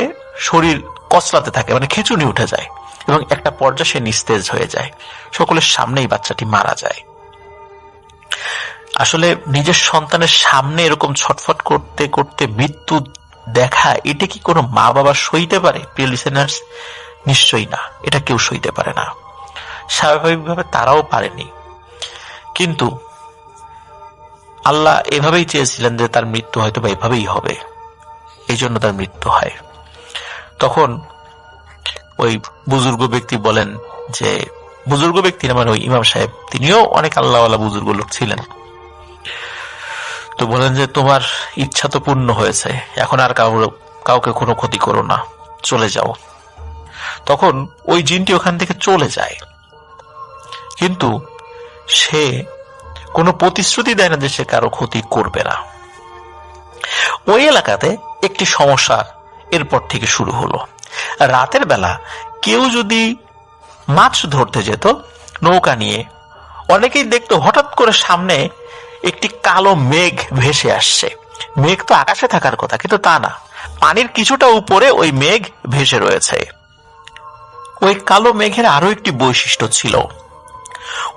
শরীর কচলাতে থাকে, মানে খিঁচুনি উঠে যায় এবং একটা পর্যায়ে সে নিস্তেজ হয়ে যায়। সকলের সামনেই বাচ্চাটি মারা যায়। আসলে নিজের সন্তানের সামনে এরকম ছটফট করতে করতে মৃত্যু দেখা, এটা কি কোনো মা বাবা সইতে পারে? প্রিয় লিসেনার্স, নিশ্চয়ই না, এটা কেউ সইতে পারে না। স্বাভাবিকভাবে তারাও পারেনি, কিন্তু আল্লাহ এভাবেই চেয়েছিলেন যে তার মৃত্যু হয়তো বা এভাবেই হবে, এই জন্য তার মৃত্যু হয়। তখন ওই বুজুর্গ ব্যক্তি বলেন যে, বুজুর্গ ব্যক্তি মানে ওই ইমাম সাহেব, তিনিও অনেক আল্লাহওয়ালা বুজুর্গ লোক ছিলেন, তো বলেন যে তোমার ইচ্ছা তো পূর্ণ হয়েছে, এখন আর কাউকে কোনো ক্ষতি করো না, চলে যাও। তখন ওই জিনটি ওখান থেকে চলে যায়, কিন্তু সে কোনো প্রতিশ্রুতি দেয় না যে সে কারো ক্ষতি করবে না। ওই এলাকাতে একটি সমস্যা এরপর থেকে শুরু হলো। রাতের বেলা কেউ যদি মাছ ধরতে যেত নৌকা নিয়ে, অনেকেই দেখতো হঠাৎ করে সামনে একটি কালো মেঘ ভেসে আসছে। মেঘ তো আকাশে থাকার কথা, কিন্তু তা না, পানির কিছুটা উপরে ওই মেঘ ভেসে রয়েছে। ওই কালো মেঘের আরো একটি বৈশিষ্ট্য ছিল,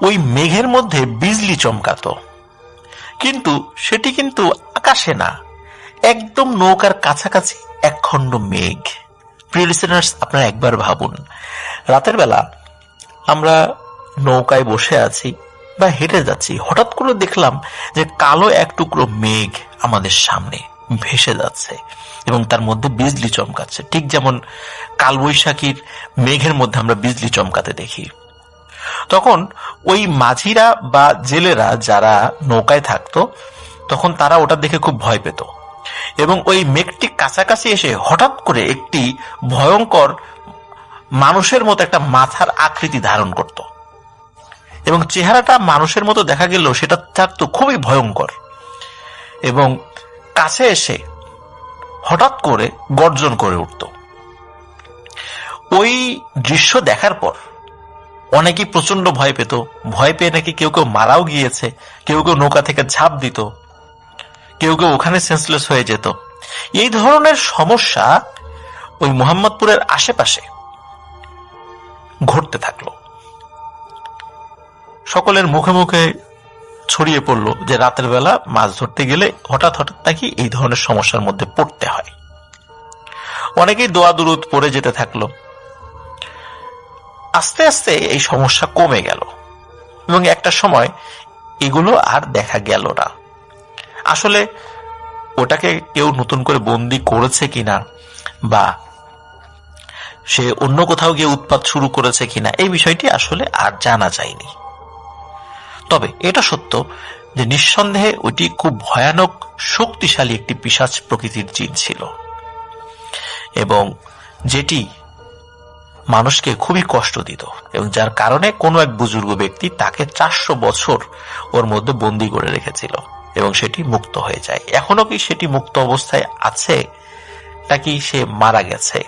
ওই মেঘের মধ্যে বিজলি চমকাতো, কিন্তু সেটি কিন্তু আকাশে না, একদম নৌকার কাছাকাছি একখণ্ড মেঘ। প্রিয় লিসেনার্স, আপনারা একবার ভাবুন, রাতের বেলা আমরা নৌকায় বসে আছি বা হেঁটে যাচ্ছি, হঠাৎ করে দেখলাম যে কালো এক টুকরো মেঘ আমাদের সামনে ভেসে যাচ্ছে এবং তার মধ্যে বিজলি চমকাচ্ছে, ঠিক যেমন কালবৈশাখীর মেঘের মধ্যে আমরা বিজলি চমকাতে দেখি। তখন ওই মাঝিরা বা জেলেরা যারা নৌকায় থাকতো, তখন তারা ওটা দেখে খুব ভয় পেত এবং ওই মেঘটি কাছাকাছি এসে হঠাৎ করে একটি ভয়ঙ্কর মানুষের মতো একটা মাথার আকৃতি ধারণ করত এবং চেহারাটা মানুষের মতো দেখা গেল, সেটা থাকতো খুবই ভয়ঙ্কর এবং কাছে এসে হঠাৎ করে গর্জন করে উঠত। ওই দৃশ্য দেখার পর অনেকেই প্রচন্ড ভয় পেত, ভয় পেয়ে নাকি কেউ কেউ মারাও গিয়েছে, কেউ কেউ নৌকা থেকে ঝাঁপ দিত, কেউ কেউ ওখানে সেন্সলেস হয়ে যেত। এই ধরনের সমস্যা ওই মোহাম্মদপুরের আশেপাশে ঘটতে থাকলো। সকলের মুখে মুখে ছড়িয়ে পড়লো যে রাতের বেলা মাছ ধরতে গেলে হঠাৎ হঠাৎ নাকি এই ধরনের সমস্যার মধ্যে পড়তে হয়। অনেকেই দোয়া দুরুদ পড়ে যেতে থাকলো। আস্তে আস্তে এই সমস্যা কমে গেল এবং একটা সময় এগুলো আর দেখা গেল না। আসলে ওটাকে কেউ নতুন করে বন্দি করেছে কিনা বা সে অন্য কোথাও গিয়ে উৎপাত শুরু করেছে কিনা, এই বিষয়টি আসলে আর জানা যায়নি। তবে এটা সত্য যে নিঃসন্দেহে ওইটি খুব ভয়ানক শক্তিশালী একটি পিশাচ প্রকৃতির জিন ছিল এবং যেটি মানুষকে খুবই কষ্ট দিত এবং যার কারণে কোনো এক বুজুর্গ ব্যক্তি তাকে 400 বছর ওর মধ্যে বন্দী করে রেখেছিল এবং সেটি মুক্ত হয়ে যায়। এখনো কি সেটি মুক্ত অবস্থায় আছে নাকি সে মারা গেছে?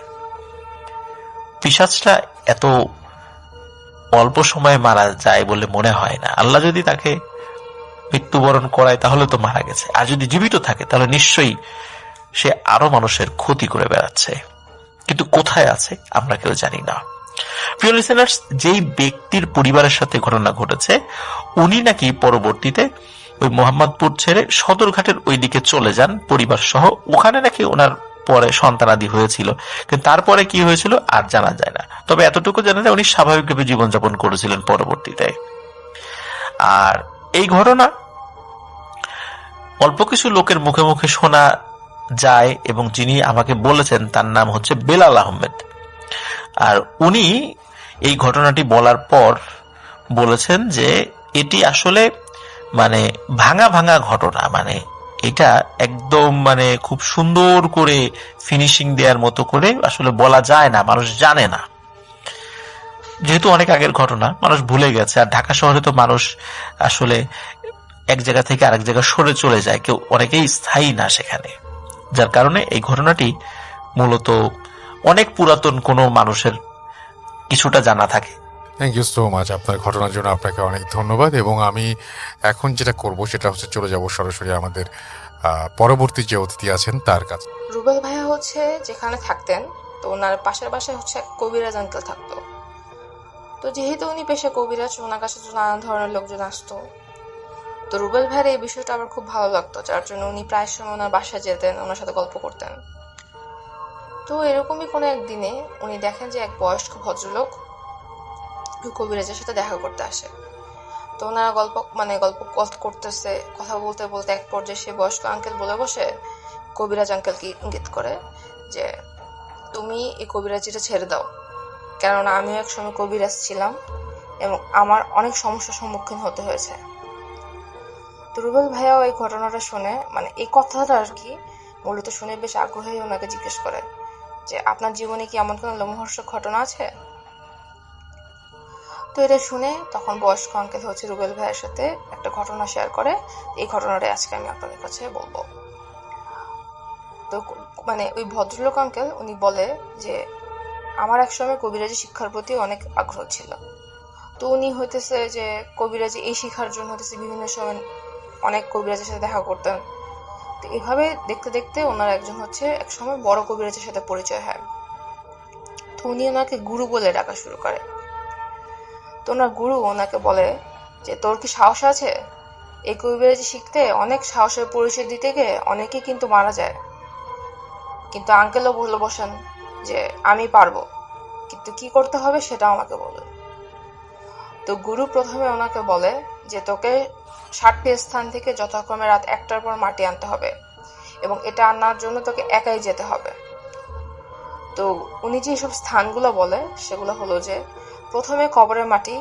পিশাচটা এত অল্প সময়ে মারা যায় বলে মনে হয় না। আল্লাহ যদি তাকে মৃত্যুবরণ করায় তাহলে তো মারা গেছে, আর যদি জীবিত থাকে তাহলে নিশ্চয়ই সে আরো মানুষের ক্ষতি করে বেড়াচ্ছে, কিন্তু কোথায় আছে আমরা কেউ জানি না। প্রিয় লিসেনার্স, যেই ব্যক্তির পরিবারের সাথে ঘটনা ঘটেছে উনি নাকি পরবর্তীতে ওই মোহাম্মদপুর ছেড়ে সদরঘাটের ওই দিকে চলে যান পরিবার সহ। ওখানে নাকি ওনার পরে সন্তানাদি হয়েছিল, কিন্তু তারপরে কি হয়েছিল আর জানা যায় না। তবে এতটুকু জানা যায় উনি স্বাভাবিকভাবে জীবনযাপন করেছিলেন পরবর্তীতে। আর এই ঘটনা অল্প কিছু লোকের মুখে মুখে শোনা যায় এবং যিনি আমাকে বলেছেন তার নাম হচ্ছে বেলাল আহমেদ। আর উনি এই ঘটনাটি বলার পর বলেছেন যে এটি আসলে মানে ভাঙা ভাঙা ঘটনা, মানে এটা একদম মানে খুব সুন্দর করে ফিনিশিং দেওয়ার মতো করে আসলে বলা যায় না, মানুষ জানে না, যেহেতু অনেক আগের ঘটনা মানুষ ভুলে গেছে। আর ঢাকা শহরে তো মানুষ আসলে এক জায়গা থেকে আরেক জায়গায় সরে চলে যায়, কেউ অনেকেই স্থায়ী না সেখানে, যার কারণে এই ঘটনাটি মূলত অনেক পুরাতন কোনো মানুষের কিছুটা জানা থাকে। থ্যাংক ইউ সো মাচ আপনার ঘটনার জন্য, আপনাকে অনেক ধন্যবাদ। এবং আমি এখন যেটা করব সেটা হচ্ছে চলে যাব সরাসরি আমাদের পরবর্তী যে অতিথি আছেন তার কাছে। রুবেল ভাইয়া হচ্ছে যেখানে থাকতেন, তো ওনার পাশের বাসায় হচ্ছে এক কবিরাজ আঙ্কেল থাকতো। তো যেহেতু উনি পেশা কবিরাজ, ওনার কাছে তো নানান ধরনের লোকজন আসতো। তো রুবেল ভাইয়ের এই বিষয়টা আমার খুব ভালো লাগতো, যার জন্য উনি প্রায় সময় ওনার বাসায় যেতেন, ওনার সাথে গল্প করতেন। তো এরকমই কোনো একদিনে উনি দেখেন যে এক বয়স্ক ভদ্রলোক কবিরাজের সাথে দেখা করতে আসে। তো ওনারা গল্প করতেছে, কথা বলতে বলতে এক পর্যায়ে সে বয়স্ক আঙ্কেল বলে বসে কবিরাজ আঙ্কেলকে ইঙ্গিত করে যে তুমি এই কবিরাজিটা ছেড়ে দাও, কেননা আমিও এক সময় কবিরাজ ছিলাম এবং আমার অনেক সমস্যার সম্মুখীন হতে হয়েছে। তো রুবেল ভাইয়াও এই ঘটনাটা শুনে, মানে এই কথাটা আর কি মূলত শুনে বেশ আগ্রহী ওনাকে জিজ্ঞেস করে যে আপনার জীবনে কি এমন কোনো লোমহর্ষক ঘটনা আছে? তো এটা শুনে তখন বয়স্ক আঙ্কেল হচ্ছে রুবেল ভাইয়ের সাথে একটা ঘটনা শেয়ার করে। এই ঘটনাটাই আজকে আমি আপনাদের কাছে বলবো। তো মানে ওই ভদ্রলোক আঙ্কেল উনি বলে যে আমার একসময় কবিরাজি শিক্ষার প্রতি অনেক আগ্রহ ছিল। তো উনি হইতেছে যে কবিরাজি এই শিক্ষার জন্য হইতেছে বিভিন্ন সময় অনেক কবিরাজের সাথে দেখা করতেন। তো এভাবে দেখতে দেখতে ওনার একজন হচ্ছে এক সময় বড় কবিরাজের সাথে পরিচয় হয়। তো উনি ওনাকে গুরু বলে ডাকা শুরু করে। তো ওনার গুরু ওনাকে বলে যে তোর কি সাহস আছে? এই কবিরাজি শিখতে অনেক সাহসের পরিচয় দিতে গিয়ে অনেকেই কিন্তু মারা যায়। কিন্তু আঙ্কেলও বলে বসেন যে আমি পারবো, কিন্তু কি করতে হবে সেটা আমাকে বলুন। তো গুরু প্রথমে ওনাকে বলে যে তোকে 7টি স্থান থেকে যথাক্রমে রাত 1টার পর মাটি আনতে হবে এবং এটা আনার জন্য তোকে একাই যেতে হবে। তো উনি যে সব স্থানগুলো বলে সেগুলো হলো যে প্রথমে কবরের মাটি,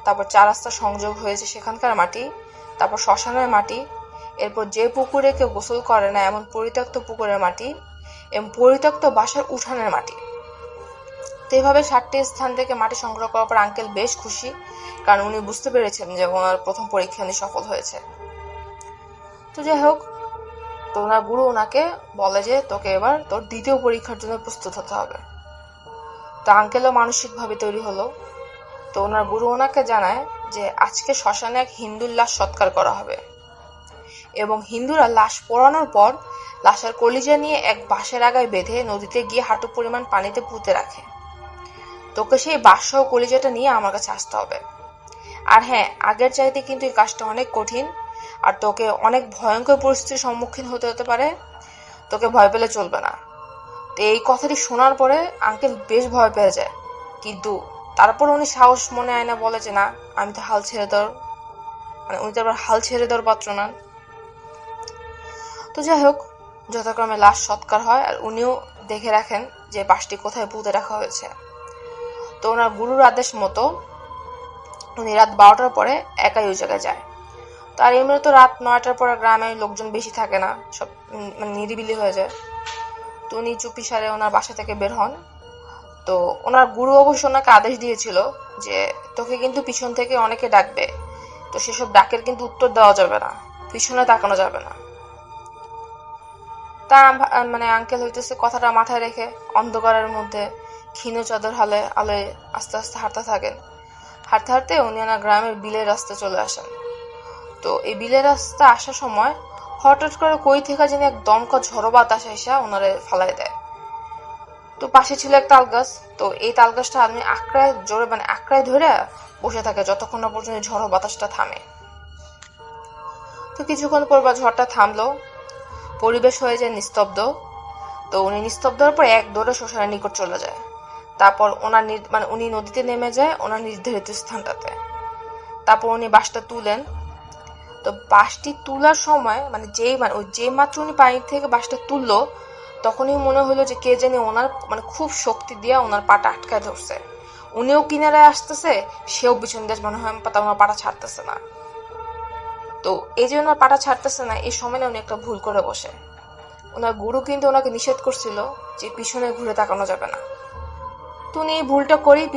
তারপর 4 রাস্তা সংযোগ হয়েছে সেখানকার মাটি, তারপর শ্মশানের মাটি, এরপর যে পুকুরে কেউ গোসল করে না এমন পরিত্যক্ত পুকুরের মাটি এবং পরিত্যক্ত বাসার উঠানের মাটি। তো এইভাবে 7টি স্থান থেকে মাটি সংগ্রহ করার পর আঙ্কেল বেশ খুশি, কারণ উনি বুঝতে পেরেছেন যে ওনার প্রথম পরীক্ষা উনি সফল হয়েছে। তো যাই হোক, তো ওনার গুরু ওনাকে বলে যে তোকে এবার তোর দ্বিতীয় পরীক্ষার জন্য প্রস্তুত হতে হবে। তো আঙ্কেলও মানসিকভাবে তৈরি হলো। তো ওনার গুরু ওনাকে জানায় যে আজকে শ্মশানে এক হিন্দুর লাশ সৎকার করা হবে এবং হিন্দুরা লাশ পোড়ানোর পর লাশের কলিজা নিয়ে এক বাঁশের আগায় বেঁধে নদীতে গিয়ে হাঁটু পরিমাণ পানিতে পুঁতে রাখে। তোকে সেই বাঁশ সহ কলিজাটা নিয়ে আমার কাছে আসতে হবে। আর হ্যাঁ, আগের চাইতে কিন্তু এই কাজটা অনেক কঠিন আর তোকে অনেক ভয়ঙ্কর পরিস্থিতির সম্মুখীন হতে পারে, তোকে ভয় পেলে চলবে না। তো এই কথাটি শোনার পরে আঙ্কেল বেশ ভয় পেয়ে যায়, কিন্তু তারপর উনি সাহস মনে আয় না, বলে যে না, আমি তো হাল ছেড়ে দেওয়ার উনি তো আবার হাল ছেড়ে দেওয়ার পাত্র নন। তো যাই হোক, যথাক্রমে লাশ সৎকার হয় আর উনিও দেখে রাখেন যে বাঁশটি কোথায় পুঁতে রাখা হয়েছে। তো ওনার গুরুর আদেশ মতো উনি রাত 12টার পরে একাই ওই জায়গায় যায়। তার এমনি তো রাত 9টার পরে গ্রামে লোকজন বেশি থাকে না, সব মানে নিরিবিলি হয়ে যায়। তো উনি চুপি সারে ওনার বাসা থেকে বের হন। তো ওনার গুরু অবশ্য ওনাকে আদেশ দিয়েছিল যে তোকে কিন্তু পিছন থেকে অনেকে ডাকবে, তো সেসব ডাকের কিন্তু উত্তর দেওয়া যাবে না, পিছনে তাকানো যাবে না। তা মানে আঙ্কেল হইতেছে কথাটা মাথায় রেখে অন্ধকারের মধ্যে ক্ষীণ চাদর হালে আলোয় আস্তে আস্তে হাঁটতে থাকেন। হাঁটতে হাঁটতে উনি ওনার গ্রামের বিলের রাস্তা চলে আসেন। তো এই বিলের রাস্তা আসার সময় হঠাৎ করে কই থেকে যেন এক দমকা ঝড়ো বাতাস এসে ওনারে ফালাই দেয়। তো পাশে ছিল এক তাল গাছ। তো এই তাল গাছটা আপনি আঁকড়ায় জোরে আঁকড়ায় ধরে বসে থাকে যতক্ষণ না পর্যন্ত ঝড়ো বাতাসটা থামে। তো কিছুক্ষণ পর বা ঝড়টা থামলো, পরিবেশ হয়ে যায় নিস্তব্ধ। তো উনি নিস্তব্ধ হওয়ার পর এক দৌড়ে শ্মশানের নিকট চলে যায়। তারপর ওনার উনি নদীতে নেমে যায় ওনার নির্ধারিত স্থানটাতে। তারপর উনি বাঁশটা তুলেন। তো বাঁশটি তোলার সময় যে মাত্র উনি পানি থেকে বাঁশটা তুললো, তখনই মনে হলো যে কে জানি ওনার খুব শক্তি দিয়ে ওনার পাটা আটকায় ধরছে। উনিও কিনারায় আসতেছে, সেও পিছন দিয়ে মনে হয় ওনার পাটা ছাড়তেছে না। তো এই যে ওনার পাটা ছাড়তেছে না, এই সময় উনি একটা ভুল করে বসে। ওনার গুরু কিন্তু ওনাকে নিষেধ করছিল যে পিছনে ঘুরে তাকানো যাবে না। তো উনি এই ভুলটা করেই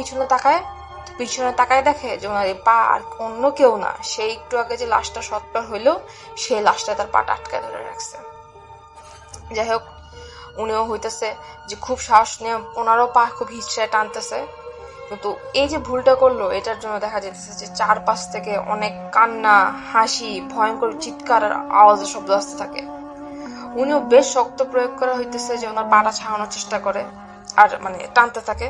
পিছনে তাকায় দেখে যে ওনার এই পা আর অন্য কেউ না, সেই একটু আগে যে লাশটা সৎকার হইলো সেই লাশটা তার পাটা আটকায় ধরে রাখছে। যাই হোক, উনিও হইতেছে যে খুব সাহস নিয়ে ওনারও পা খুব হিচড়ায় টানতেছে। কিন্তু এই যে ভুলটা করলো, এটার জন্য দেখা যেতেছে যে চারপাশ থেকে অনেক কান্না, হাসি, ভয়ঙ্কর চিৎকার আর আওয়াজের শব্দ আসতে থাকে। উনিও বেশ শক্ত প্রয়োগ করা হইতেছে যে ওনার পাটা ছাড়ানোর চেষ্টা করে আর টানতে থাকে।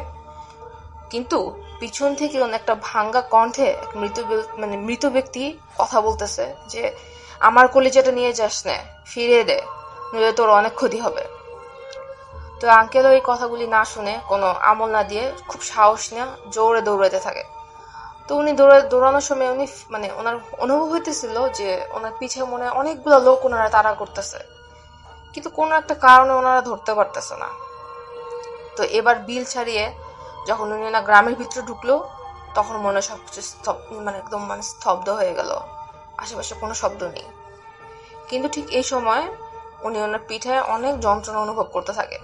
কিন্তু পিছন থেকে একটা ভাঙ্গা কণ্ঠে এক মৃত ব্যক্তি কথা বলতেছে যে আমার কলিজাটা নিয়ে যাস না, ফিরিয়ে দে, নইলে তোর অনেক ক্ষতি হবে। তো আঙ্কেলও এই কথাগুলি না শুনে কোনো আমল না দিয়ে খুব সাহস নিয়ে জোরে দৌড়াতে থাকে। তো উনি দৌড়ানোর সময় উনি ওনার অনুভব হইতেছিল যে ওনার পিছে মনে হয় অনেকগুলো লোক ওনারা তাড়া করতেছে, কিন্তু কোনো একটা কারণে ওনারা ধরতে পারতেছে না। তো এবার বিল ছাড়িয়ে যখন উনি না গ্রামের ভিতরে ঢুকলো, তখন মনে হয় সবকিছু একদম স্তব্ধ হয়ে গেল, আশেপাশে কোনো শব্দ নেই। কিন্তু ঠিক এই সময় উনি ওনার পিঠে অনেক যন্ত্রণা অনুভব করতে থাকে।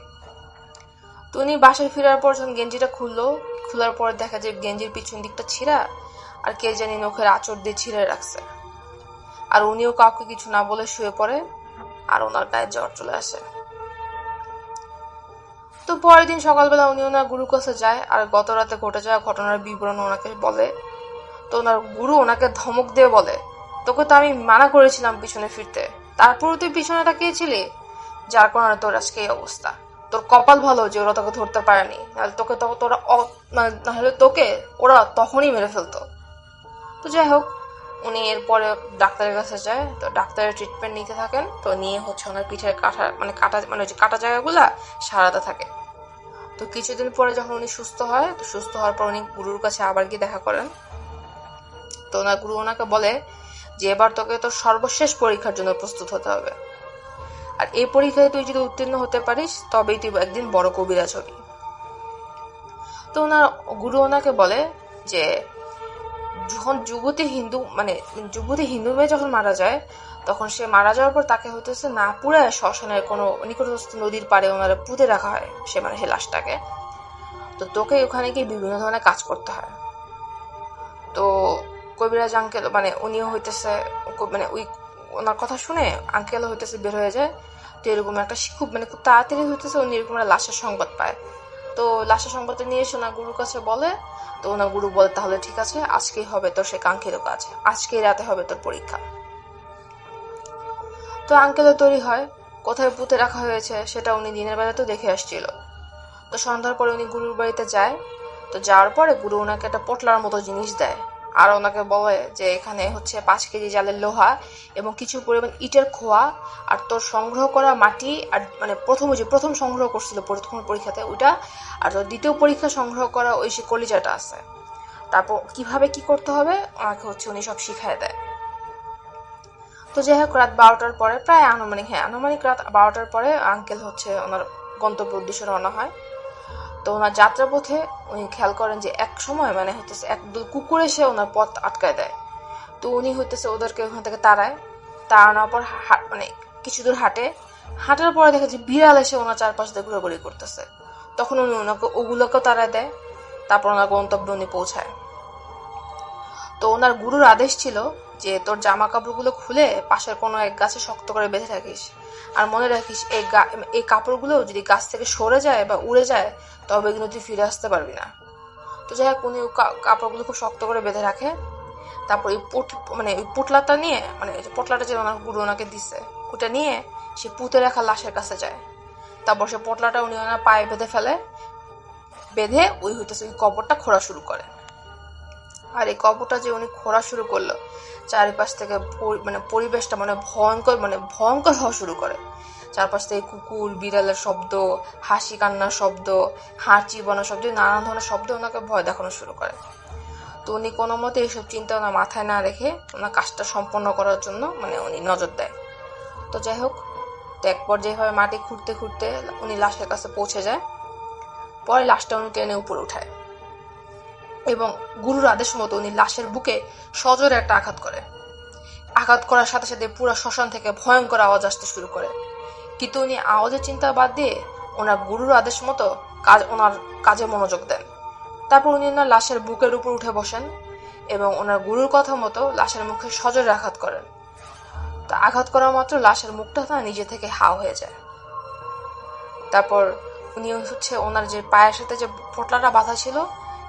তো উনি বাসায় ফেরার পর যখন গেঞ্জিটা খোলার পর দেখা যায় গেঞ্জির পিছন দিকটা ছিঁড়া আর কে জানি নখের আঁচড় দিয়ে ছিঁড়ে রাখছে। আর উনিও কাউকে কিছু না বলে শুয়ে পড়ে আর ওনার গায়ে জ্বর চলে আসে। তো পরের দিন সকালবেলা উনি ওনার গুরুর কাছে যায় আর গত রাতে ঘটে যাওয়া ঘটনার বিবরণ ওনাকে বলে। তো ওনার গুরু ওনাকে ধমক দিয়ে বলে, তোকে তো আমি মানা করেছিলাম পিছনে ফিরতে, তারপরে তুই পিছনে তাকিয়েছিলি, যার কারণে তোর আজকে এই অবস্থা। তোর কপাল ভালো যে ওরা তোকে ধরতে পারেনি, নাহলে তোকে নাহলে তোকে ওরা তখনই মেরে ফেলতো। তো যাই হোক, উনি এরপরে ডাক্তারের কাছে যায়, তো ডাক্তারের ট্রিটমেন্ট নিতে থাকেন। তো নিয়ে হচ্ছে ওনার পিঠের যে কাটা জায়গাগুলা সারাতে থাকে। তো কিছুদিন পরে যখন উনি সুস্থ হয়, তো সুস্থ হওয়ার পর উনি গুরুর কাছে আবার গিয়ে দেখা করেন। তো ওনার গুরু ওনাকে বলে যে এবার তোকে তোর সর্বশেষ পরীক্ষার জন্য প্রস্তুত হতে হবে, আর এই পরীক্ষায় তুই যদি উত্তীর্ণ হতে পারিস তবেই তুই একদিন বড় কবিরাজ হবি। তো ওনার গুরু ওনাকে বলে যে যখন যুবতী হিন্দু মেয়ে যখন মারা যায়, তখন সে মারা যাওয়ার পর তাকে হইতেছে না পুড়ে শ্মশানের কোনো নিকটস্থ নদীর পাড়ে ওনারা পুঁতে রাখা হয় সে লাশটাকে। তো তোকে ওখানে গিয়ে বিভিন্ন ধরনের কাজ করতে হয়। তো কবিরাজ আঙ্কেল উনিও হইতেছে ওই ওনার কথা শুনে আঙ্কেল হইতেছে বের হয়ে যায়। তো এরকম একটা খুব খুব তাড়াতাড়ি হইতেছে উনি এরকম একটা লাশের সংবাদ পায়। তো লাশের সংবাদটা নিয়ে এসে ওনার গুরুর কাছে বলে। তো ওনার গুরু বলে তাহলে ঠিক আছে, আজকেই হবে তোর সে কাঙ্ক্ষিত কাজ, আজকেই রাতে হবে তোর পরীক্ষা। তো আঙ্কেলও তৈরি হয়, কোথায় পুঁতে রাখা হয়েছে সেটা উনি দিনের বেলাতেও দেখে আসছিল। তো সন্ধ্যার পরে উনি গুরুর বাড়িতে যায়। তো যাওয়ার পরে গুরু ওনাকে একটা পটলার মতো জিনিস দেয়, আর ওনাকে বলে যে এখানে হচ্ছে 5 কেজি জালের লোহা এবং কিছু পরিমাণ ইটের খোয়া, আর তোর সংগ্রহ করা মাটি, আর প্রথম সংগ্রহ করছিল প্রথম পরীক্ষাতে ওইটা, আর তোর দ্বিতীয় পরীক্ষা সংগ্রহ করা ওই সে কলিজাটা আছে। তারপর কিভাবে কি করতে হবে ওনাকে হচ্ছে উনি সব শিখায় দেয়। তো যাই হোক, রাত 12টার পরে প্রায় আনুমানিক রাত 12টার পরে আঙ্কেল হচ্ছে ওনার গন্তব্য উদ্দেশ্যে রওনা হয়। তো ওনার যাত্রাপথে উনি খেয়াল করেন যে এক সময় হইতেছে একদল কুকুর এসে ওনার পথ আটকায় দেয়। তো উনি হইতেছে ওদেরকে ওখান থেকে তাড়ানোর পর কিছু দূর হাঁটার পরে দেখে যে বিড়াল এসে ওনার চারপাশ দিয়ে ঘোরাঘুরি করতেছে। তখন উনি ওগুলোকেও তাড়ায় দেয়। তারপর ওনার গন্তব্যে উনি পৌঁছায়। তো ওনার গুরুর আদেশ ছিল যে তোর জামা কাপড়গুলো খুলে পাশের কোনো এক গাছে শক্ত করে বেঁধে রাখিস, আর মনে রাখিস এই কাপড়গুলো যদি গাছ থেকে সরে যায় বা উড়ে যায় তবে কিন্তু তুই ফিরে আসতে পারবি না। তো যাই হোক, উনি কাপড়গুলো খুব শক্ত করে বেঁধে রাখে। তারপর ওই পোটলাটা নিয়ে পোটলাটা যে ওনার গুরু ওনাকে দিচ্ছে ওটা নিয়ে সে পুঁতে রাখা লাশের কাছে যায়। তারপর সে পোটলাটা উনি ওনার পায়ে বেঁধে ওই কবরটা খোঁড়া শুরু করে। আর এই কবরটা যে উনি খোঁড়া শুরু করলো, চারিপাশ থেকে পরিবেশটা ভয়ঙ্কর হওয়া শুরু করে। চারপাশ থেকে কুকুর বিড়ালের শব্দ, হাসি কান্নার শব্দ, হাড় চিবানোর শব্দ, নানান ধরনের শব্দ ওনাকে ভয় দেখানো শুরু করে। তো উনি কোনো মতে এইসব চিন্তা ওনার মাথায় না রেখে ওনার কাজটা সম্পন্ন করার জন্য উনি নজর দেয়। তো যাই হোক, তো এক পর্যায়ে যেভাবে মাটি খুঁড়তে খুঁড়তে উনি লাশের কাছে পৌঁছে যায়। পরে লাশটা উনি টেনে উপরে উঠায় এবং গুরুর আদেশ মতো উনি লাশের বুকে সজোরে একটা আঘাত করার সাথে সাথে পুরো শ্মশান থেকে ভয়ঙ্কর আওয়াজ আসতে শুরু করে। কিন্তু উনি আওয়াজের চিন্তা বাদ দিয়ে ওনার গুরুর আদেশ মতো ওনার কাজে মনোযোগ দেন। তারপর উনি ওনার লাশের বুকের উপর উঠে বসেন এবং ওনার গুরুর কথা মতো লাশের মুখে সজোরে আঘাত করেন। তা আঘাত করা মাত্র লাশের মুখটা নিজে থেকে হাও হয়ে যায়। তারপর উনি হচ্ছে ওনার যে পায়ের সাথে যে পোটলাটা বাঁধা ছিল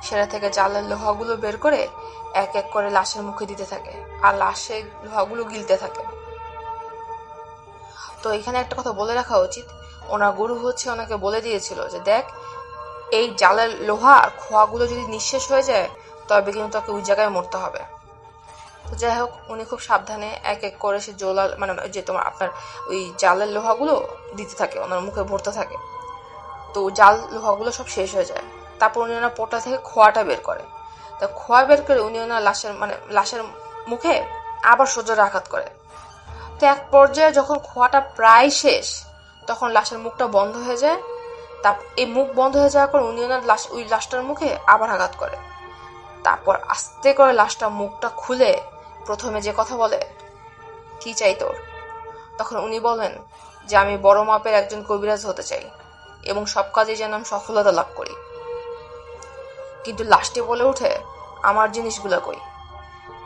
সেটা থেকে জালের লোহাগুলো বের করে এক এক করে লাশের মুখে দিতে থাকে, আর লাশের লোহাগুলো গিলতে থাকে। তো এখানে একটা কথা বলে রাখা উচিত, ওনার গুরু হচ্ছে ওনাকে বলে দিয়েছিল যে দেখ, এই জালের লোহা আর খোয়াগুলো যদি নিঃশেষ হয়ে যায় তবে কিন্তু তাকে ওই জায়গায় মরতে হবে। তো যাই হোক, উনি খুব সাবধানে এক এক করে সে আপনার ওই জালের লোহাগুলো দিতে থাকে, ওনার মুখে ভরতে থাকে। তো জাল লোহাগুলো সব শেষ হয়ে যায়। তারপর উনি ওনার পোটলা থেকে খোয়াটা বের করে। তা খোয়া বের করে উনি ওনার লাশের মুখে আবার সজোরে আঘাত করে। তো এক পর্যায়ে যখন খোয়াটা প্রায় শেষ তখন লাশের মুখটা বন্ধ হয়ে যায়। এই মুখ বন্ধ হয়ে যাওয়ার পর উনি ওনার ওই লাশটার মুখে আবার আঘাত করে। তারপর আস্তে করে লাশটার মুখটা খুলে প্রথমে যে কথা বলে, কি চাই তোর? তখন উনি বলেন যে আমি বড় মাপের একজন কবিরাজ হতে চাই এবং সব কাজে যেন আমি সফলতা লাভ করি। কিন্তু লাশটি বলে ওঠে, আমার জিনিসগুলো কই?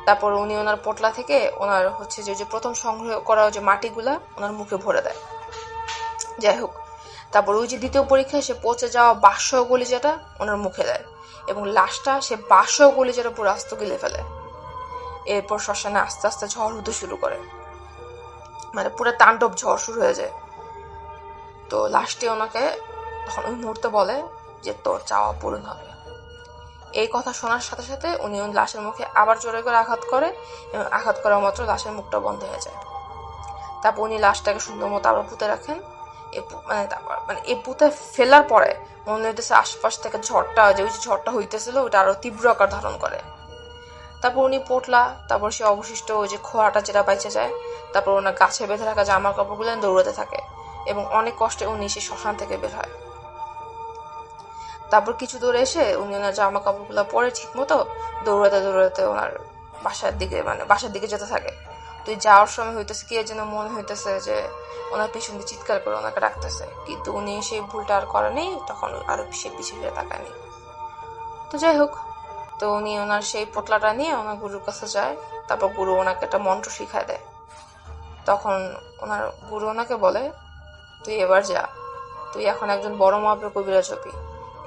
তারপর উনি ওনার পোটলা থেকে ওনার হচ্ছে যে প্রথম সংগ্রহ করা যে মাটিগুলা ওনার মুখে ভরে দেয়। যাই হোক, তারপর ওই যে দ্বিতীয় পরীক্ষায় সে পচে যাওয়া বাঁশ কলিজাটা ওনার মুখে দেয় এবং লাশটা সে বাঁশ কলিজার উপর আস্ত গিলে ফেলে। এরপর শ্মশানে আস্তে আস্তে ঝড় হতে শুরু করে, মানে পুরো তাণ্ডব ঝড় শুরু হয়ে যায়। তো লাস্টে ওনাকে তখন ওই মুহূর্তে বলে যে তোর চাওয়া পূরণ হবে। এই কথা শোনার সাথে সাথে উনি ওই লাশের মুখে আবার জোরে করে আঘাত করে, এবং আঘাত করা মাত্র লাশের মুখটা বন্ধ হয়ে যায়। তারপর উনি লাশটাকে সুন্দর মতো আবার পুঁতে রাখেন। এই পুঁতে ফেলার পরে মনে হইতেছে আশপাশ থেকে ঝড়টা, যে ওই ঝড়টা হইতেছিল ওটা আরো তীব্র আকার ধারণ করে। তারপর উনি পোটলা, তারপর সে অবশিষ্ট ওই যে খোয়াটা যেটা বাইচে যায়, তারপর ওনার গাছে বেঁধে রাখা জামা কাপড়গুলো দৌড়াতে থাকে, এবং অনেক কষ্টে উনি সেই শ্মশান থেকে বের হয়। তারপর কিছু দূরে এসে উনি ওনার জামা কাপড়গুলো পরে ঠিক মতো দৌড়াতে দৌড়াতে ওনার বাসার দিকে যেতে থাকে। তো যাওয়ার সময় হইতেছে কি যেন মনে হইতেছে যে ওনার পিছন দিয়ে চিৎকার করে ওনাকে ডাকতেছে, কিন্তু উনি সেই ভুলটা আর করেনি, তখন আরো সে পিছিয়ে ফিরে তাকায়নি। তো যাই হোক, তো উনি ওনার সেই পোটলাটা নিয়ে ওনার গুরুর কাছে যায়। তারপর গুরু ওনাকে একটা মন্ত্র শিখায় দেয়। তখন ওনার গুরু ওনাকে বলে, তুই এবার যা, তুই এখন একজন বড় মাপের কবিরাজ হবি,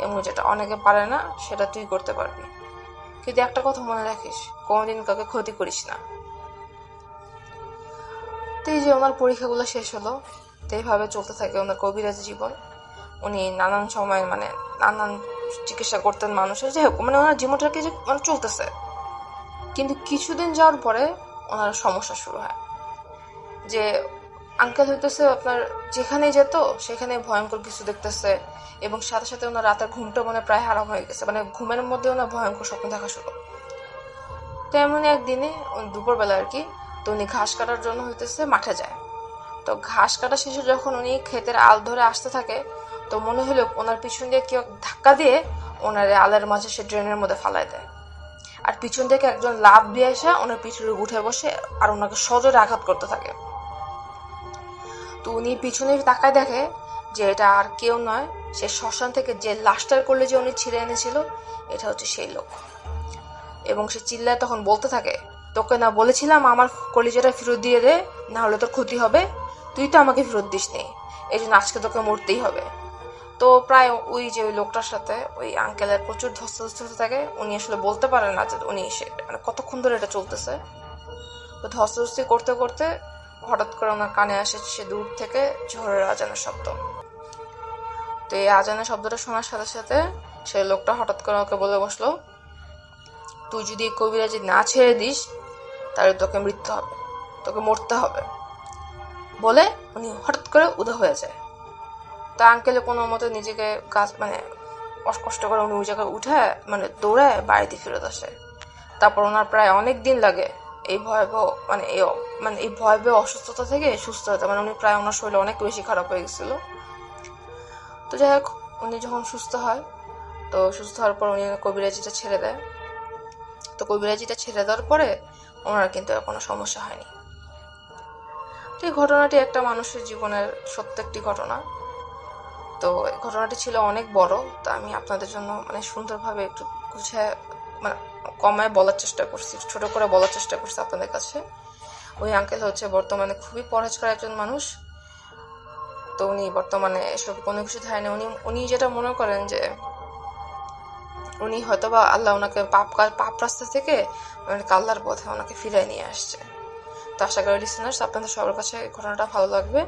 এবং যেটা অনেকে পারে না সেটা তুই করতে পারবি। কিন্তু একটা কথা মনে রাখিস, কোনোদিন কাউকে ক্ষতি করিস না। তো এই যে ওনার পরীক্ষাগুলো শেষ হলো, তো এইভাবে চলতে থাকে ওনার কবিরাজ জীবন। উনি নানান সময় নানান চিকিৎসা করতেন মানুষের, যাই হোক ওনার জীবনটাকে যে চলতেছে। কিন্তু কিছুদিন যাওয়ার পরে ওনার সমস্যা শুরু হয়, যে আঙ্কেল হইতেছে আপনার যেখানেই যেত সেখানে ভয়ঙ্কর কিছু দেখতেছে, এবং সাথে সাথে ওনার রাতের ঘুমটা প্রায় হারাম হয়ে গেছে, ঘুমের মধ্যে ওনার ভয়ঙ্কর স্বপ্ন দেখা শুরু। তো এমনই একদিনে দুপুরবেলা আর কি, তো উনি ঘাস কাটার জন্য হইতেছে মাঠে যায়। তো ঘাস কাটা শেষে যখন উনি ক্ষেতের আল ধরে আসতে থাকে, তো মনে হলো ওনার পিছন দিয়ে কেউ ধাক্কা দিয়ে ওনার আলের মাঝে সে ড্রেনের মধ্যে ফালায় দেয়, আর পিছন থেকে একজন লাফ দিয়ে এসে ওনার পিছনে উঠে বসে আর ওনাকে সজোরে আঘাত করতে থাকে। তো উনি পিছনে তাকায় দেখে যে এটা আর কেউ নয়, সে শ্মশান থেকে যে লাশটার করলে যে উনি ছিঁড়ে এনেছিল, এটা হচ্ছে সেই লোক। এবং সে চিল্লায় তখন বলতে থাকে, তোকে না বলেছিলাম আমার কলিজাটা ফেরত দিয়ে দে, না হলে তোর ক্ষতি হবে, তুই তো আমাকে ফেরত দিস নি, এই জন্য আজকে তোকে মরতেই হবে। তো প্রায় ওই যে ওই লোকটার সাথে ওই আঙ্কেলের প্রচুর ধস্তাধস্তি হতে থাকে। উনি আসলে বলতে পারেন না যে উনি কতক্ষণ ধরে এটা চলতেছে। তো ধস্তাধস্তি করতে করতে হঠাৎ করে ওনার কানে আসে সে দূর থেকে ঝড়ের আজানের শব্দ। তো এই আজানের শব্দটা শোনার সাথে সাথে সেই লোকটা হঠাৎ করে ওকে বলে বসলো, তুই যদি এই কবিরাজি না ছেড়ে দিস তাহলে তোকে মৃত্যু হবে, তোকে মরতে হবে, বলে উনি হঠাৎ করে উদা হয়ে যায়। তা আঙ্কেলে কোনো মতো নিজেকে কষ্ট করে উনি ওই জায়গায় উঠে দৌড়ে বাড়িতে ফেরত আসে। তারপর ওনার প্রায় অনেক দিন লাগে এই ভয়াবহ অসুস্থতা থেকে সুস্থ হতে। উনি প্রায় ওনার শরীর অনেক বেশি খারাপ হয়ে গেছিল। তো যাই হোক, উনি যখন সুস্থ হয়, তো সুস্থ হওয়ার পর উনি কবিরাজিটা ছেড়ে দেয়। তো কবিরাজিটা ছেড়ে দেওয়ার পরে ওনার কিন্তু আর কোনো সমস্যা হয়নি। তো এই ঘটনাটি একটা মানুষের জীবনের সত্য একটি ঘটনা। তো এই ঘটনাটি ছিল অনেক বড়, তা আমি আপনাদের জন্য সুন্দরভাবে একটু গুছিয়ে কমায় বলার চেষ্টা করছি, ছোট করে বলার চেষ্টা করছি আপনাদের কাছে। ওই আঙ্কেল হচ্ছে বর্তমানে খুবই পরহেজগার একজন মানুষ। তো উনি বর্তমানে এসব কোনো কিছু ধায় না। উনি যেটা মনে করেন যে উনি হয়তোবা আল্লাহ ওনাকে পাপ রাস্তা থেকে আল্লাহর পথে ওনাকে ফিরিয়ে নিয়ে আসছে। তো আশা করি লিসেনার্স আপনাদের সবার কাছে ঘটনাটা ভালো লাগবে।